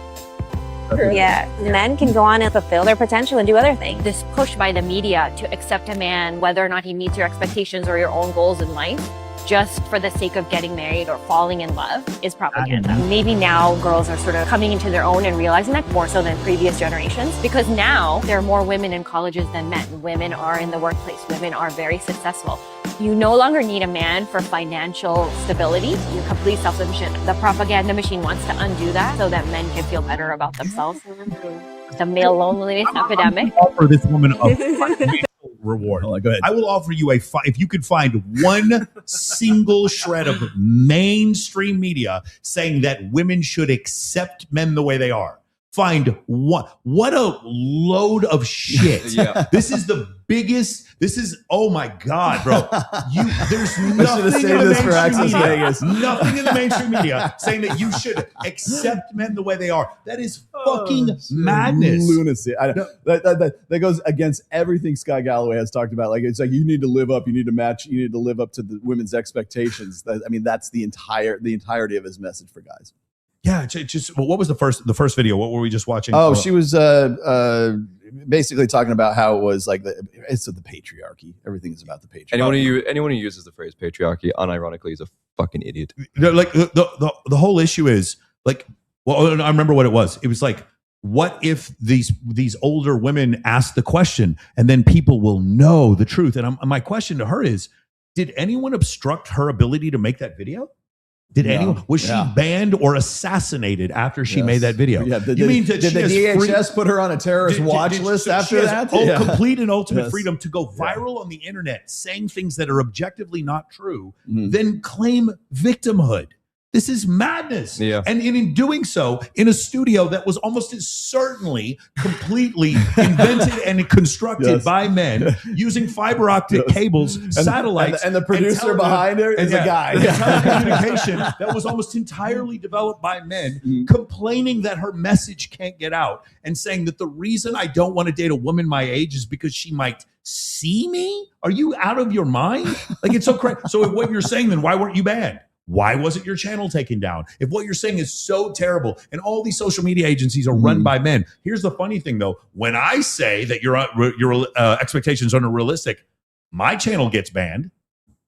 Yeah, men can go on and fulfill their potential and do other things. This push by the media to accept a man, whether or not he meets your expectations or your own goals in life, just for the sake of getting married or falling in love, is propaganda. Maybe now girls are sort of coming into their own and realizing that more so than previous generations, because now there are more women in colleges than men. Women are in the workplace. Women are very successful. You no longer need a man for financial stability. You're completely self-sufficient. The propaganda machine wants to undo that so that men can feel better about themselves. The male loneliness epidemic. Offer this woman a reward. Go ahead. I will offer you if you could find one single shred of mainstream media saying that women should accept men the way they are. Find what a load of shit. Yeah. This is the biggest. This is, oh my God, bro. There's nothing saved in the this for mainstream Access media. Vegas. Nothing in the mainstream media saying that you should accept men the way they are. That is fucking madness. Lunacy. That goes against everything Sky Galloway has talked about. Like, it's like, you need to live up, you need to match, you need to live up to the women's expectations. I mean, that's the entirety of his message for guys. Yeah, just what was the first video? What were we just watching? Oh, she was basically talking about how it was like it's the patriarchy. Everything is about the patriarchy. Anyone who uses the phrase patriarchy unironically is a fucking idiot. Like the whole issue is like, well, I remember what it was. It was like, what if these older women ask the question and then people will know the truth? And my question to her is, did anyone obstruct her ability to make that video? Did anyone? Was she banned or assassinated after she made that video? Yeah. You mean that did the DHS put her on a terrorist watch list after that? Complete and ultimate freedom to go viral on the internet, saying things that are objectively not true, then claim victimhood. This is madness. Yeah. And in doing so, in a studio that was almost as certainly completely invented and constructed by men, using fiber optic cables, satellites. And the producer behind her is a guy. And telecommunication that was almost entirely developed by men, complaining that her message can't get out and saying that the reason I don't want to date a woman my age is because she might see me. Are you out of your mind? Like, it's so crazy. So if what you're saying, then why weren't you banned? Why wasn't your channel taken down? If what you're saying is so terrible and all these social media agencies are run by men. Here's the funny thing, though. When I say that your expectations are unrealistic, my channel gets banned.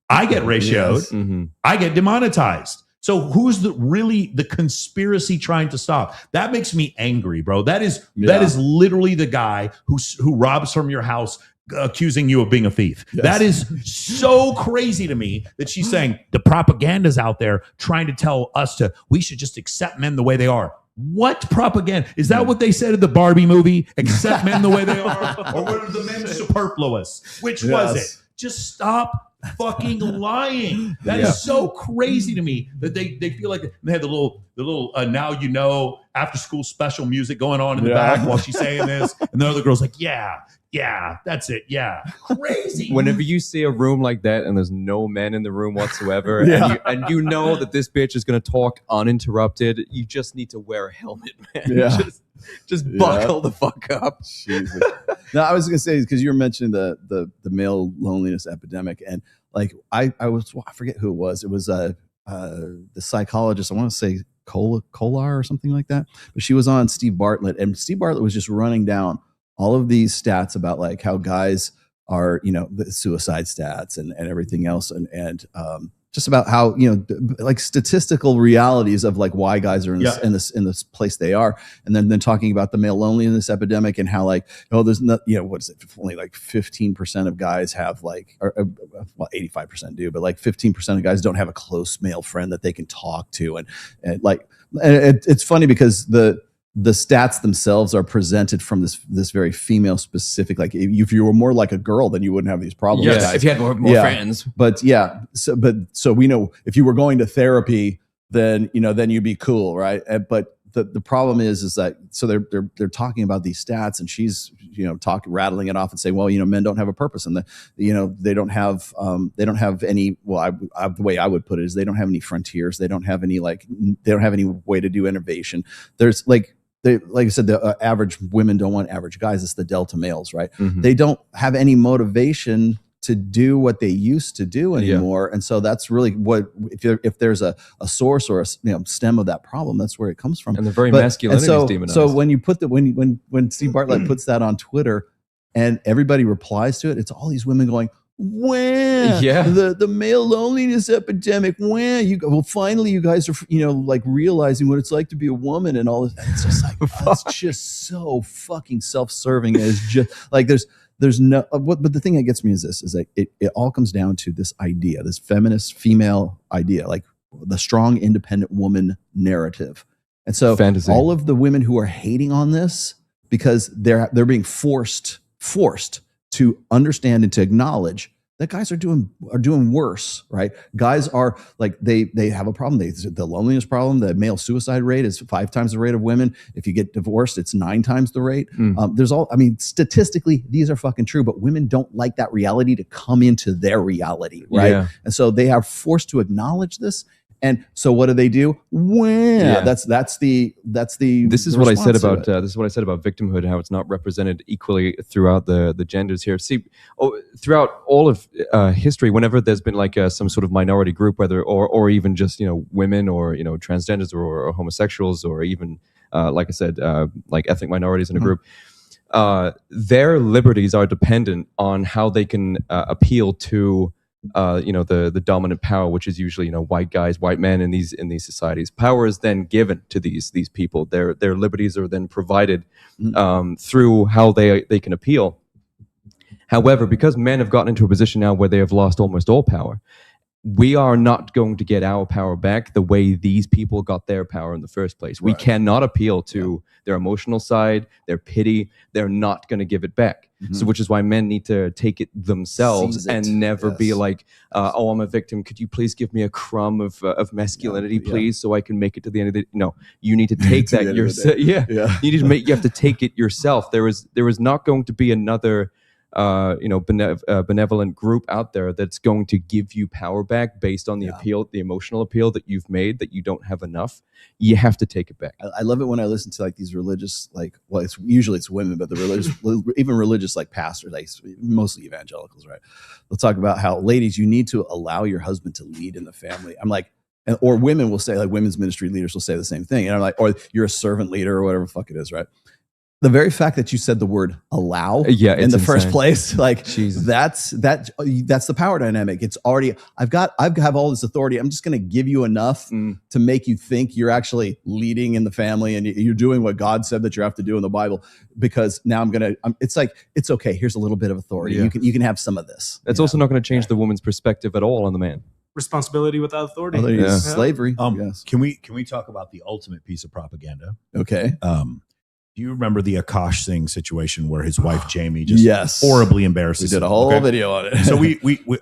I get ratioed. I get demonetized. So who's really the conspiracy trying to stop? That makes me angry, bro. That is literally the guy who robs from your house, accusing you of being a thief. That is so crazy to me that she's saying the propaganda's out there trying to tell us we should just accept men the way they are. What propaganda? Is that what they said in the Barbie movie? Accept men the way they are? Or were the men superfluous? Which was it? Just stop fucking lying. That is so crazy to me that they feel like they had the little now you know after school special music going on in the back while she's saying this, and the other girl's like, yeah, that's it. Yeah. Crazy. Whenever you see a room like that and there's no men in the room whatsoever, and you know that this bitch is going to talk uninterrupted, you just need to wear a helmet, man. Yeah. Just buckle the fuck up. Jesus. No, I was going to say, because you were mentioning the male loneliness epidemic, and like I forget who it was. It was the psychologist. I want to say Kolar or something like that. But she was on Steve Bartlett, and Steve Bartlett was just running down all of these stats about like how guys are, the suicide stats and everything else. And just about how, like statistical realities of like why guys are in this place they are. And then talking about the male loneliness epidemic and how like, there's not, what is it? Only like 15% of guys have like, well, 85% do, but like 15% of guys don't have a close male friend that they can talk to. And it's funny because the stats themselves are presented from this very female specific, like if you were more like a girl, then you wouldn't have these problems. Yes, if you had more friends. But so we know if you were going to therapy, then you'd be cool, right? But the problem is that so they're talking about these stats, and she's rattling it off and saying, well, men don't have a purpose, and they don't have any. Well, the way I would put it is they don't have any frontiers. They don't have any way to do innovation. There's like. they, like I said, the average women don't want average guys. It's the delta males, right? Mhm. They don't have any motivation to do what they used to do anymore. And so that's really what, if there's a source or a stem of that problem, that's where it comes from. And the very masculinity is demonized. So when you put when Steve Bartlett puts that on Twitter and everybody replies to it, it's all these women going, "Wow, the male loneliness epidemic. Wow, finally you guys are like realizing what it's like to be a woman and all this." And it's just like it's just so fucking self-serving. It's just like there's no. But the thing that gets me is this: is that it all comes down to this idea, this feminist female idea, like the strong independent woman narrative. And so Fantasy. all of the women who are hating on this because they're being forced to understand and to acknowledge that guys are doing worse, right? Guys are like, they have a problem. The loneliness problem, the male suicide rate is 5 times the rate of women. If you get divorced, it's 9 times the rate. Statistically, these are fucking true, but women don't like that reality to come into their reality, right? Yeah. And so they are forced to acknowledge this. And so what do? That's the. This is what I said about victimhood, how it's not represented equally throughout the genders here. See, throughout all of history, whenever there's been like some sort of minority group, whether or even just women or transgenders or homosexuals or even like I said, like ethnic minorities in a group, their liberties are dependent on how they can appeal to. The dominant power, which is usually white guys, white men in these societies. Power is then given to these people. Their liberties are then provided through how they can appeal. However, because men have gotten into a position now where they have lost almost all power, we are not going to get our power back the way these people got their power in the first place. We cannot appeal to their emotional side, their pity. They're not going to give it back. So, which is why men need to take it themselves and never be like, "Oh, I'm a victim. Could you please give me a crumb of masculinity, please, so I can make it to the end of the?" No, you need to take that yourself. You have to take it yourself. There is not going to be another. Benevolent group out there that's going to give you power back based on the appeal, the emotional appeal that you've made that you don't have enough. You have to take it back. I love it when I listen to like these religious, like, well, it's usually women, but the religious, even religious like pastors, like mostly evangelicals, right? They'll talk about how, ladies, you need to allow your husband to lead in the family. I'm like, or women will say, like, women's ministry leaders will say the same thing, and I'm like, or you're a servant leader or whatever the fuck it is, right? The very fact that you said the word "allow" in the first place, like that's the power dynamic. It's already I have all this authority. I'm just going to give you enough to make you think you're actually leading in the family and you're doing what God said that you have to do in the Bible. Because now it's like, it's okay. Here's a little bit of authority. Yeah. You can have some of this. That's also not going to change the woman's perspective at all on the man. Responsibility without authority. Slavery. Yes. Can we talk about the ultimate piece of propaganda? Okay. Do you remember the Akash Singh situation where his wife Jamie just horribly embarrasses him? We did a whole video on it. So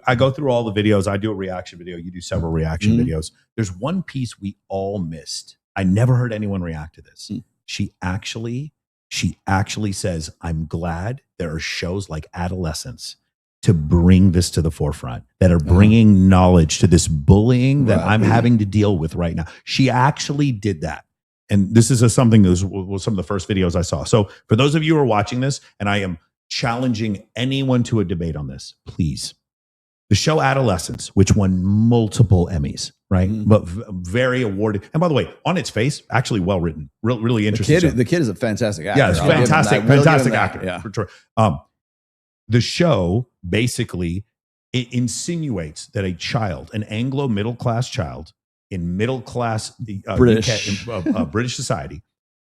I go through all the videos. I do a reaction video. You do several reaction videos. There's one piece we all missed. I never heard anyone react to this. She actually says, "I'm glad there are shows like Adolescence to bring this to the forefront, that are bringing knowledge to this bullying that I'm having to deal with right now." She actually did that. And this is something that was some of the first videos I saw. So for those of you who are watching this, and I am challenging anyone to a debate on this, please. The show Adolescence, which won multiple Emmys, right? But very awarded. And by the way, on its face, actually well written, really interesting. The kid is a fantastic actor. Yeah, it's fantastic actor. Yeah. For sure. The show basically, it insinuates that a child, an Anglo middle class child, in middle class British society,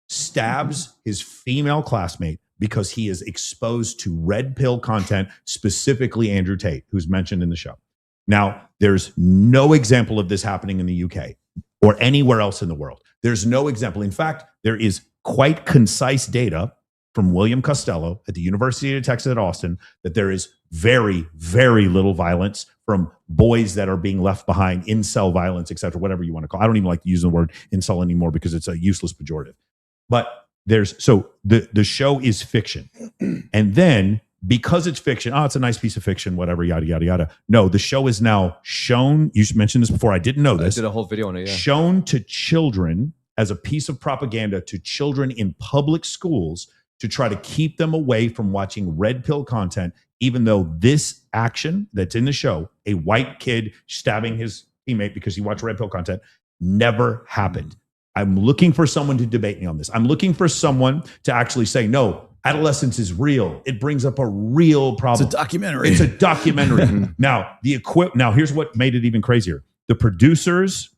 stabs his female classmate because he is exposed to red pill content, specifically Andrew Tate, who's mentioned in the show. Now, there's no example of this happening in the UK or anywhere else in the world. There's no example. In fact, there is quite concise data from William Costello at the University of Texas at Austin that there is very, very little violence from boys that are being left behind, incel violence, et cetera, whatever you want to call it. I don't even like to use the word incel anymore because it's a useless pejorative. But the show is fiction. And then because it's fiction, it's a nice piece of fiction, whatever, yada, yada, yada. No, the show is now shown. You mentioned this before. I didn't know this. I did a whole video on it, yeah. Shown to children as a piece of propaganda to children in public schools to try to keep them away from watching red pill content, even though this action that's in the show, a white kid stabbing his teammate because he watched red pill content, never happened. I'm looking for someone to debate me on this. I'm looking for someone to actually say, no, adolescence is real. It brings up a real problem. It's a documentary. It's a documentary. Now, now here's what made it even crazier. The producers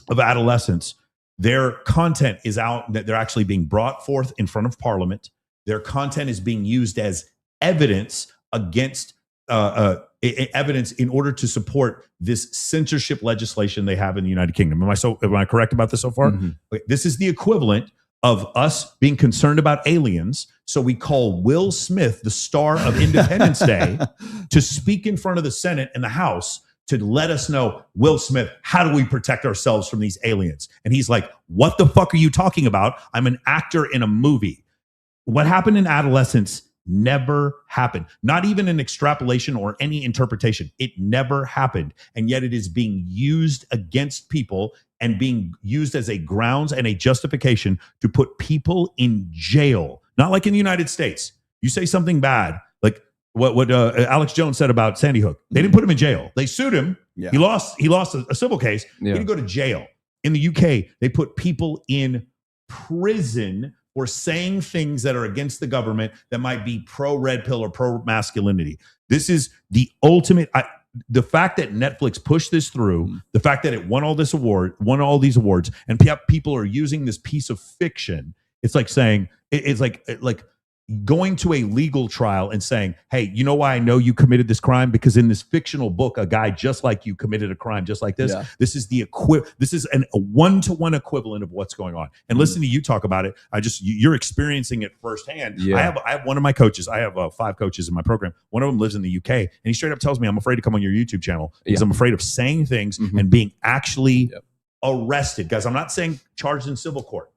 of adolescence, their content is out, that they're actually being brought forth in front of Parliament. Their content is being used as evidence against evidence in order to support this censorship legislation they have in the United Kingdom. Am I correct about this so far? Okay, this is the equivalent of us being concerned about aliens. So we call Will Smith, the star of Independence Day, to speak in front of the Senate and the House to let us know, Will Smith, how do we protect ourselves from these aliens? And he's like, what the fuck are you talking about? I'm an actor in a movie. What happened in adolescence never happened. Not even an extrapolation or any interpretation. It never happened. And yet it is being used against people and being used as a grounds and a justification to put people in jail. Not like in the United States. You say something bad, like what Alex Jones said about Sandy Hook. They didn't put him in jail. They sued him. Yeah. He lost a civil case. Yeah. He didn't go to jail. In the UK, they put people in prison or saying things that are against the government that might be pro-red pill or pro-masculinity. This is the ultimate. The fact that Netflix pushed this through, the fact that it won all these awards, and people are using this piece of fiction. It's like saying, it's like going to a legal trial and saying, hey, you know why I know you committed this crime? Because in this fictional book, a guy just like you committed a crime just like this. Yeah. This is a one-to-one equivalent of what's going on. And listen to you talk about it. You're experiencing it firsthand. Yeah. I have one of my coaches. I have 5 coaches in my program. One of them lives in the UK, and he straight up tells me, I'm afraid to come on your YouTube channel because I'm afraid of saying things and being actually arrested. Guys, I'm not saying charged in civil court.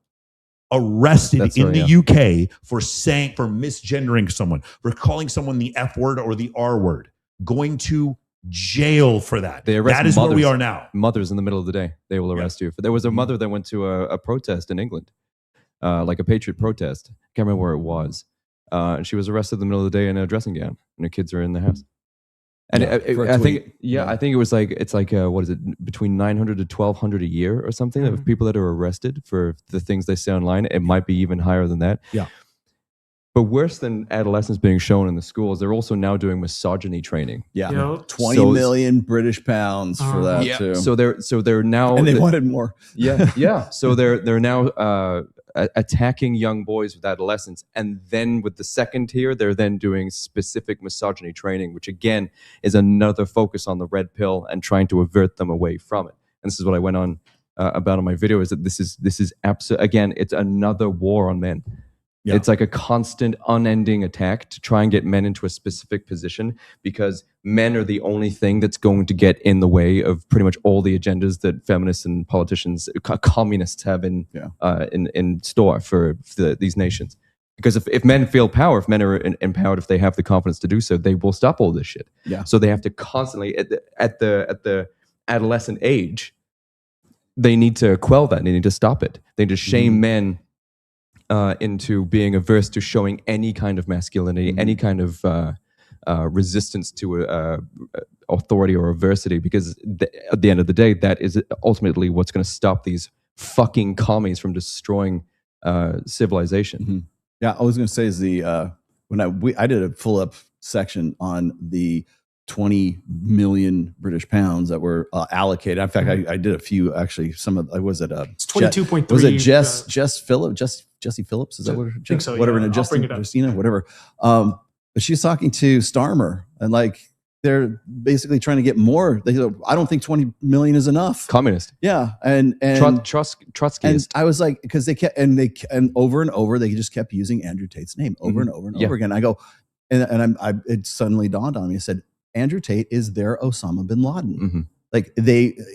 Arrested in the UK for misgendering someone, for calling someone the F word or the R word, going to jail for that. That is where we are now. Mothers in the middle of the day, they will arrest you. There was a mother that went to a protest in England, like a patriot protest. I can't remember where it was. And she was arrested in the middle of the day in a dressing gown, and her kids are in the house. And I think it was what is it, between 900 to 1,200 a year or something of people that are arrested for the things they say online. It might be even higher than that. Yeah. But worse than adolescents being shown in the schools, they're also now doing misogyny training. Yeah, yep. 20 million British pounds for that too. So they're now, and they wanted more. Yeah. So they're now attacking young boys with adolescence, and then with the second tier, they're then doing specific misogyny training, which again is another focus on the red pill and trying to avert them away from it. And this is what I went on about in my video: is that this is absolutely, again, it's another war on men. Yeah. It's like a constant, unending attack to try and get men into a specific position, because men are the only thing that's going to get in the way of pretty much all the agendas that feminists and politicians, communists have in store for these nations. Because if men feel power, if men are empowered, if they have the confidence to do so, they will stop all this shit. Yeah. So they have to constantly, at the adolescent age, they need to quell that. They need to stop it. They need to shame men into being averse to showing any kind of masculinity, any kind of resistance to authority or adversity, because at the end of the day, that is ultimately what's going to stop these fucking commies from destroying civilization. Mm-hmm. Yeah, I was going to say is when I did a full up section on the 20 million British pounds that were allocated. In fact, I did a few actually. Some of was it it's 22.3. Was it Jesse Phillips? Is that what? I think so. Whatever. Yeah. Justina, whatever. But she's talking to Starmer, and like they're basically trying to get more. They go, I don't think 20 million is enough. Communist. Yeah, and Trotskyist. And I was like, because they kept and over and over they just kept using Andrew Tate's name over and over and over again. I go, and it suddenly dawned on me. I said, Andrew Tate is their Osama bin Laden. Mm-hmm. Like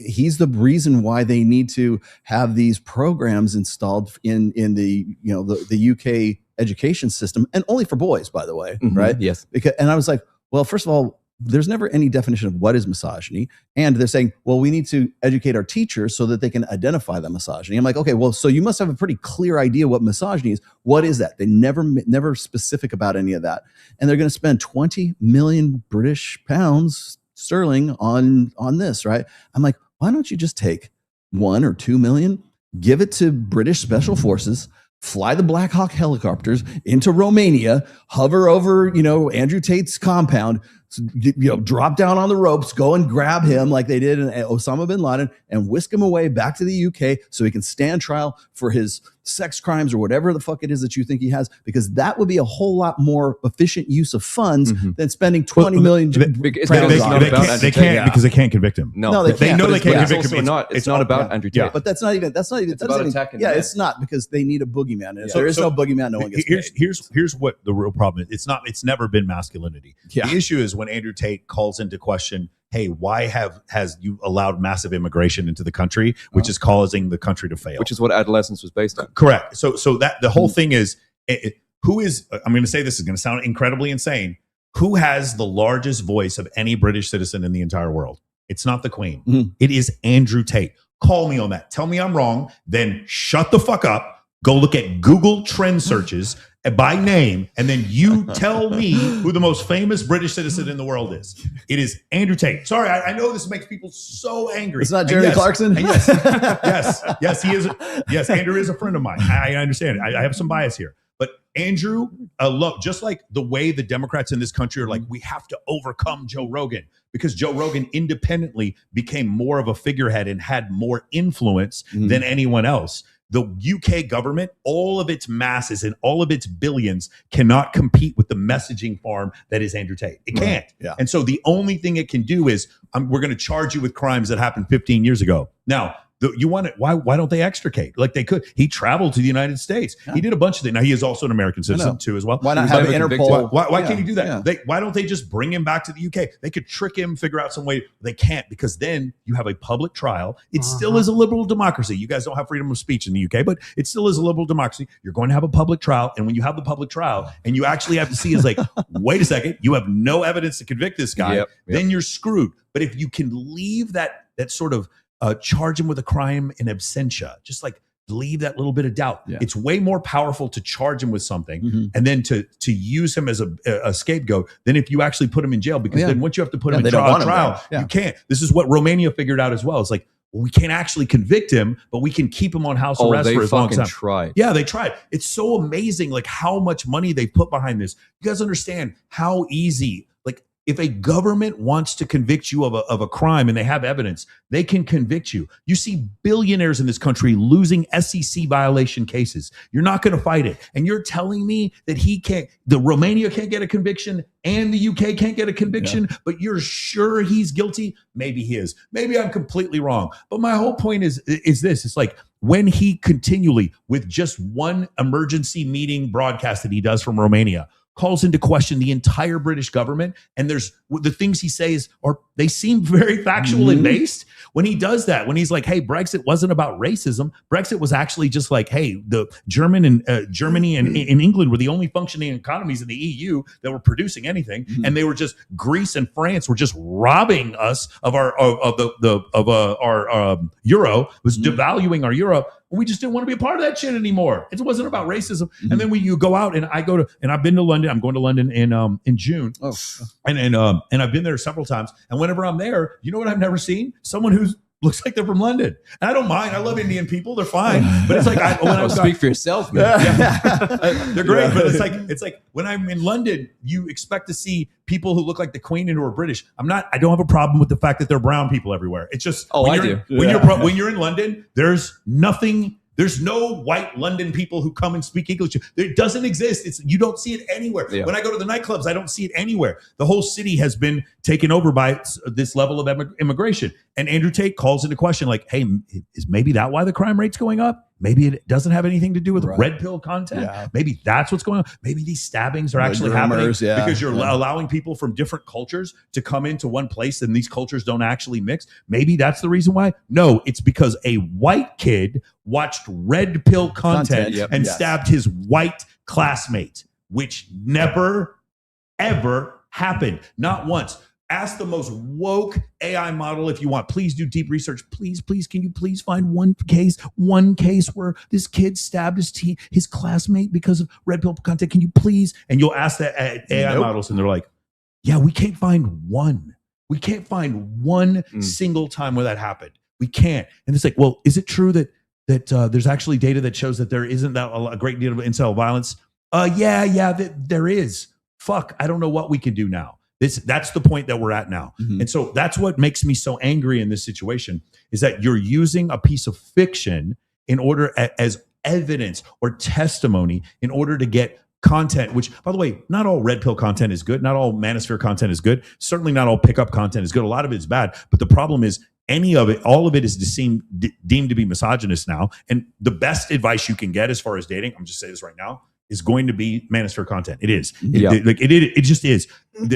he's the reason why they need to have these programs installed in the the UK education system, and only for boys, by the way, right? Yes. And I was like, well, first of all, there's never any definition of what is misogyny. And they're saying, well, we need to educate our teachers so that they can identify the misogyny. I'm like, okay, well, so you must have a pretty clear idea what misogyny is. What is that? They never specific about any of that. And they're going to spend 20 million British pounds sterling on this, right? I'm like, why don't you just take 1 or 2 million, give it to British special forces, fly the Black Hawk helicopters into Romania, hover over, Andrew Tate's compound, drop down on the ropes, go and grab him like they did in Osama bin Laden, and whisk him away back to the UK so he can stand trial for his sex crimes or whatever the fuck it is that you think he has, because that would be a whole lot more efficient use of funds than spending 20 million. They can't because they can't convict him. No, they know they can't convict him. It's not about Andrew Tate. But that's not even. It's about attacking. Yeah, it's not, because they need a boogeyman. And if there is no boogeyman, no one gets paid. Here's what the real problem is. It's never been masculinity. Yeah. The issue is when Andrew Tate calls into question, hey, why has you allowed massive immigration into the country, which is causing the country to fail? Which is what adolescence was based on. Correct. So that the whole thing is, who is, I'm going to say this is going to sound incredibly insane, who has the largest voice of any British citizen in the entire world? It's not the Queen. Mm-hmm. It is Andrew Tate. Call me on that. Tell me I'm wrong. Then shut the fuck up. Go look at Google trend searches by name, and then you tell me who the most famous British citizen in the world is. It is Andrew Tate. Sorry, I know this makes people so angry. It's not Jeremy Clarkson? Yes, he is. Yes, Andrew is a friend of mine. I understand. I have some bias here. But Andrew, just like the way the Democrats in this country are like, we have to overcome Joe Rogan, because Joe Rogan independently became more of a figurehead and had more influence than anyone else. The UK government, all of its masses and all of its billions cannot compete with the messaging farm that is Andrew Tate. It can't. Yeah. And so the only thing it can do is we're going to charge you with crimes that happened 15 years ago. Now, you want it? Why don't they extricate? Like they could. He traveled to the United States. Yeah. He did a bunch of things. Now he is also an American citizen too, as well. Why not have Interpol? Why can't he do that? Yeah. Why don't they just bring him back to the UK? They could trick him, figure out some way. They can't, because then you have a public trial. It still is a liberal democracy. You guys don't have freedom of speech in the UK, but it still is a liberal democracy. You're going to have a public trial, and when you have the public trial, and you actually have to see is like, wait a second, you have no evidence to convict this guy. Then you're screwed. But if you can leave that sort of charge him with a crime in absentia, just like leave that little bit of doubt. Yeah. It's way more powerful to charge him with something and then to use him as a scapegoat than if you actually put him in jail, because then once you have to put him in trial, you can't. This is what Romania figured out as well. It's like, well, we can't actually convict him, but we can keep him on house arrest for as long as tried. Yeah, they tried. It's so amazing, like how much money they put behind this. You guys understand how easy, like, if a government wants to convict you of a crime and they have evidence, they can convict you. You see billionaires in this country losing SEC violation cases. You're not going to fight it. And you're telling me that the Romania can't get a conviction and the UK can't get a conviction, but you're sure he's guilty? Maybe he is. Maybe I'm completely wrong. But my whole point is this. It's like, when he continually, with just one emergency meeting broadcast that he does from Romania, calls into question the entire British government, and there's the things he says they seem very factual and based. When he does that, when he's like, hey, Brexit wasn't about racism. Brexit was actually just like, hey, the Germany and in England were the only functioning economies in the EU that were producing anything, and they were just, Greece and France were just robbing us of our euro, was devaluing our euro. We just didn't want to be a part of that shit anymore. It wasn't about racism. And then when you go out, and I've been to London. I'm going to London in June. And I've been there several times. And whenever I'm there, you know what I've never seen? Someone who looks like they're from London. And I don't mind. I love Indian people. They're fine. But it's like, speak for yourself, man. They're great. But it's like when I'm in London, you expect to see people who look like the Queen and who are British. I don't have a problem with the fact that there are brown people everywhere. It's just, I do. When you're in London, there's no white London people who come and speak English. It doesn't exist. You don't see it anywhere. Yeah. When I go to the nightclubs, I don't see it anywhere. The whole city has been taken over by this level of immigration. And Andrew Tate calls into question, like, hey, is maybe that why the crime rate's going up? Maybe it doesn't have anything to do with red pill content. Yeah. Maybe that's what's going on. Maybe these stabbings are actually happening because you're allowing people from different cultures to come into one place, and these cultures don't actually mix. Maybe that's the reason why. No, it's because a white kid watched red pill content and stabbed his white classmate, which never, ever happened. Not once. Ask the most woke AI model if you want. Please do deep research. Please, can you please find one case where this kid stabbed his classmate because of red pill content? Can you please? And you'll ask that AI models, and they're like, yeah, we can't find one. We can't find one single time where that happened. We can't. And it's like, well, is it true that there's actually data that shows that there isn't that a great deal of incel violence? There is. Fuck, I don't know what we can do now. That's the point that we're at now. And so that's what makes me so angry in this situation, is that you're using a piece of fiction in order as evidence or testimony in order to get content, which, by the way, not all red pill content is good. Not all manosphere content is good. Certainly not all pickup content is good. A lot of it is bad. But the problem is all of it is deemed to be misogynist now. And the best advice you can get as far as dating, I'm just saying this right now, is going to be manosphere content. It is. It just is.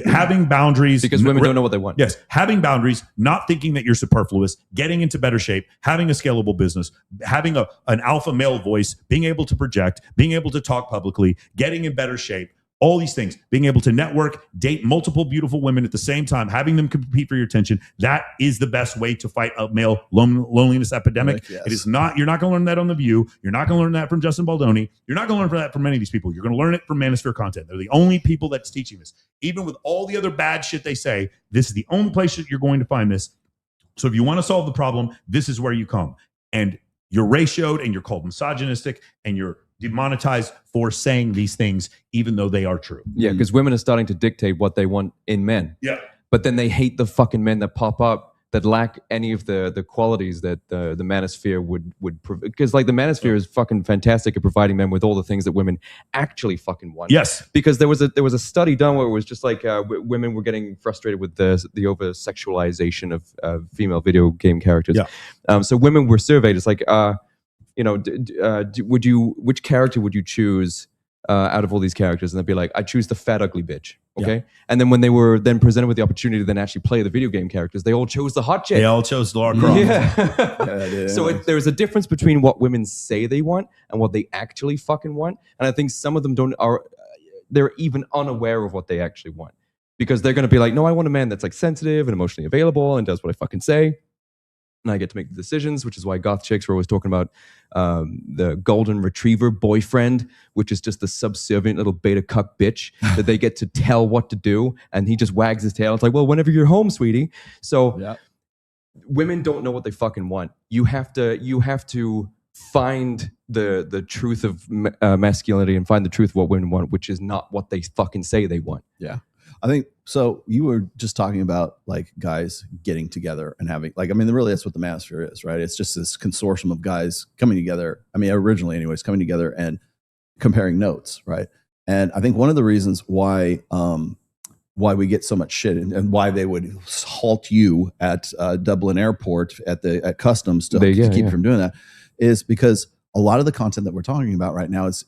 Having boundaries. Because women don't know what they want. Yes. Having boundaries, not thinking that you're superfluous, getting into better shape, having a scalable business, having an alpha male voice, being able to project, being able to talk publicly, getting in better shape, all these things, being able to network, date multiple beautiful women at the same time, having them compete for your attention. That is the best way to fight a male loneliness epidemic. Yes. It is not. You're not going to learn that on The View. You're not going to learn that from Justin Baldoni. You're not going to learn that from many of these people. You're going to learn it from manosphere content. They're the only people that's teaching this. Even with all the other bad shit they say, this is the only place that you're going to find this. So if you want to solve the problem, this is where you come. And you're ratioed, and you're called misogynistic, and you're demonetized for saying these things, even though they are true. Yeah, because women are starting to dictate what they want in men. Yeah. But then they hate the fucking men that pop up that lack any of the qualities that the manosphere would because like the manosphere is fucking fantastic at providing men with all the things that women actually fucking want. Yes. Because there was a study done where it was just like women were getting frustrated with the over sexualization of female video game characters. Yeah. So women were surveyed. It's like which character would you choose out of all these characters? And they'd be like, I choose the fat ugly bitch. Okay. Yeah. And then when they were then presented with the opportunity to then actually play the video game characters, they all chose the hot chick. They all chose Lara Croft. Yeah. So there's a difference between what women say they want and what they actually fucking want. And I think some of them they're even unaware of what they actually want, because they're going to be like, no, I want a man that's like sensitive and emotionally available and does what I fucking say. And I get to make the decisions, which is why goth chicks were always talking about the golden retriever boyfriend, which is just the subservient little beta cuck bitch that they get to tell what to do, and he just wags his tail. It's like, well, whenever you're home, sweetie. So women don't know what they fucking want. You have to find the truth of masculinity and find the truth of what women want, which is not what they fucking say they want. Yeah. I think so. You were just talking about like guys getting together and having really that's what the manosphere is, right? It's just this consortium of guys coming together. I mean, originally anyways, coming together and comparing notes, right? And I think one of the reasons why we get so much shit and why they would halt you at Dublin Airport at customs to keep you from doing that is because a lot of the content that we're talking about right now is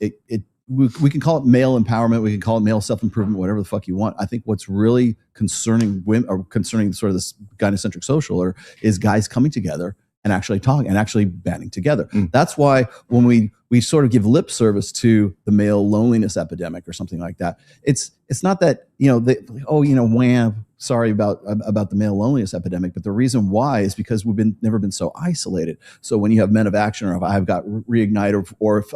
we can call it male empowerment, we can call it male self-improvement, whatever the fuck you want. I think what's really concerning women, or concerning sort of this gynocentric social, is guys coming together and actually talking and actually banding together. That's why when we sort of give lip service to the male loneliness epidemic or something like that, it's not that, wham, sorry about the male loneliness epidemic, but the reason why is because we've never been so isolated. So when you have Men of Action, or if I've got Reignite, or if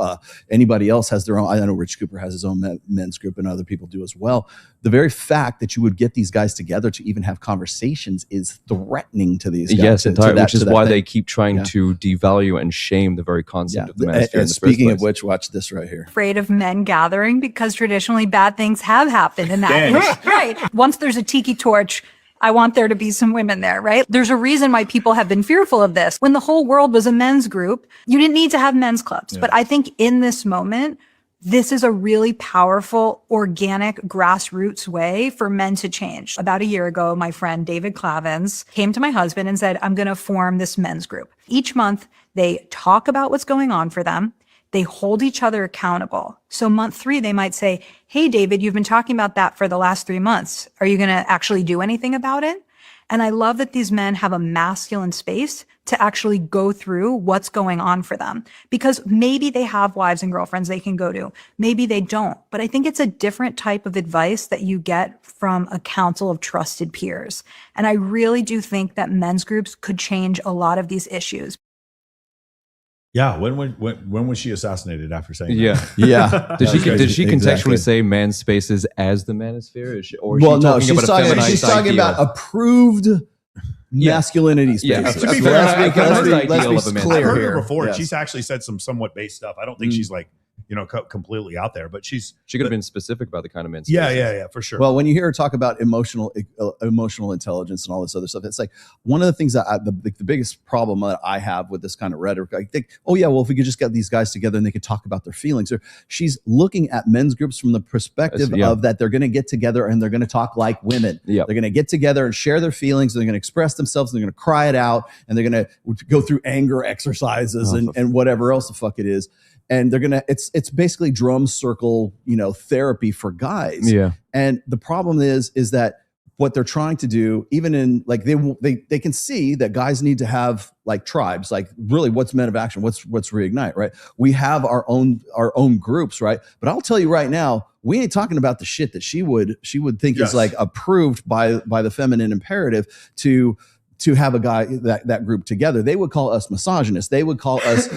anybody else has their own, I know Rich Cooper has his own men's group and other people do as well. The very fact that you would get these guys together to even have conversations is threatening to these guys. Yes, entirely, which is why they keep trying to devalue and shame the very concept of the manosphere. And speaking of which, watch this right here. Afraid of men gathering because traditionally bad things have happened in that. Right. Once there's a tiki torch, I want there to be some women there, right? There's a reason why people have been fearful of this. When the whole world was a men's group, you didn't need to have men's clubs. Yeah. But I think in this moment, this is a really powerful, organic, grassroots way for men to change. About a year ago, my friend David Clavins came to my husband and said, I'm going to form this men's group. Each month, they talk about what's going on for them. They hold each other accountable. So month 3, they might say, hey, David, you've been talking about that for the last 3 months. Are you going to actually do anything about it? And I love that these men have a masculine space to actually go through what's going on for them, because maybe they have wives and girlfriends they can go to. Maybe they don't. But I think it's a different type of advice that you get from a council of trusted peers. And I really do think that men's groups could change a lot of these issues. Yeah. When was she assassinated after saying Yeah. that? Yeah. Did she contextually Exactly. say man's spaces as the manosphere? She's talking about approved masculinity Yeah. spaces. To be fair, Let's be I've clear heard here. her before. Yes. She's actually said some somewhat base stuff. I don't think she's like, completely out there, but she could have been specific about the kind of men's yeah, for sure. Well, when you hear her talk about emotional intelligence and all this other stuff, it's like one of the things that the biggest problem that I have with this kind of rhetoric. I think, oh yeah, well, if we could just get these guys together and they could talk about their feelings. Or she's looking at men's groups from the perspective of that they're going to get together and they're going to talk like women. Yeah. They're going to get together and share their feelings. They're going to express themselves. And they're going to cry it out, and they're going to go through anger exercises and whatever else the fuck it is. And they're gonna it's basically drum circle, therapy for guys. Yeah. And the problem is that what they're trying to do, even in like they can see that guys need to have like tribes, like really what's Men of Action, what's Reignite, right? We have our own groups, right? But I'll tell you right now, we ain't talking about the shit that she would think is like approved by the feminine imperative to have a guy that group together. They would call us misogynists. They would call us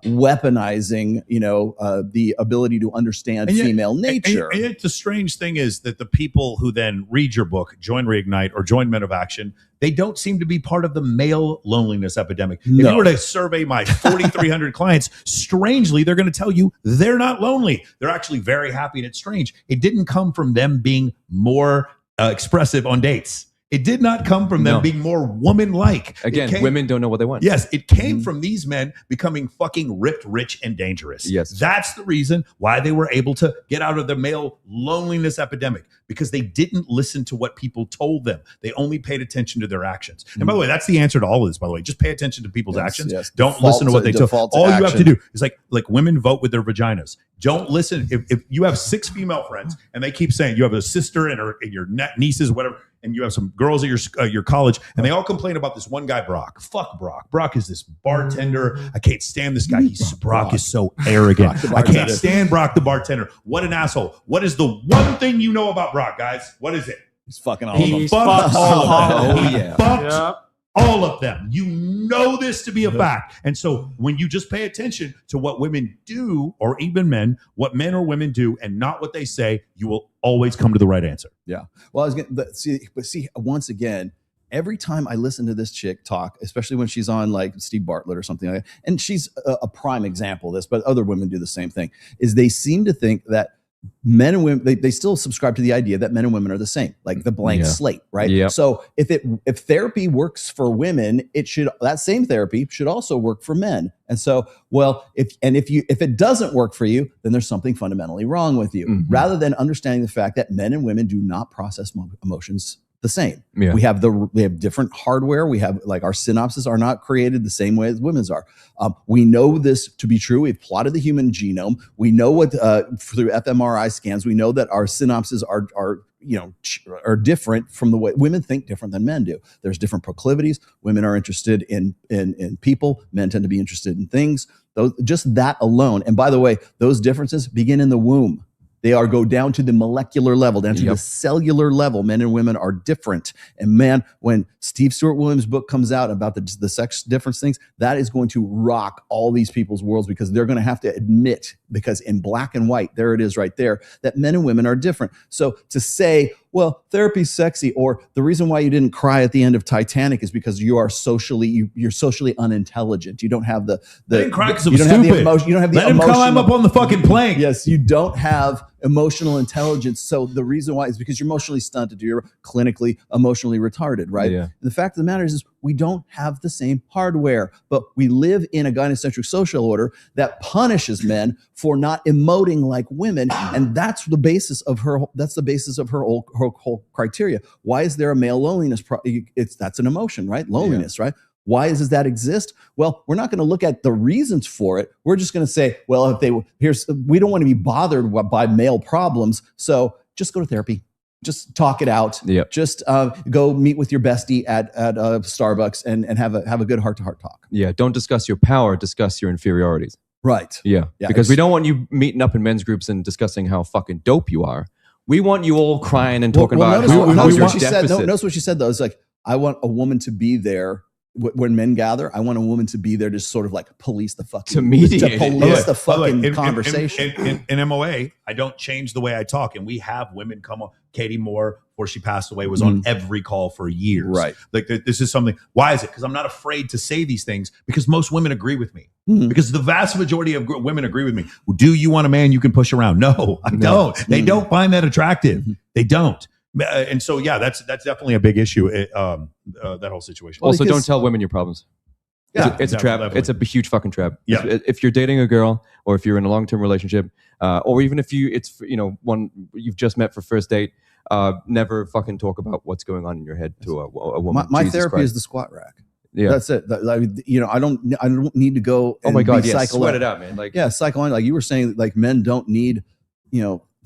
weaponizing, the ability to understand female nature. And yet the strange thing is that the people who then read your book, join Reignite or join Men of Action, they don't seem to be part of the male loneliness epidemic. If you were to survey my 4,300 clients, strangely, they're going to tell you they're not lonely. They're actually very happy, and it's strange. It didn't come from them being more expressive on dates. It did not come from them being more woman-like. Again, women don't know what they want. Yes, it came from these men becoming fucking ripped, rich, and dangerous. Yes. That's the reason why they were able to get out of the male loneliness epidemic, because they didn't listen to what people told them. They only paid attention to their actions. And by the way, that's the answer to all of this, by the way. Just pay attention to people's actions. Yes. Don't listen to what they tell you. All you have to do is like women vote with their vaginas. Don't listen. If you have 6 female friends and they keep saying you have a sister and your nieces, whatever, and you have some girls at your college, and they all complain about this one guy, Brock. Fuck Brock. Brock is this bartender. I can't stand this guy. Brock is so arrogant. I can't stand Brock the bartender. What an asshole. What is the one thing you know about Brock, guys? What is it? He's fucking all of them. of them. He fucks all of them. Oh, yeah. Fucks all of them. You know this to be a fact. And so when you just pay attention to what women do, or even men, what men or women do, and not what they say, you will always come to the right answer. Yeah. Well, I was going to see, once again, every time I listen to this chick talk, especially when she's on like Steve Bartlett or something like that, and she's a prime example of this, but other women do the same thing, is they seem to think that men and women, they still subscribe to the idea that men and women are the same, like the blank slate, right? Yep. So if therapy works for women, that same therapy should also work for men. And so, if it doesn't work for you, then there's something fundamentally wrong with you. Mm-hmm. Rather than understanding the fact that men and women do not process emotions the same. Yeah. We have different hardware. We have like our synapses are not created the same way as women's are. We know this to be true. We've plotted the human genome. We know what through fMRI scans. We know that our synapses are different from the way women think, different than men do. There's different proclivities. Women are interested in people. Men tend to be interested in things. Just that alone. And by the way, those differences begin in the womb. They go down to the molecular level, down to the cellular level. Men and women are different. And man, when Steve Stewart Williams' book comes out about the sex difference things, that is going to rock all these people's worlds, because they're going to have to admit, because in black and white, there it is right there, that men and women are different. So to say, well, therapy's sexy, or the reason why you didn't cry at the end of Titanic is because you're socially unintelligent. You don't have the I didn't cry because it you was don't have the stupid. emotion. You don't have the Let him emotional, climb up on the fucking plank. Yes, you don't have emotional intelligence. So the reason why is because you're emotionally stunted. You're clinically emotionally retarded, right? Yeah. The fact of the matter is we don't have the same hardware, but we live in a gynocentric social order that punishes men for not emoting like women, and that's the basis of her. That's the basis of her whole criteria. Why is there a male loneliness? That's an emotion, right? Loneliness, right? Why does that exist? Well, we're not going to look at the reasons for it. We're just going to say, well, we don't want to be bothered by male problems, so just go to therapy. just talk it out. Yep. Just go meet with your bestie at Starbucks and have a good heart-to-heart talk. Yeah, don't discuss your power, discuss your inferiorities. Right. Yeah, because we don't want you meeting up in men's groups and discussing how fucking dope you are. We want you all crying and talking about notice your what she said. deficit. Notice what she said, though. It's like, I want a woman to be there when men gather. I want a woman to be there to sort of like police the fucking to mediate, to police the fucking conversation. In MOA, I don't change the way I talk, and we have women come on. Katie Moore, before she passed away, was on every call for years. Right. Like this is something. Why is it? Because I'm not afraid to say these things because most women agree with me. Because the vast majority of women agree with me. Do you want a man you can push around? No, I don't. They don't find that attractive. They don't. And so, yeah, that's definitely a big issue. That whole situation. Also, don't tell women your problems. Yeah, it's a trap. Definitely. It's a huge fucking trap. Yeah. If you're dating a girl, or if you're in a long-term relationship, or even if one you've just met for first date, never fucking talk about what's going on in your head to a woman. My therapy is the squat rack. Yeah, that's it. I don't need to go. Oh my god, yeah, sweat it out, man. Like, yeah, psychoanalysis. Like you were saying, like men don't need,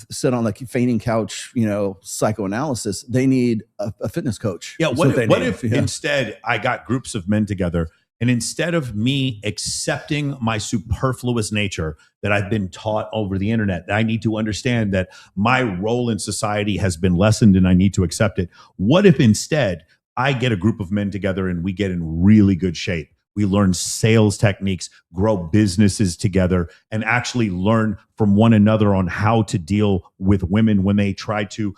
sit on like fainting couch, psychoanalysis. They need a fitness coach. Yeah. What if instead I got groups of men together, and instead of me accepting my superfluous nature that I've been taught over the internet, that I need to understand that my role in society has been lessened and I need to accept it. What if instead I get a group of men together and we get in really good shape? We learn sales techniques, grow businesses together, and actually learn from one another on how to deal with women when they try to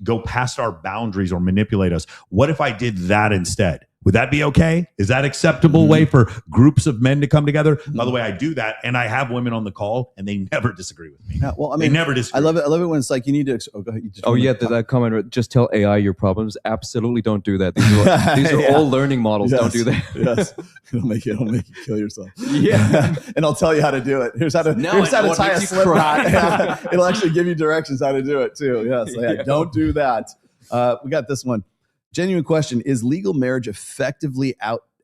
go past our boundaries or manipulate us. What if I did that instead? Would that be okay? Is that acceptable way for groups of men to come together? By the way, I do that, and I have women on the call, and they never disagree with me. Yeah, well, I mean, they never disagree. I love it when it's like you need to. Oh, go ahead. That comment. Just tell AI your problems. Absolutely, don't do that. These are all learning models. Yes. Don't do that. Yes, it'll make you kill yourself. Yeah, and I'll tell you how to do it. Here's how to tie a slip knot. It'll actually give you directions how to do it too. Yes, don't do that. We got this one. Genuine question: is legal marriage effectively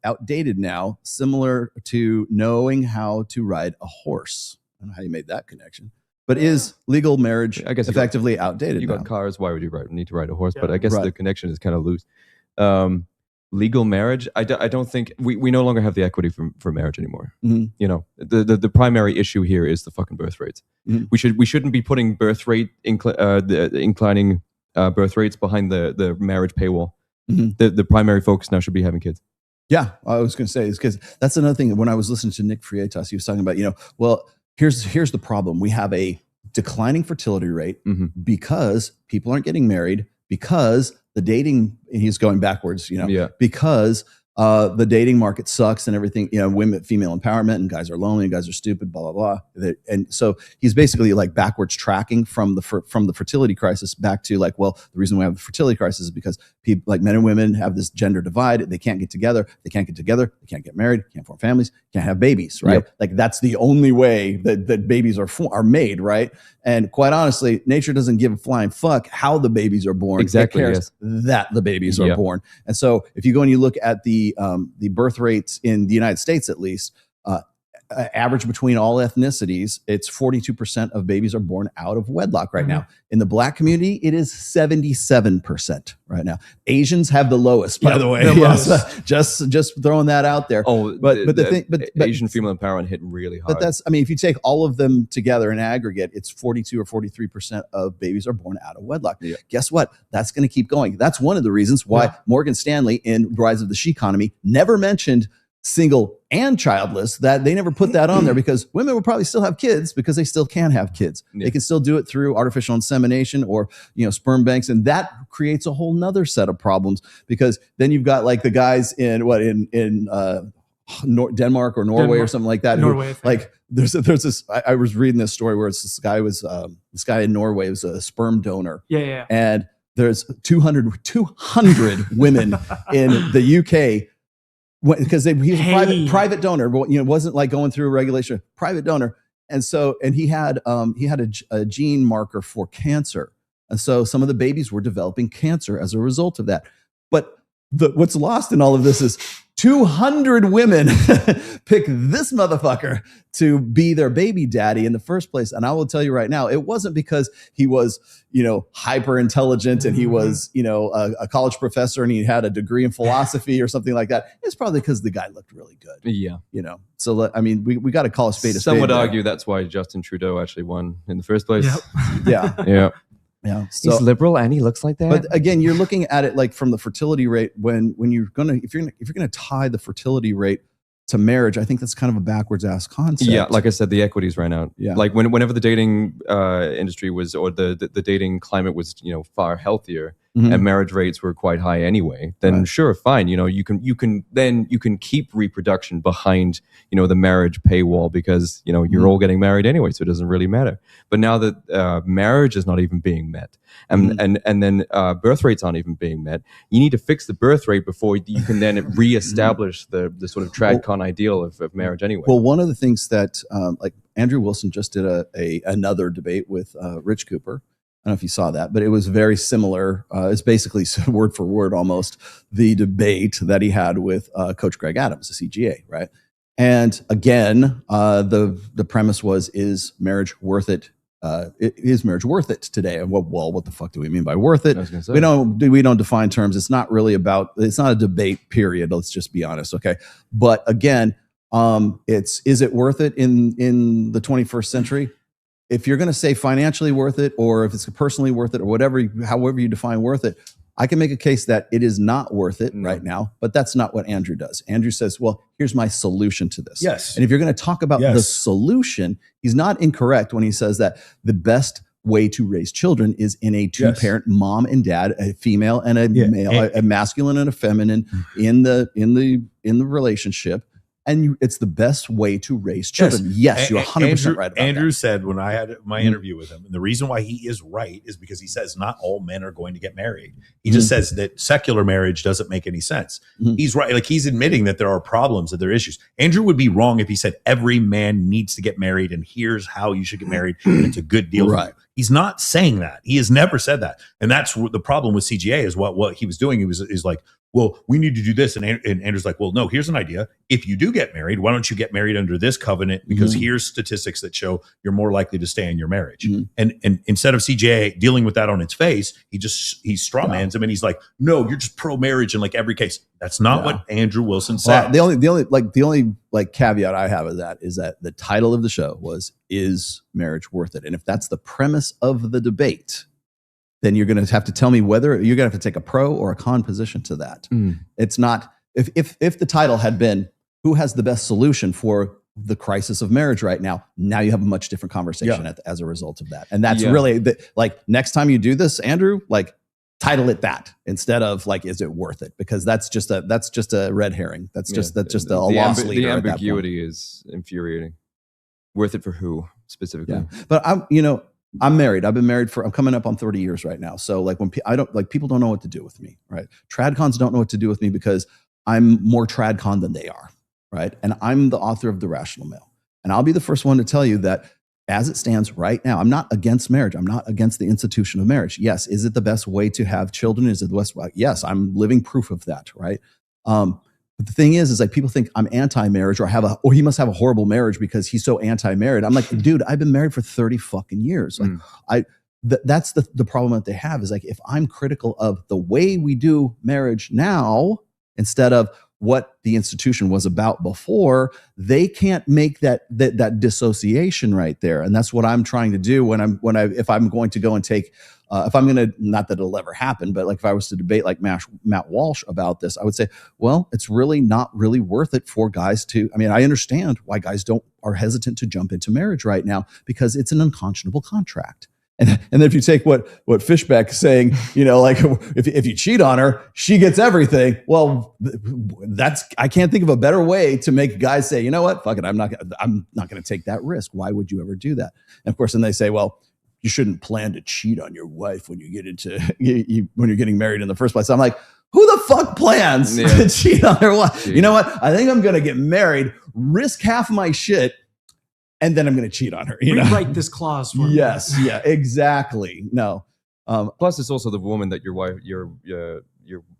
outdated now, similar to knowing how to ride a horse? I don't know how you made that connection, but is legal marriage effectively outdated? You now? Got cars. Why would you need to ride a horse? Yeah. But I guess the connection is kind of loose. Legal marriage. I don't think we no longer have the equity for marriage anymore. The primary issue here is the fucking birth rates. We shouldn't be putting birth rate inclining birth rates behind the marriage paywall. The primary focus now should be having kids. Yeah, I was going to say is because that's another thing. When I was listening to Nick Frietas, he was talking about, well, here's the problem. We have a declining fertility rate because people aren't getting married, because the dating, and he's going backwards, because the dating market sucks and everything, women, female empowerment, and guys are lonely and guys are stupid, blah, blah, blah. And so he's basically like backwards tracking from the fertility crisis back to like, well, the reason we have the fertility crisis is because people like men and women have this gender divide. They can't get together. They can't get married, can't form families, can't have babies, right? Yep. Like that's the only way that babies are made, right? And quite honestly, nature doesn't give a flying fuck how the babies are born. Exactly. It cares that the babies are born. And so if you go and you look at the birth rates in the United States, at least, average between all ethnicities, it's 42% of babies are born out of wedlock right now. In the Black community, it is 77% right now. Asians have the lowest, by the way. Yes. Just throwing that out there. Oh, but Asian female empowerment hit really hard. But if you take all of them together in aggregate, it's 42 or 43% of babies are born out of wedlock. Yeah. Guess what? That's going to keep going. That's one of the reasons why Morgan Stanley in Rise of the She Economy never mentioned single and childless, that they never put that on there, because women will probably still have kids because they still can have kids. Yeah. They can still do it through artificial insemination or, sperm banks. And that creates a whole nother set of problems, because then you've got like the guys in Denmark or Norway or something like that. Norway. There's this, I was reading this story where this guy in Norway was a sperm donor. Yeah. And there's 200 women in the UK, because he was a private donor, but wasn't like going through a regulation, private donor. And so, and he had a gene marker for cancer. And so some of the babies were developing cancer as a result of that. But what's lost in all of this is 200 women pick this motherfucker to be their baby daddy in the first place. And I will tell you right now, it wasn't because he was, hyper intelligent and he was, a college professor and he had a degree in philosophy or something like that. It's probably because the guy looked really good. Yeah. So, we got to call a spade a spade. Some would argue that's why Justin Trudeau actually won in the first place. Yep. Yeah. Yeah, he's liberal and he looks like that. But again, you're looking at it like from the fertility rate. When you're if you're gonna tie the fertility rate to marriage, I think that's kind of a backwards ass concept. Yeah, like I said, the equities ran out. Yeah, like whenever the dating industry was, or the dating climate was, far healthier, and marriage rates were quite high anyway, then sure, fine. You can keep reproduction behind the marriage paywall because you're all getting married anyway, so it doesn't really matter. But now that marriage is not even being met, and then birth rates aren't even being met, you need to fix the birth rate before you can then reestablish the sort of tradcon ideal of marriage anyway. Well, one of the things that like Andrew Wilson just did another debate with Rich Cooper. I don't know if you saw that, but it was very similar. It's basically word for word almost the debate that he had with Coach Greg Adams, the CGA, right? And again, the premise was, is marriage worth it? Is marriage worth it today? And well, what the fuck do we mean by worth it? We don't define terms. It's not really it's not a debate period. Let's just be honest. Okay. But again, is it worth it in the 21st century? If you're going to say financially worth it, or if it's personally worth it, or however you define worth it, I can make a case that it is not worth it right now, but that's not what Andrew does. Andrew says, well, here's my solution to this. Yes. And if you're going to talk about the solution, he's not incorrect when he says that the best way to raise children is in a two-parent mom and dad, a female and a male, a masculine and a feminine in the relationship. And it's the best way to raise children. Yes, you're 100% right about Andrew that. said when I had my interview with him, and the reason why he is right is because he says not all men are going to get married. He just says that secular marriage doesn't make any sense. He's right. Like, he's admitting that there are problems, that there are issues. Andrew would be wrong if he said every man needs to get married and here's how you should get married and it's a good deal. Right. He's not saying that. He has never said that. And that's the problem with CGA is what he was doing. He was like, well, we need to do this. And Andrew's like, well, no, here's an idea. If you do get married, why don't you get married under this covenant? Because here's statistics that show you're more likely to stay in your marriage. And instead of CGA dealing with that on its face, he strawmans him and he's like, no, you're just pro marriage in like every case. That's not what Andrew Wilson said. Well, the only caveat I have of that is that the title of the show was, is marriage worth it? And if that's the premise of the debate, then you're going to have to tell me whether you're going to have to take a pro or a con position to that. It's not, if the title had been, who has the best solution for the crisis of marriage right now you have a much different conversation as a result of that. And that's really like, next time you do this, Andrew, like, title it that instead of like, is it worth it? Because that's just a red herring. That's just a loss leader. The ambiguity is infuriating. Worth it for who specifically? Yeah. But I'm married. I'm coming up on 30 years right now. So like people don't know what to do with me, right? Tradcons don't know what to do with me because I'm more tradcon than they are, right? And I'm the author of The Rational Male. And I'll be the first one to tell you that as it stands right now, I'm not against marriage. I'm not against the institution of marriage. Yes. Is it the best way to have children? Is it the best way? Yes. I'm living proof of that, right? But the thing is like people think I'm anti-marriage or he must have a horrible marriage because he's so anti-marriage. I'm like, dude, I've been married for 30 fucking years. Like that's the problem that they have is like, if I'm critical of the way we do marriage now, instead of what the institution was about before, they can't make that dissociation right there. And that's what I'm trying to do if I'm going to go and take, if I'm going to, not that it'll ever happen, but like if I was to debate like Matt Walsh about this, I would say, well, it's really not really worth it for guys to, I understand why guys are hesitant to jump into marriage right now because it's an unconscionable contract. And then if you take what Fishbeck is saying, like if you cheat on her, she gets everything. Well, I can't think of a better way to make guys say, you know what, fuck it, I'm not going to take that risk. Why would you ever do that? And of course, then they say, well, you shouldn't plan to cheat on your wife when you get into when you're getting married in the first place. I'm like, who the fuck plans to cheat on their wife? Jeez. You know what? I think I'm going to get married, risk half my shit, and then I'm going to cheat on her. Rewrite this clause for me. Yes. Yeah, exactly. No. Plus, it's also the woman that your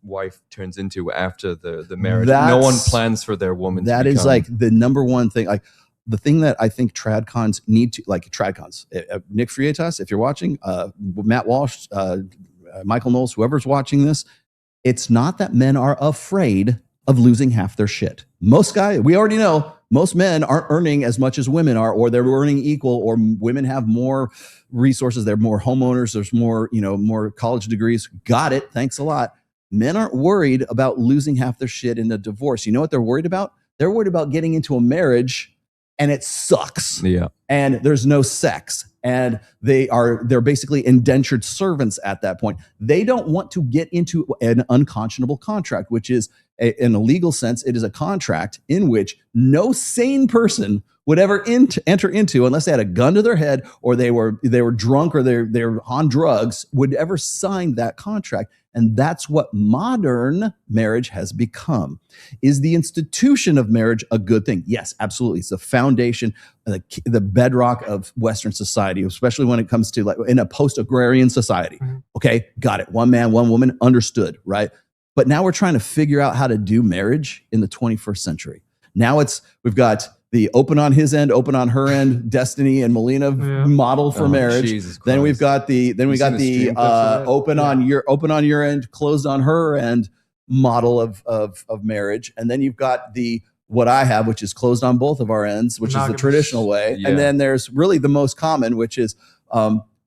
wife turns into after the marriage. That's- No one plans for their woman. That to is become, like the number one thing. Like the thing that I think tradcons need to, like tradcons, Nick Frietas, if you're watching, Matt Walsh, Michael Knowles, whoever's watching this, it's not that men are afraid of losing half their shit. Most guys, we already know, most men aren't earning as much as women are, or they're earning equal, or women have more resources. They're more homeowners. There's more, more college degrees. Got it. Thanks a lot. Men aren't worried about losing half their shit in a divorce. You know what they're worried about? They're worried about getting into a marriage and it sucks. Yeah. And there's no sex. And they're basically indentured servants at that point. They don't want to get into an unconscionable contract, which is in a legal sense, it is a contract in which no sane person would ever enter into, unless they had a gun to their head or they were drunk or they're on drugs, would ever sign that contract. And that's what modern marriage has become. Is the institution of marriage a good thing? Yes, absolutely. It's the foundation, the bedrock of Western society, especially when it comes to like in a post-agrarian society. Okay, got it. One man, one woman, understood, right? But now we're trying to figure out how to do marriage in the 21st century. Now we've got the open on his end, open on her end, Destiny and Melina model for marriage. Then we've got the open on your end, closed on her end model of marriage. And then you've got what I have, which is closed on both of our ends, which is the traditional way. Yeah. And then there's really the most common, which is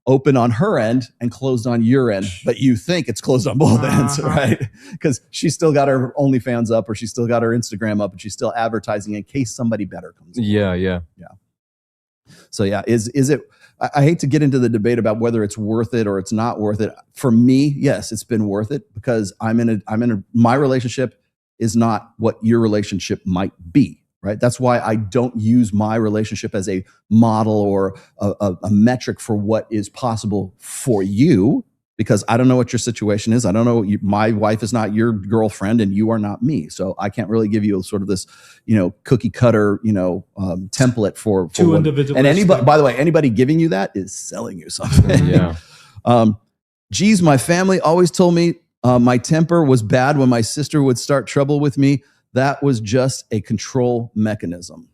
open on her end and closed on your end, but you think it's closed on both ends, right? Because she's still got her OnlyFans up, or she's still got her Instagram up, and she's still advertising in case somebody better comes. Yeah. So yeah, is it? I hate to get into the debate about whether it's worth it or it's not worth it. For me, yes, it's been worth it because my relationship is not what your relationship might be. Right. That's why I don't use my relationship as a model or a metric for what is possible for you, because I don't know what your situation is. I don't know. My wife is not your girlfriend and you are not me. So I can't really give you sort of this, cookie cutter, template for too individualistic. And anybody, by the way, anybody giving you that is selling you something. Yeah. Geez, my family always told me my temper was bad when my sister would start trouble with me. That was just a control mechanism.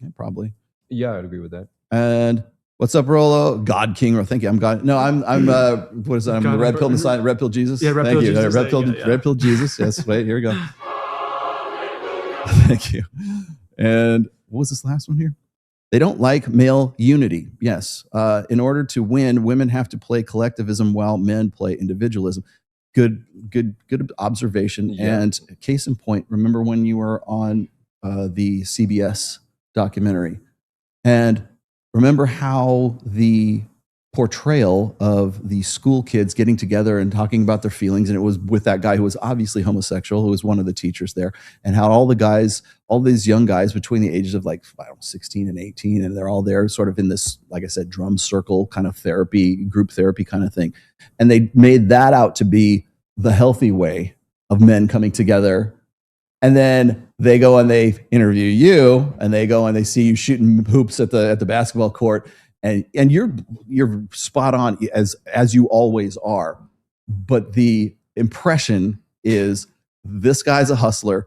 Yeah, probably. Yeah, I'd agree with that. And what's up, Rolo? God King, or thank you. I'm God. No, I'm what is that? I'm the red pill Messiah, red pill Jesus. Yeah, red pill Jesus. Red pill Jesus. Yes, wait, here we go. Thank you. And what was this last one here? They don't like male unity. Yes. In order to win, women have to play collectivism while men play individualism. Good observation. Yeah. And case in point, remember when you were on the CBS documentary, and remember how the portrayal of the school kids getting together and talking about their feelings, and it was with that guy who was obviously homosexual, who was one of the teachers there, and how all these young guys between the ages of 16 and 18, and they're all there sort of in this, like I said, drum circle kind of therapy, group therapy kind of thing. And they made that out to be the healthy way of men coming together. And then they go and they interview you, and they go and they see you shooting hoops at the basketball court. And you're spot on as you always are. But the impression is this guy's a hustler,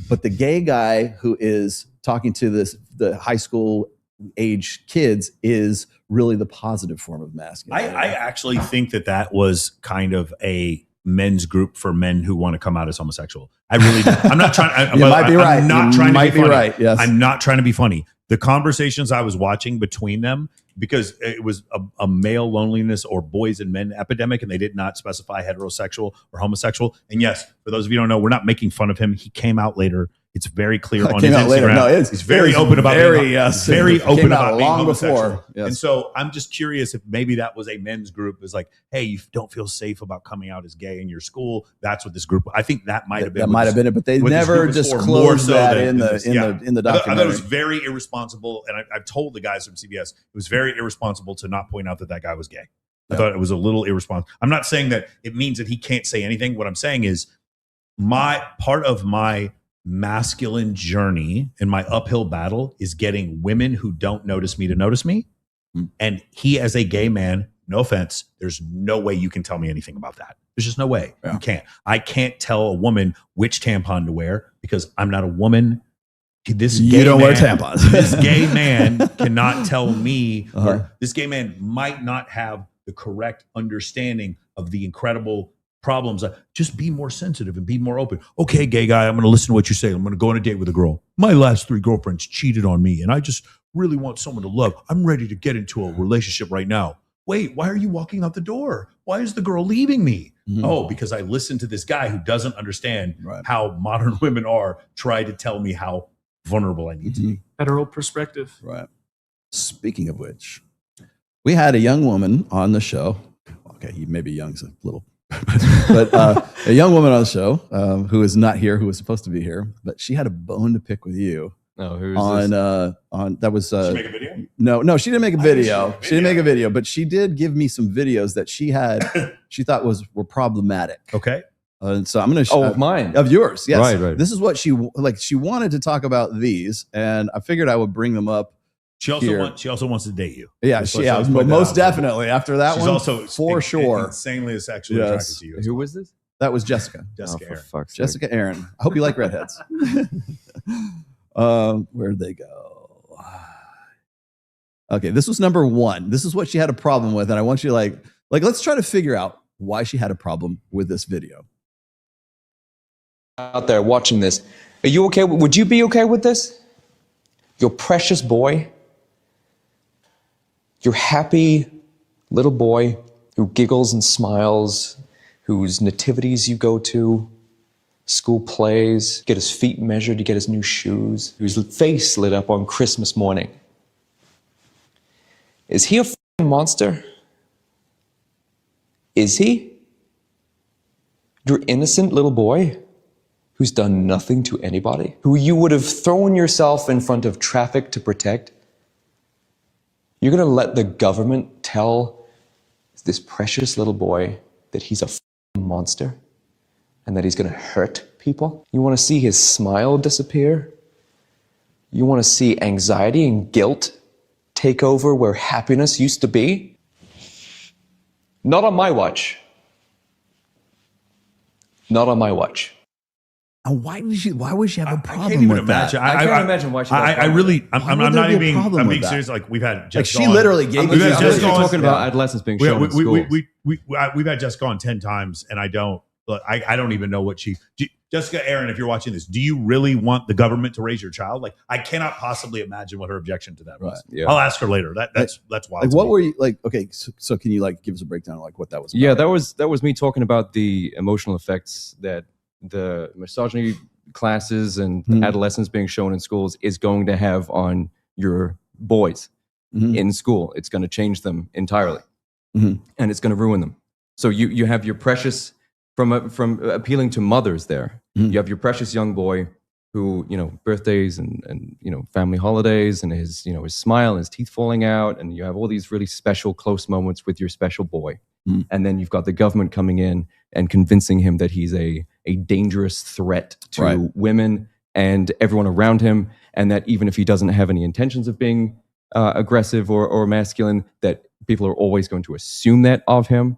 but the gay guy who is talking to the high school age kids is really the positive form of masculinity. I actually think that was kind of a men's group for men who want to come out as homosexual. I really do. I'm not trying. You might be right. I'm not trying to be funny. Right. Yes. I'm not trying to be funny. The conversations I was watching between them, because it was a male loneliness or boys and men epidemic, and they did not specify heterosexual or homosexual. And yes, for those of you who don't know, we're not making fun of him. He came out later. It's very clear on his Instagram. No, he's very open about very open about being long homosexual. Before. Yes. And so I'm just curious if maybe that was a men's group. Is like, hey, you don't feel safe about coming out as gay in your school. That's what this group. I think that might have been. That might have been it, but they never disclosed that in the documentary. I thought it was very irresponsible, and I've told the guys from CBS it was very irresponsible to not point out that guy was gay. I thought it was a little irresponsible. I'm not saying that it means that he can't say anything. What I'm saying is part of my masculine journey and my uphill battle is getting women who don't notice me to notice me. And he, as a gay man, no offense, there's no way you can tell me anything about that. There's just no way. You can't. I can't tell a woman which tampon to wear because I'm not a woman. You don't wear tampons. This gay man cannot tell me, or this gay man might not have the correct understanding of the incredible problems. Just be more sensitive and be more open. Okay, gay guy, I'm going to listen to what you say. I'm going to go on a date with a girl. My last 3 girlfriends cheated on me, and I just really want someone to love. I'm ready to get into a relationship right now. Wait, why are you walking out the door? Why is the girl leaving me? Oh, because I listened to this guy who doesn't understand how modern women are, try to tell me how vulnerable I need to be. Federal perspective. Right. Speaking of which, we had a young woman on the show. Okay, maybe young's a little, but a young woman on the show who is not here, who was supposed to be here, but she had a bone to pick with you. Oh, who's on this? On that was Did she make a video? No, she didn't make a video. She didn't make a video, but she did give me some videos that she had she thought were problematic. Okay. And so I'm going to of mine, of yours. Yes. Right. This is what she wanted to talk about these, and I figured I would bring them up. She also wants to date you. Yeah, most definitely. After that She's one, also for sure, insanely sexually attracted to you. Who was this? That was Jessica. Jessica Aaron. Jessica Aaron. I hope you like redheads. Where'd they go? Okay, this was number 1. This is what she had a problem with, and I want you to let's try to figure out why she had a problem with this video. Out there watching this, are you okay? Would you be okay with this? Your precious boy, your happy little boy who giggles and smiles, whose nativities you go to, school plays, get his feet measured to get his new shoes, whose face lit up on Christmas morning. Is he a f***ing monster? Is he? Your innocent little boy who's done nothing to anybody, who you would have thrown yourself in front of traffic to protect? You're going to let the government tell this precious little boy that he's a f***ing monster and that he's going to hurt people? You want to see his smile disappear? You want to see anxiety and guilt take over where happiness used to be? Not on my watch. Not on my watch. Why would she have a problem I can't even with imagine. that? I can't imagine why she. I'm not even. I'm being serious. Like we've had Jessica. She literally gave me. You're talking about adolescents being shown in schools. We've had Jessica on 10 times, and I don't even know what Jessica Aaron, if you're watching this, do you really want the government to raise your child? Like, I cannot possibly imagine what her objection to that was. Right. Yeah. I'll ask her later. That's wild. Like, what were you like? Okay, so can you give us a breakdown of what that was about? Yeah, that was me talking about the emotional effects that the misogyny classes and adolescents being shown in schools is going to have on your boys in school. It's going to change them entirely, and it's going to ruin them. So you have your precious, from appealing to mothers there, you have your precious young boy who, birthdays and family holidays and his smile and his teeth falling out, and you have all these really special close moments with your special boy. And then you've got the government coming in and convincing him that he's a dangerous threat to women and everyone around him, and that even if he doesn't have any intentions of being aggressive or masculine, that people are always going to assume that of him,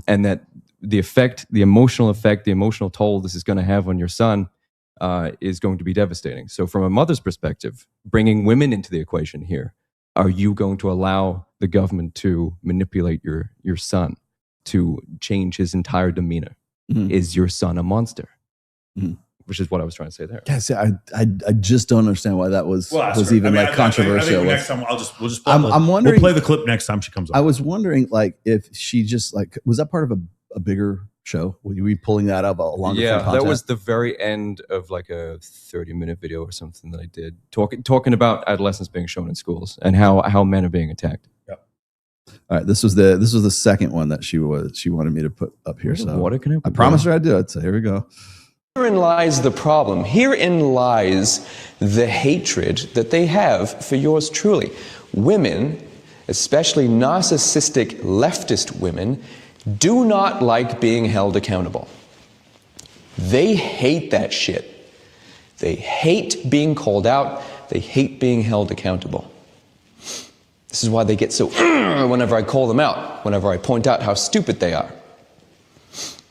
and that the emotional toll this is going to have on your son is going to be devastating. So from a mother's perspective, bringing women into the equation here, are you going to allow the government to manipulate your son to change his entire demeanor? Is your son a monster? Which is what I was trying to say there. Yeah, see, I just don't understand why that was even controversial. Next time we'll just I'm wondering. We'll play the clip next time she comes on. I was wondering if she just was that part of a bigger show? Were you pulling that up along? Yeah, that was the very end of a 30-minute video or something that I did talking about adolescents being shown in schools and how men are being attacked. Yep. All right, this was the second one that she wanted me to put up here. So water can I promised her I'd do it. So here we go. Herein lies the problem. Herein lies the hatred that they have for yours truly. Women, especially narcissistic leftist women, do not like being held accountable. They hate that shit. They hate being called out. They hate being held accountable. This is why they get so whenever I call them out, whenever I point out how stupid they are.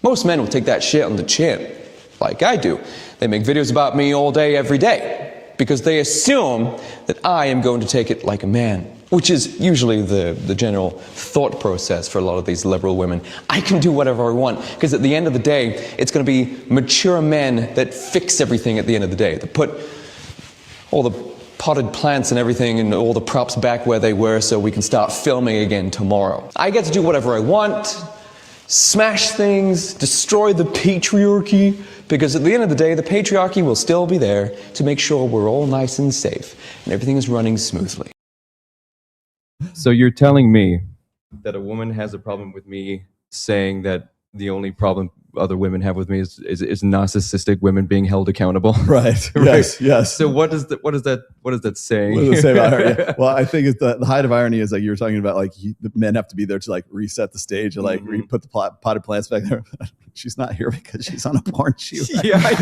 Most men will take that shit on the chin, like I do. They make videos about me all day, every day, because they assume that I am going to take it like a man, which is usually the general thought process for a lot of these liberal women. I can do whatever I want, because at the end of the day, it's going to be mature men that fix everything at the end of the day, that put all the potted plants and everything and all the props back where they were so we can start filming again tomorrow. I get to do whatever I want, smash things, destroy the patriarchy, because at the end of the day, the patriarchy will still be there to make sure we're all nice and safe and everything is running smoothly. So you're telling me that a woman has a problem with me saying that the only problem other women have with me is narcissistic women being held accountable. Right. Right. Yes. So what is that saying? What does it say about her? Yeah. Well, I think it's the height of irony is like you were talking about, like the men have to be there to like reset the stage and like put the potted plants back there. She's not here because she's on a porn shoot. Right? Yeah, I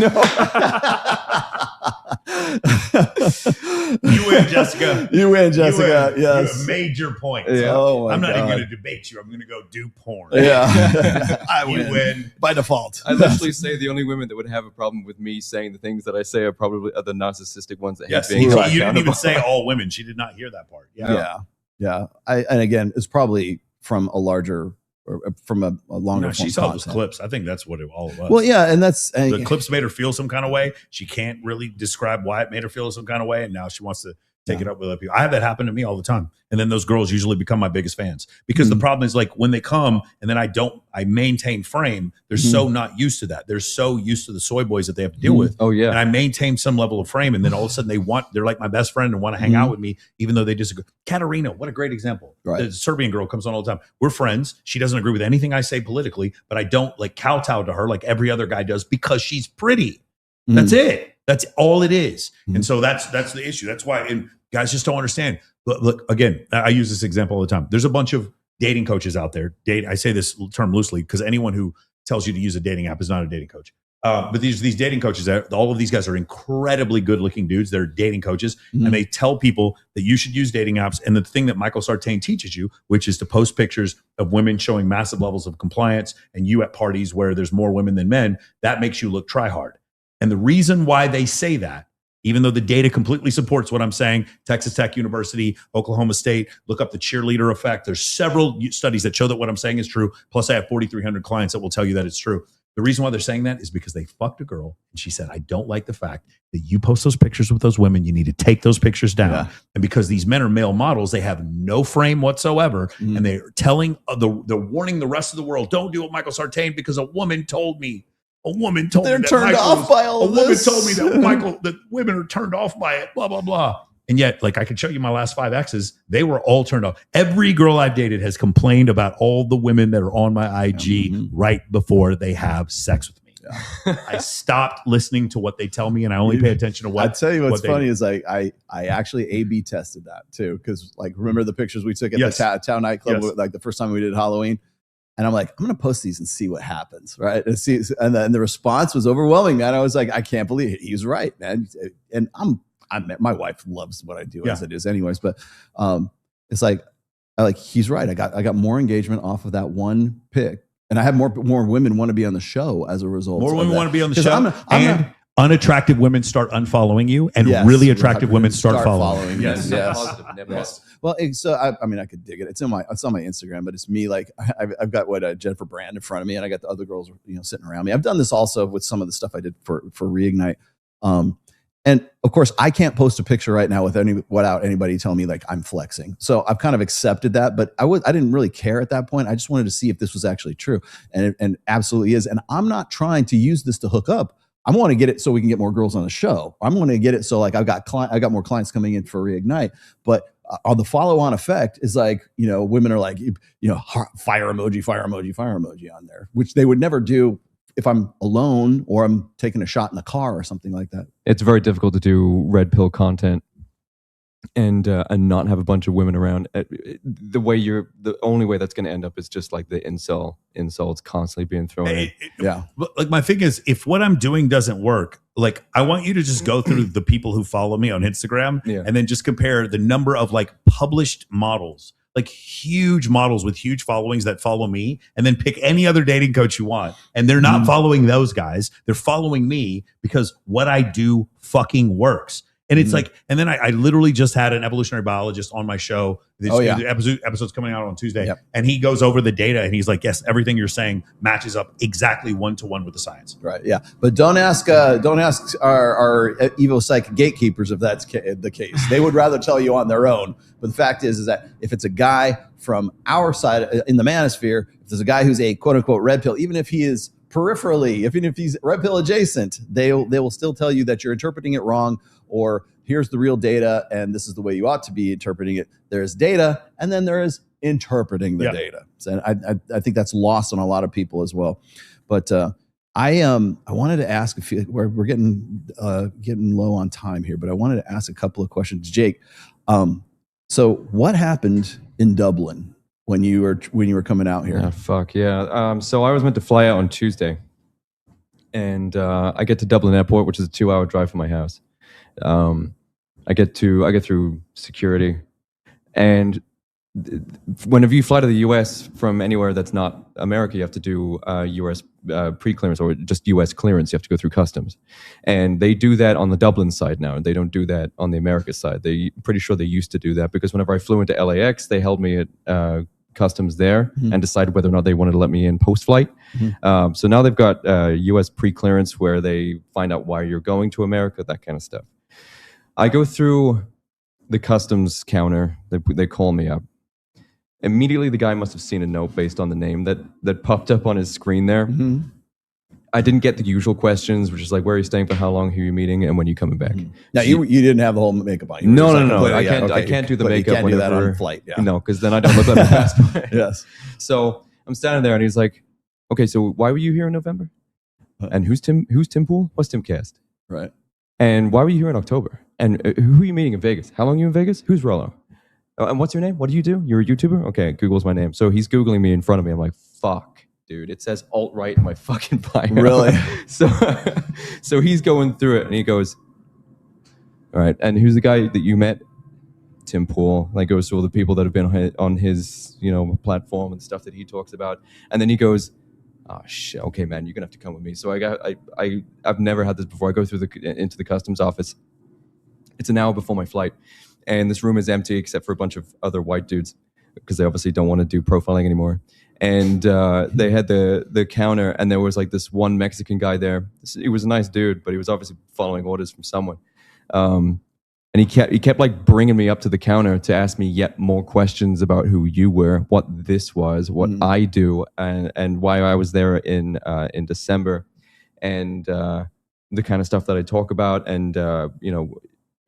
You win, Jessica. You win, Jessica. You Yes. have made your point. Yeah. Oh my I'm not even God. going to debate you. I'm going to go do porn. Yeah. You win. By default. I literally say the only women that would have a problem with me saying the things that I say are probably the narcissistic ones that Yes, hate being you held didn't even accountable. say all women. She did not hear that part. Yeah. And again, it's probably from a larger or from a longer. No, she form saw those content. clips. I think that's what it all was. Well, yeah, and that's The clips made her feel some kind of way. She can't really describe why it made her feel some kind of way, and now she wants to take it up with other people. I have that happen to me all the time, and then those girls usually become my biggest fans because the problem is like when they come and then I maintain frame. They're so not used to that. They're so used to the soy boys that they have to deal with. Oh yeah, and I maintain some level of frame, and then all of a sudden they're like my best friend and want to hang out with me, even though they disagree. Katarina, what a great example. Right. The Serbian girl comes on all the time. We're friends. She doesn't agree with anything I say politically, but I don't like kowtow to her like every other guy does because she's pretty. That's it. That's all it is. And so that's the issue. That's why, and guys just don't understand. Look, again, I use this example all the time. There's a bunch of dating coaches out there. I say this term loosely because anyone who tells you to use a dating app is not a dating coach. But these dating coaches, all of these guys are incredibly good-looking dudes. They're dating coaches, and they tell people that you should use dating apps. And the thing that Michael Sartain teaches you, which is to post pictures of women showing massive levels of compliance, and you at parties where there's more women than men, that makes you look try hard. And the reason why they say that, even though the data completely supports what I'm saying, Texas Tech University, Oklahoma State, look up the cheerleader effect. There's several studies that show that what I'm saying is true. Plus, I have 4,300 clients that will tell you that it's true. The reason why they're saying that is because they fucked a girl and she said, I don't like the fact that you post those pictures with those women. You need to take those pictures down. Yeah. And because these men are male models, they have no frame whatsoever. And they're telling, they're warning the rest of the world, don't do what Michael Sartain because a woman told me. A woman told They're me that turned Michael off by all a of woman this. told me that women are turned off by it, blah, blah, blah. And yet, like I could show you my last 5 exes, they were all turned off. Every girl I've dated has complained about all the women that are on my IG right before they have sex with me. I stopped listening to what they tell me and I only pay attention to what I tell you what's what funny is like I actually A/B tested that too, because like remember the pictures we took at the Town nightclub like the first time we did Halloween. And I'm like, I'm going to post these and see what happens, right? And the response was overwhelming, man. I was like, I can't believe it. He was right, man. And my wife loves what I do as it is anyways. But it's like, he's right. I got more engagement off of that one pic. And I have more women want to be on the show as a result. More women want to be on the show. I'm not, unattractive women start unfollling you, and really attractive women start following you. Yes. Well, so I mean, I could dig it. It's on my Instagram, but it's me. Like I've got Jennifer Brand in front of me, and I got the other girls, sitting around me. I've done this also with some of the stuff I did for Reignite. And of course, I can't post a picture right now without anybody telling me like I'm flexing. So I've kind of accepted that, but I didn't really care at that point. I just wanted to see if this was actually true, and it absolutely is. And I'm not trying to use this to hook up. I want to get it so we can get more girls on the show. I'm going to get it so like I got more clients coming in for Reignite, but on the follow-on effect is like, women are like, fire emoji on there, which they would never do if I'm alone or I'm taking a shot in the car or something like that. It's very difficult to do red pill content and not have a bunch of women around. The only way that's going to end up is just like the insults constantly being thrown in. Yeah. Like my thing is, if what I'm doing doesn't work, like I want you to just go through the people who follow me on Instagram and then just compare the number of like published models, like huge models with huge followings that follow me, and then pick any other dating coach you want. And they're not following those guys. They're following me because what I do fucking works. And it's like, and then I literally just had an evolutionary biologist on my show. The episode's coming out on Tuesday. And he goes over the data and he's like, yes, everything you're saying matches up exactly 1-to-1 with the science. Right. Yeah. But don't ask our Evo Psych gatekeepers if that's the case. They would rather tell you on their own. But the fact is that if it's a guy from our side in the manosphere, if there's a guy who's a quote unquote red pill, even if he is peripherally, even if he's red pill adjacent, they will still tell you that you're interpreting it wrong, or here's the real data and this is the way you ought to be interpreting it. There's data, and then there is interpreting the data. So I think that's lost on a lot of people as well. But I wanted to ask a few. We're getting low on time here, but I wanted to ask a couple of questions, Jake. So what happened in Dublin when you were coming out here? So I was meant to fly out on Tuesday, and I get to Dublin Airport, which is a 2-hour drive from my house. I get through security, and whenever you fly to the U.S. from anywhere that's not America, you have to do U.S. pre-clearance or just U.S. clearance. You have to go through customs, and they do that on the Dublin side now. They don't do that on the America side. Pretty sure they used to do that, because whenever I flew into LAX, they held me at customs there and decided whether or not they wanted to let me in post-flight. So now they've got U.S. pre-clearance where they find out why you're going to America, that kind of stuff. I go through the customs counter. They call me up. Immediately, the guy must have seen a note based on the name that popped up on his screen there. I didn't get the usual questions, which is like, where are you staying for how long, who are you meeting, and when are you coming back? Now, you didn't have the whole makeup on. No. I can't do the makeup. You can't do that on flight. Yeah. No, because then I don't look like a passport. Yes. So I'm standing there, and he's like, okay, so why were you here in November? And who's Tim Pool? What's Tim Cast? Right. And why were you here in October? And who are you meeting in Vegas? How long are you in Vegas? Who's Rollo? And what's your name? What do you do? You're a YouTuber? Okay, Google's my name. So he's Googling me in front of me. I'm like, fuck, dude. It says alt-right in my fucking bio. Really? So he's going through it, and he goes, all right, and who's the guy that you met? Tim Pool. Like, goes through all the people that have been on his platform and stuff that he talks about. And then he goes, oh shit, okay, man, you're gonna have to come with me. So I've never had this before. I go through into the customs office. It's an hour before my flight, and this room is empty except for a bunch of other white dudes, because they obviously don't want to do profiling anymore. And they had the counter, and there was like this one Mexican guy there. He was a nice dude, but he was obviously following orders from someone. And he kept like bringing me up to the counter to ask me yet more questions about who you were, what this was, what I do, and why I was there in December, and the kind of stuff that I talk about. And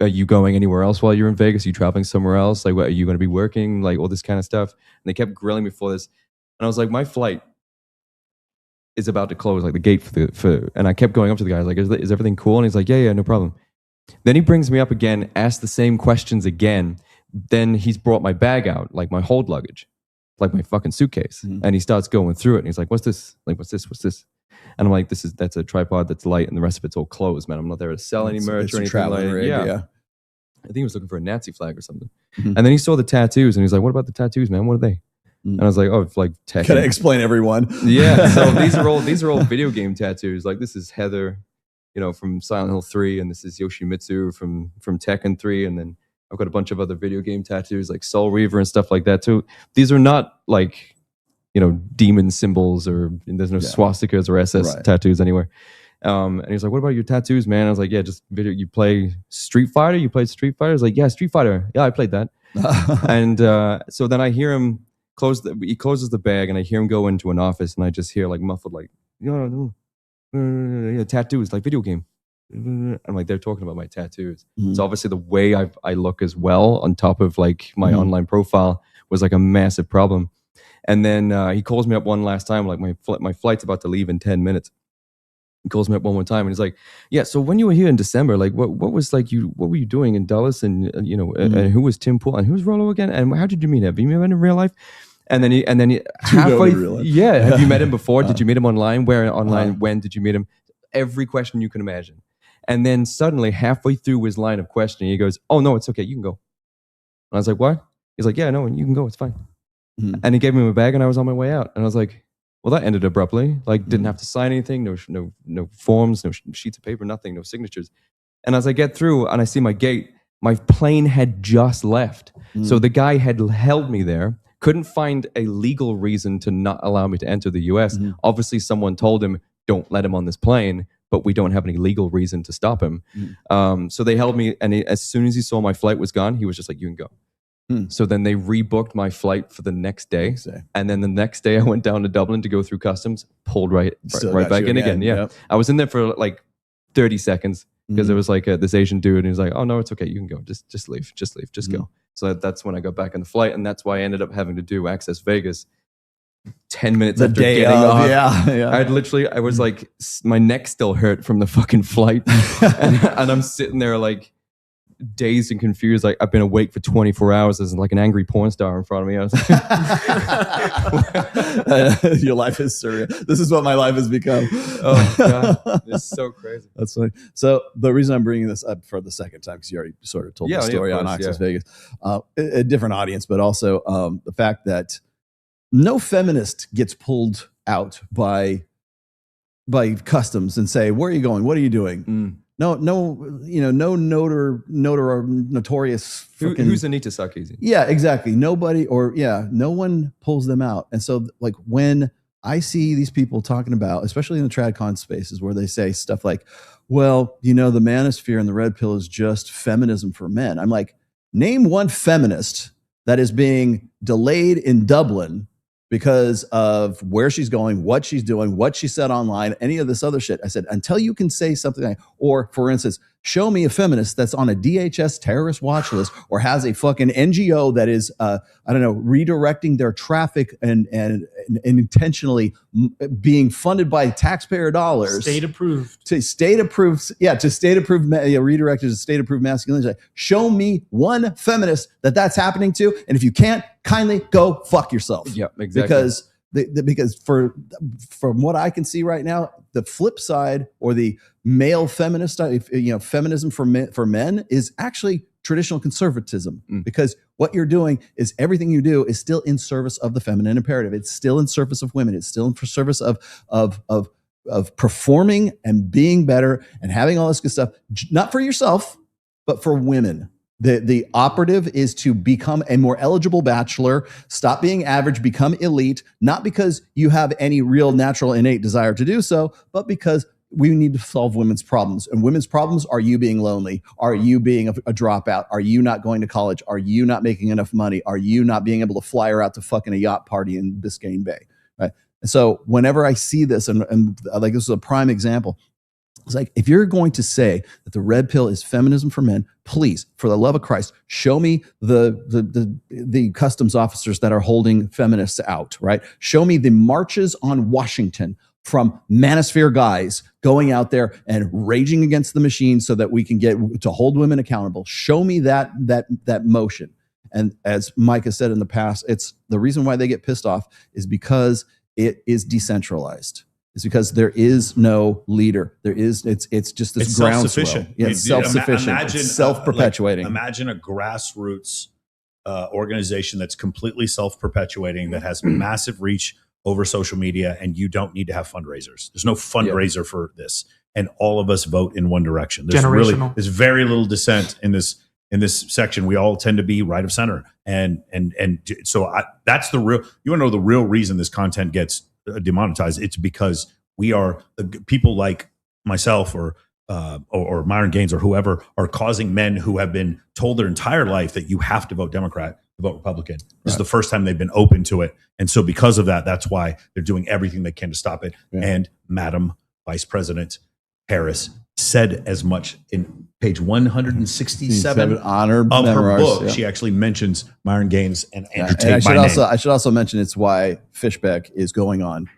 are you going anywhere else while you're in Vegas? Are you traveling somewhere else? Like, what, are you going to be working? Like all this kind of stuff. And they kept grilling me for this, and I was like, my flight is about to close, like the gate for. And I kept going up to the guy, I was like, is everything cool? And he's like, yeah, no problem. Then he brings me up again, asks the same questions again. Then he's brought my bag out, like my hold luggage, like my fucking suitcase. And he starts going through it. And he's like, what's this? Like, what's this? What's this? And I'm like, that's a tripod that's light, and the rest of it's all closed, man. I'm not there to sell any merch or anything like that. Yeah. I think he was looking for a Nazi flag or something. And then he saw the tattoos, and he's like, what about the tattoos, man? What are they? And I was like, oh, it's like Tekken. Can I explain everyone? Yeah. So these are all video game tattoos. Like, this is Heather, from Silent Hill 3, and this is Yoshimitsu from Tekken 3, and then I've got a bunch of other video game tattoos like Soul Reaver and stuff like that too. These are not like, demon symbols, or there's no swastikas or SS tattoos anywhere. And he's like, what about your tattoos, man? I was like, yeah, just video. You play Street Fighter? You played Street Fighter? I was like, yeah, Street Fighter. Yeah, I played that. And so then I hear him he closes the bag, and I hear him go into an office, and I just hear like muffled, like, tattoos, like video game. I'm like, they're talking about my tattoos. So obviously the way I look as well, on top of like my online profile, was like a massive problem. And then he calls me up one last time, like, my flight's about to leave in 10 minutes. He calls me up one more time and he's like, yeah, so when you were here in December, like what were you doing in Dallas, and and who was Tim Pool and who's Rollo again, and how did you meet him? Have you met him in real life? And then he halfway, have you met him before? Did you meet him online? Where online? When did you meet him? Every question you can imagine. And then suddenly halfway through his line of questioning, he goes, oh no, it's okay, you can go. And I was like, what? He's like, yeah, no, you can go, it's fine. And he gave me my bag and I was on my way out. And I was like, well, that ended abruptly. Like, didn't have to sign anything, no forms, no sheets of paper, nothing, no signatures. And as I get through and I see my gate, my plane had just left. So the guy had held me there, couldn't find a legal reason to not allow me to enter the US. Obviously, someone told him, don't let him on this plane, but we don't have any legal reason to stop him. So they held me, and as soon as he saw my flight was gone, he was just like, you can go. So then they rebooked my flight for the next day. And then the next day I went down to Dublin to go through customs, pulled right back in again. Yeah. Yep. I was in there for like 30 seconds because there was like this Asian dude and he was like, oh no, it's okay. You can go. Just leave, just go. So that's when I got back on the flight. And that's why I ended up having to do Access Vegas 10 minutes after getting off. I was like, my neck still hurt from the fucking flight. and I'm sitting there like, dazed and confused, like I've been awake for 24 hours as like an angry porn star in front of me. I was like, your life is surreal. This is what my life has become. Oh god, it's so crazy. That's funny. So the reason I'm bringing this up for the second time, because you already sort of told the story on Access Vegas, a different audience, but also the fact that no feminist gets pulled out by customs and say, where are you going? What are you doing? No, notorious. Who's Anita Sarkeesian? Yeah, exactly. Nobody, no one pulls them out. And so, like, when I see these people talking about, especially in the TradCon spaces, where they say stuff like, well, the manosphere and the red pill is just feminism for men. I'm like, name one feminist that is being delayed in Dublin because of where she's going, what she's doing, what she said online, any of this other shit. I said, until you can say something like, or for instance, show me a feminist that's on a DHS terrorist watch list or has a fucking NGO that is, redirecting their traffic and intentionally being funded by taxpayer dollars. State approved. Redirected to state approved masculinity. Show me one feminist that's happening to. And if you can't, kindly go fuck yourself. Yeah, exactly. Because from what I can see right now, the flip side, or the male feminist, feminism for men is actually traditional conservatism, because what you're doing is everything you do is still in service of the feminine imperative. It's still in service of women. It's still in service of performing and being better and having all this good stuff, not for yourself, but for women. The operative is to become a more eligible bachelor, stop being average, become elite, not because you have any real natural innate desire to do so, but because we need to solve women's problems. And women's problems are you being lonely. Are you being a dropout? Are you not going to college? Are you not making enough money? Are you not being able to fly her out to fucking a yacht party in Biscayne Bay? Right. And so whenever I see this, and like this is a prime example, it's like, if you're going to say that the red pill is feminism for men, please, for the love of Christ, show me the customs officers that are holding feminists out, right? Show me the marches on Washington from manosphere guys going out there and raging against the machine so that we can get to hold women accountable. Show me that motion. And as Mike has said in the past, it's the reason why they get pissed off is because it is decentralized. It's because there is no leader. It's just this groundswell. It's self-sufficient. It's self-perpetuating. Imagine a grassroots organization that's completely self-perpetuating, that has massive reach over social media, and you don't need to have fundraisers. There's no fundraiser for this, and all of us vote in one direction. There's very little dissent in this section. We all tend to be right of center, and so that's the real. You want to know the real reason this content gets demonetized? It's because we are people like myself or Myron Gaines or whoever are causing men who have been told their entire life that you have to vote Democrat to vote Republican. This is the first time they've been open to it, and so because of that, that's why they're doing everything they can to stop it. And Madam Vice President Harris said as much in page 167 of her book. She actually mentions Myron Gaines and Andrew Tate by name. I should also mention it's why Fishbeck is going on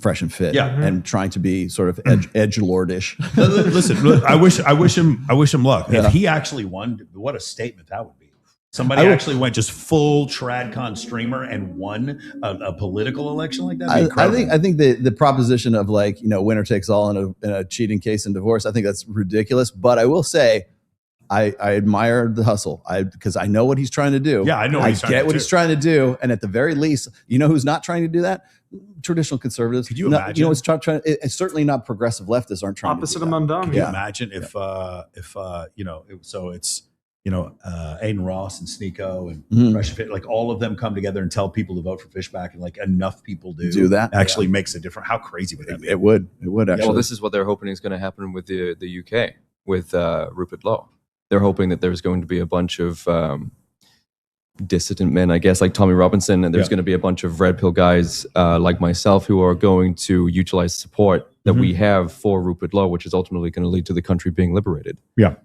fresh and fit, Yeah. and trying to be sort of edge lordish. Listen, look, I wish him luck. Yeah. If he actually won, what a statement that would be. Somebody actually went just full TradCon streamer and won a political election like that. I think the proposition of like, winner takes all in a cheating case and divorce, I think that's ridiculous. But I will say, I admire the hustle. Because I know what he's trying to do. Yeah, I know what he's trying to do. And at the very least, who's not trying to do that? Traditional conservatives. Could you imagine? It's certainly not progressive leftists aren't trying Opposite to do of that. Mondami. Can you imagine if so it's Aiden Ross and Sneeko and Fresh Fit, like all of them come together and tell people to vote for Fishback, and like enough people do that actually makes a difference. How crazy would that be? It would actually. Well, this is what they're hoping is going to happen with the UK with Rupert Lowe. They're hoping that there's going to be a bunch of dissident men, I guess, like Tommy Robinson, and there's going to be a bunch of red pill guys like myself who are going to utilize support that we have for Rupert Lowe, which is ultimately going to lead to the country being liberated. Yeah.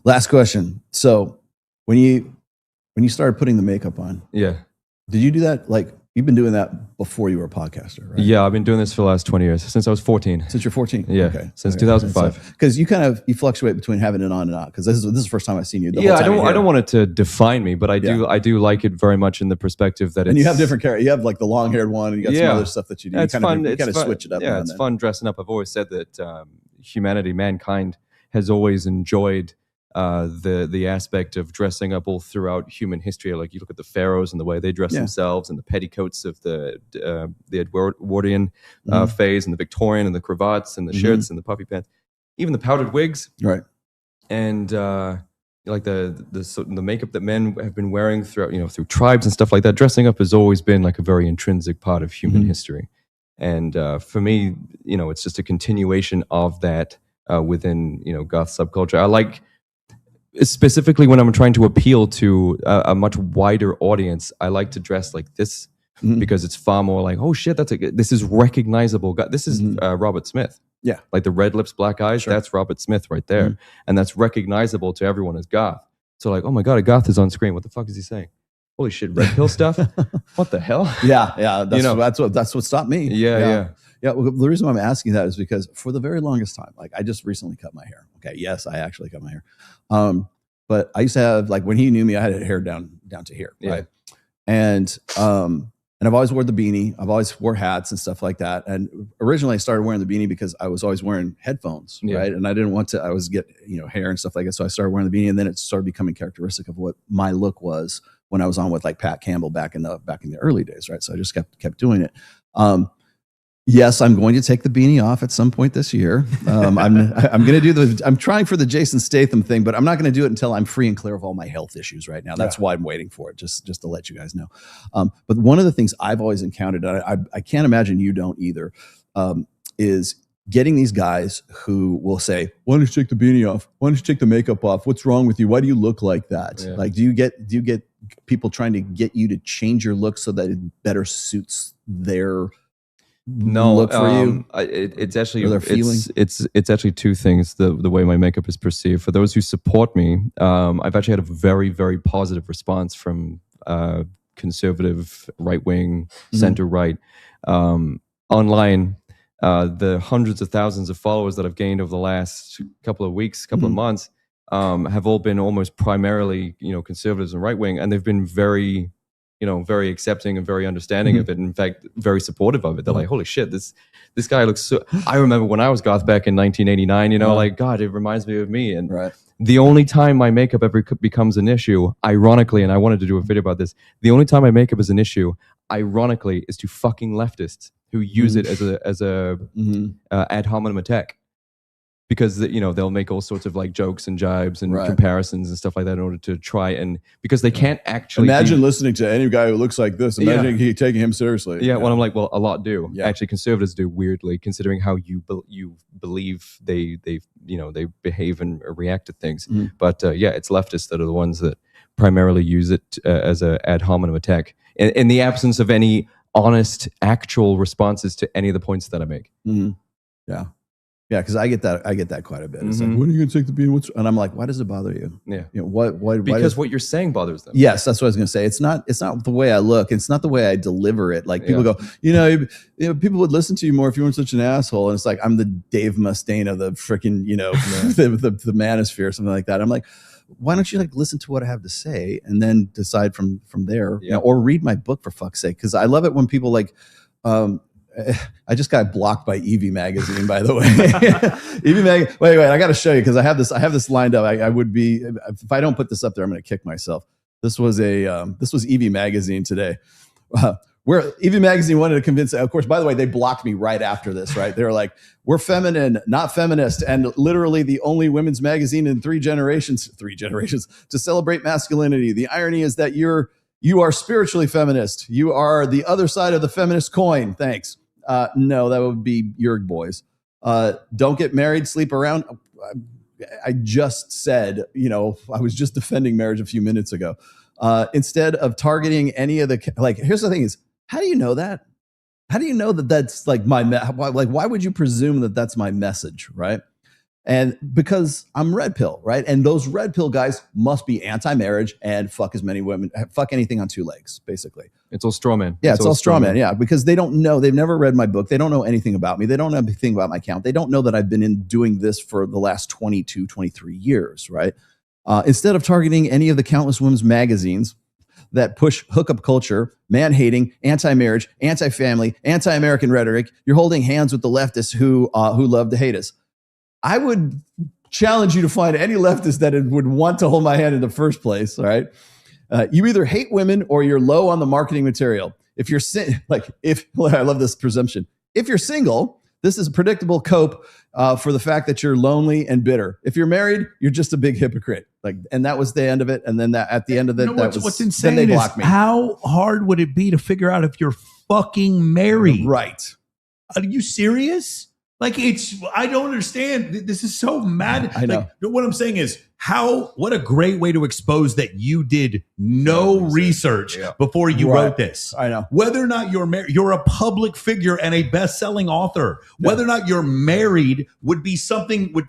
Last question. So when you started putting the makeup on, did you do that? Like, you've been doing that before you were a podcaster, right? Yeah, I've been doing this for the last 20 years, since I was 14. Since you're 14? Yeah, okay. Since 2005. Because you fluctuate between having it on and out. Because this is the first time I've seen you. I don't want it to define me, but I do like it very much in the perspective that and you have different characters. You have like the long haired one, and you got some other stuff that you do. It's fun. You kind of switch it up. Yeah, it's fun dressing up. I've always said that mankind has always enjoyed the aspect of dressing up all throughout human history. Like you look at the pharaohs and the way they dress themselves, and the petticoats of the Edwardian phase, and the Victorian, and the cravats and the shirts and the puffy pants, even the powdered wigs, right? And like the makeup that men have been wearing throughout, through tribes and stuff like that. Dressing up has always been like a very intrinsic part of human history, and for me, it's just a continuation of that within goth subculture. I like. Specifically when I'm trying to appeal to a much wider audience, I like to dress like this because it's far more like, oh shit, this is recognizable. This is Robert Smith. Yeah. Like the red lips, black eyes, that's Robert Smith right there. And that's recognizable to everyone as goth. So like, oh my God, a goth is on screen. What the fuck is he saying? Holy shit, red pill stuff? What the hell? Yeah. That's what stopped me. Yeah. Well, the reason why I'm asking that is because for the very longest time, like I just recently cut my hair. Okay. Yes, I actually cut my hair. But I used to have, like, when he knew me, I had hair down to here. Right. And I've always wore the beanie. I've always wore hats and stuff like that. And originally I started wearing the beanie because I was always wearing headphones. Right. And I didn't want to, I was get, hair and stuff like that. So I started wearing the beanie, and then it started becoming characteristic of what my look was when I was on with like Pat Campbell back in the early days. Right. So I just kept doing it. Yes, I'm going to take the beanie off at some point this year. I'm going to do I'm trying for the Jason Statham thing, but I'm not going to do it until I'm free and clear of all my health issues right now. That's why I'm waiting for it, just to let you guys know. But one of the things I've always encountered, and I can't imagine you don't either, is getting these guys who will say, why don't you take the beanie off? Why don't you take the makeup off? What's wrong with you? Why do you look like that? Yeah. Like, do you get people trying to get you to change your look so that it better suits their look for you? It's actually it's actually two things. The way my makeup is perceived. For those who support me, I've actually had a very, very positive response from conservative, right wing, center right, online. The hundreds of thousands of followers that I've gained over the last couple of weeks, couple of months, have all been almost primarily conservatives and right wing, and they've been very very accepting and very understanding of it. And in fact, very supportive of it. They're like, holy shit, this guy looks so... I remember when I was goth back in 1989, like, God, it reminds me of me. And the only time my makeup ever becomes an issue, ironically, and I wanted to do a video about this, the only time my makeup is an issue, ironically, is to fucking leftists who use it as a ad hominem attack. Because they'll make all sorts of like jokes and jibes and comparisons and stuff like that in order to try and, because they can't actually imagine listening to any guy who looks like this. Imagine taking him seriously. Yeah, well, I'm like, well, a lot do. Yeah. Actually, conservatives do, weirdly, considering how you believe they behave and react to things. But it's leftists that are the ones that primarily use it as a ad hominem attack in the absence of any honest, actual responses to any of the points that I make. Yeah. Yeah, because I get that quite a bit. It's like, when are you going to take the beating? And I'm like, why does it bother you? Yeah. You know, why Because what you're saying bothers them. Yes, that's what I was going to say. It's not the way I look. It's not the way I deliver it. Like people go, people would listen to you more if you weren't such an asshole. And it's like, I'm the Dave Mustaine of the freaking, the manosphere or something like that. I'm like, why don't you like listen to what I have to say and then decide from there, or read my book for fuck's sake? Because I love it when people like, I just got blocked by Evie magazine, by the way. Evie mag. Wait, I got to show you because I have this lined up. I would be, if I don't put this up there, I'm going to kick myself. This was Evie magazine today. Where Evie magazine wanted to convince, of course, by the way, they blocked me right after this, right? They were like, we're feminine, not feminist, and literally the only women's magazine in three generations to celebrate masculinity. The irony is that you are spiritually feminist. You are the other side of the feminist coin. Thanks. No, that would be your boys. Don't get married, sleep around. I just said, I was just defending marriage a few minutes ago. Instead of targeting any of the, here's the thing is, how do you know that? How do you know that that's like why would you presume that that's my message, right? And because I'm red pill, right? And those red pill guys must be anti-marriage and fuck as many women, fuck anything on two legs, basically. It's all straw man. Yeah, it's all straw man. Yeah, because they don't know. They've never read my book. They don't know anything about me. They don't know anything about my account. They don't know that I've been doing this for the last 22, 23 years, right? Instead of targeting any of the countless women's magazines that push hookup culture, man-hating, anti-marriage, anti-family, anti-American rhetoric, you're holding hands with the leftists who love to hate us. I would challenge you to find any leftist that would want to hold my hand in the first place. All right. You either hate women or you're low on the marketing material. If you're I love this presumption. If you're single, this is a predictable cope for the fact that you're lonely and bitter. If you're married, you're just a big hypocrite. And that was the end of it. And then at the end of it, what's insane then they is blocked me. How hard would it be to figure out if you're fucking married? Right. Are you serious? I don't understand. This is so mad. I know. What I'm saying is what a great way to expose that you did no research before you wrote this. I know. Whether or not you're married, you're a public figure and a best-selling author. Whether or not you're married would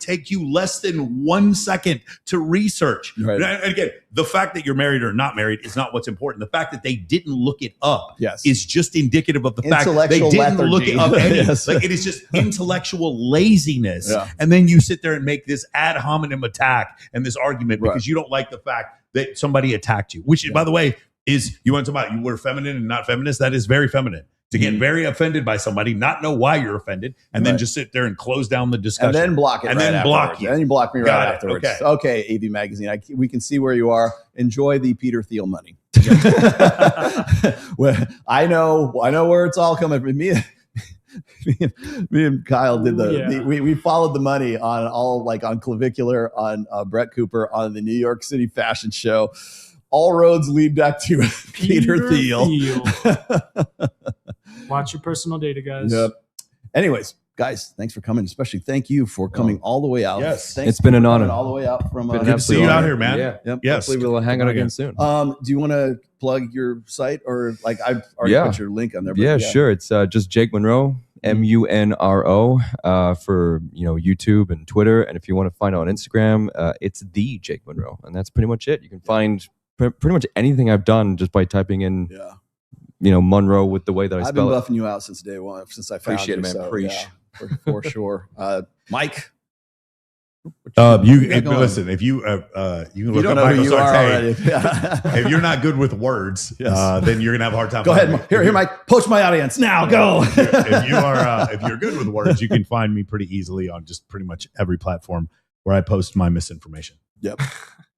take you less than 1 second to research. Right. And again, the fact that you're married or not married is not what's important. The fact that they didn't look it up is just indicative of the fact they didn't look it up. Yes. It is just intellectual laziness. Yeah. And then you sit there and make this ad hominem attack and this argument because you don't like the fact that somebody attacked you, which, by the way, is you want to talk about you were feminine and not feminist. That is very feminine. To get very offended by somebody, not know why you're offended, and then just sit there and close down the discussion. And then block it. And right then block you. And then you block me right afterwards. Okay, AV Magazine. We can see where you are. Enjoy the Peter Thiel money. Well, I know where it's all coming from. Me and Kyle did we followed the money on on Clavicular, on Brett Cooper, on the New York City Fashion Show. All roads lead back to Peter Thiel. Watch your personal data, guys. Yep. Anyways, guys, thanks for coming. Especially thank you for coming all the way out. Yes, it's been an honor. All the way out from. Good to see you out here, man. Yeah. Yep. Yes. Hopefully we'll hang out again soon. Do you want to plug your site, or I've already put your link on there? But sure. It's just Jake Munro, Munro, for YouTube and Twitter. And if you want to find it on Instagram, it's the Jake Munro, and that's pretty much it. You can find pretty much anything I've done just by typing in. Yeah. Munro with the way that I spell it. I've been buffing you out since day one, since I found Appreciate you. it, man. So, for sure. Mike? Listen, if you can look up Michael Sartain. If you're not good with words, then you're gonna have a hard time. Go ahead. Here, Mike. Poach my audience now. Go. If you're good with words, you can find me pretty easily on just pretty much every platform where I post my misinformation. Yep.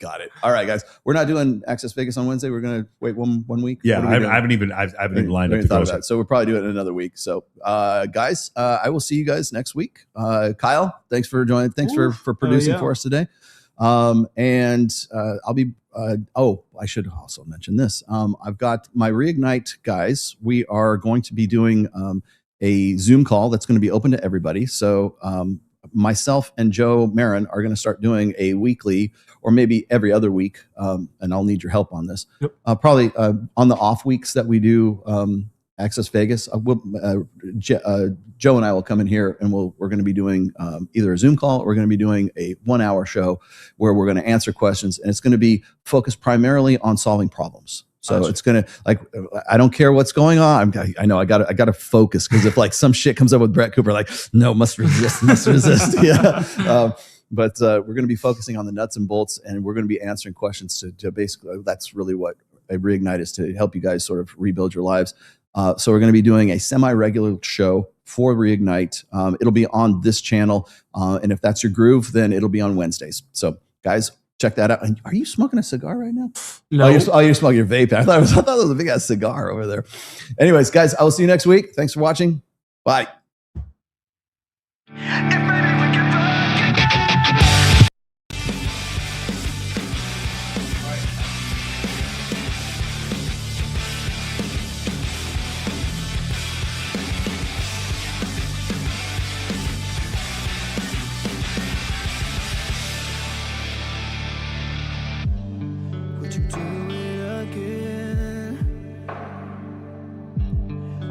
Got it. All right, guys. We're not doing Access Vegas on Wednesday. We're going to wait one week. Yeah, I haven't even lined up to go. So we'll probably do it in another week. So, guys, I will see you guys next week. Kyle, thanks for joining. Thanks for producing for us today. And I'll be. I should also mention this. I've got my Reignite guys. We are going to be doing a Zoom call that's going to be open to everybody. So. Myself and Joe Marin are going to start doing a weekly or maybe every other week, and I'll need your help on this. Probably on the off weeks that we do Access Vegas. Joe and I will come in here, and we're going to be doing either a Zoom call, or we're going to be doing a 1-hour show where we're going to answer questions, and it's going to be focused primarily on solving problems. So it's going to, like, I don't care what's going on. I know I got to focus, because if like some shit comes up with Brett Cooper, like, no, must resist. Yeah. But we're going to be focusing on the nuts and bolts, and we're going to be answering questions to basically, that's really what Reignite is, to help you guys sort of rebuild your lives. So we're going to be doing a semi-regular show for Reignite. It'll be on this channel. And if that's your groove, then it'll be on Wednesdays. So guys, check that out. And are you smoking a cigar right now? No. You're smoking your vape. I thought it was a big ass cigar over there. Anyways, guys, I will see you next week. Thanks for watching. Bye.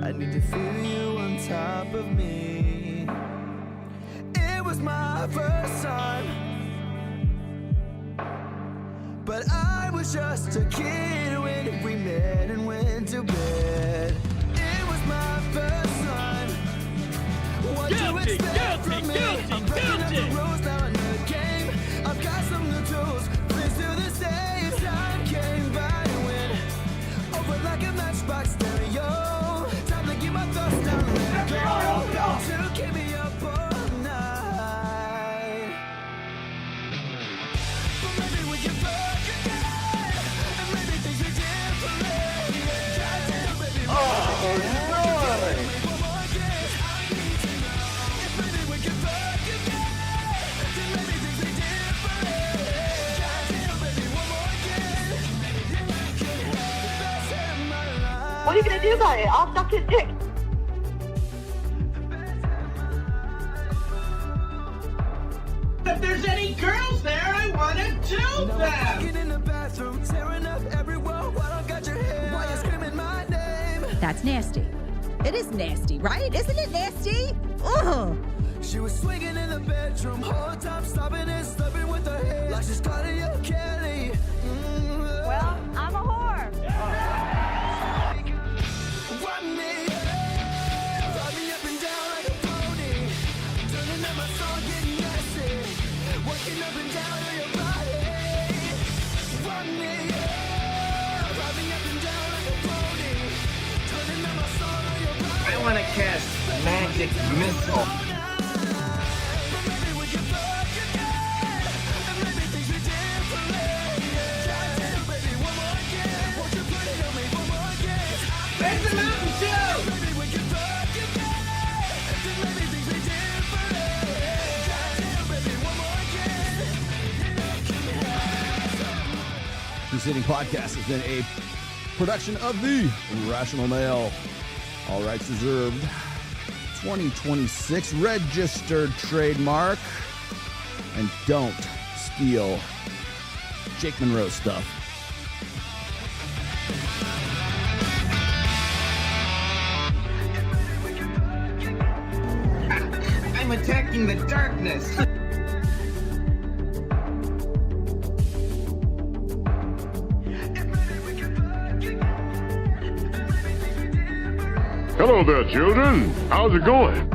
I need to feel you on top of me. It was my first time, but I was just a kid when we met and went to bed. It was my first time. What you expect from me? I'm breaking up the rules now in the game. I've got some new tools. Please do the same. Time came by and went over like a matchbox stereo. My thoughts down and let go to keep me up all night. But maybe we can fuck again, and maybe things are different. Goddamn, baby, one more kiss. I need to know if maybe we can fuck again, then maybe things are different. Goddamn, baby, one more kiss. You can have the best of my life. What are you gonna do about it? I'll suck his dick. If there's any girls there, I want to do them. In the bathroom, tearing up everywhere while I got your hair. Why you screaming my name? That's nasty. It is nasty, right? Isn't it nasty? Ugh. She was swinging in the bedroom, whole time stopping and slipping with her hair like she's Claudia Kelly. Well, I'm a whore. Run me up and down like a pony, turning up my song, getting nasty, working up and down on your body. Run me up and down like a pony, turning up my song on your body. I want to cast magic missile. There's the Mountain Dew! Preceding podcast has been a production of the Rational Male. All rights reserved. 2026 registered trademark. And don't steal Jake Munro stuff. I'm attacking the darkness. Hello there, children. How's it going?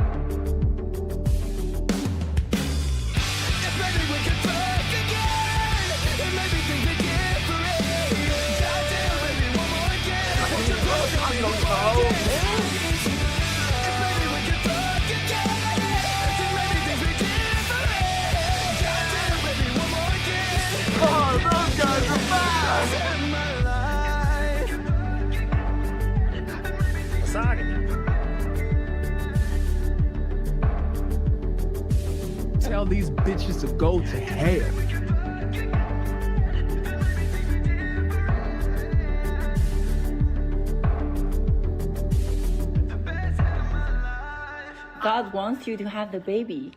Tell these bitches to go to hell. God wants you to have the baby.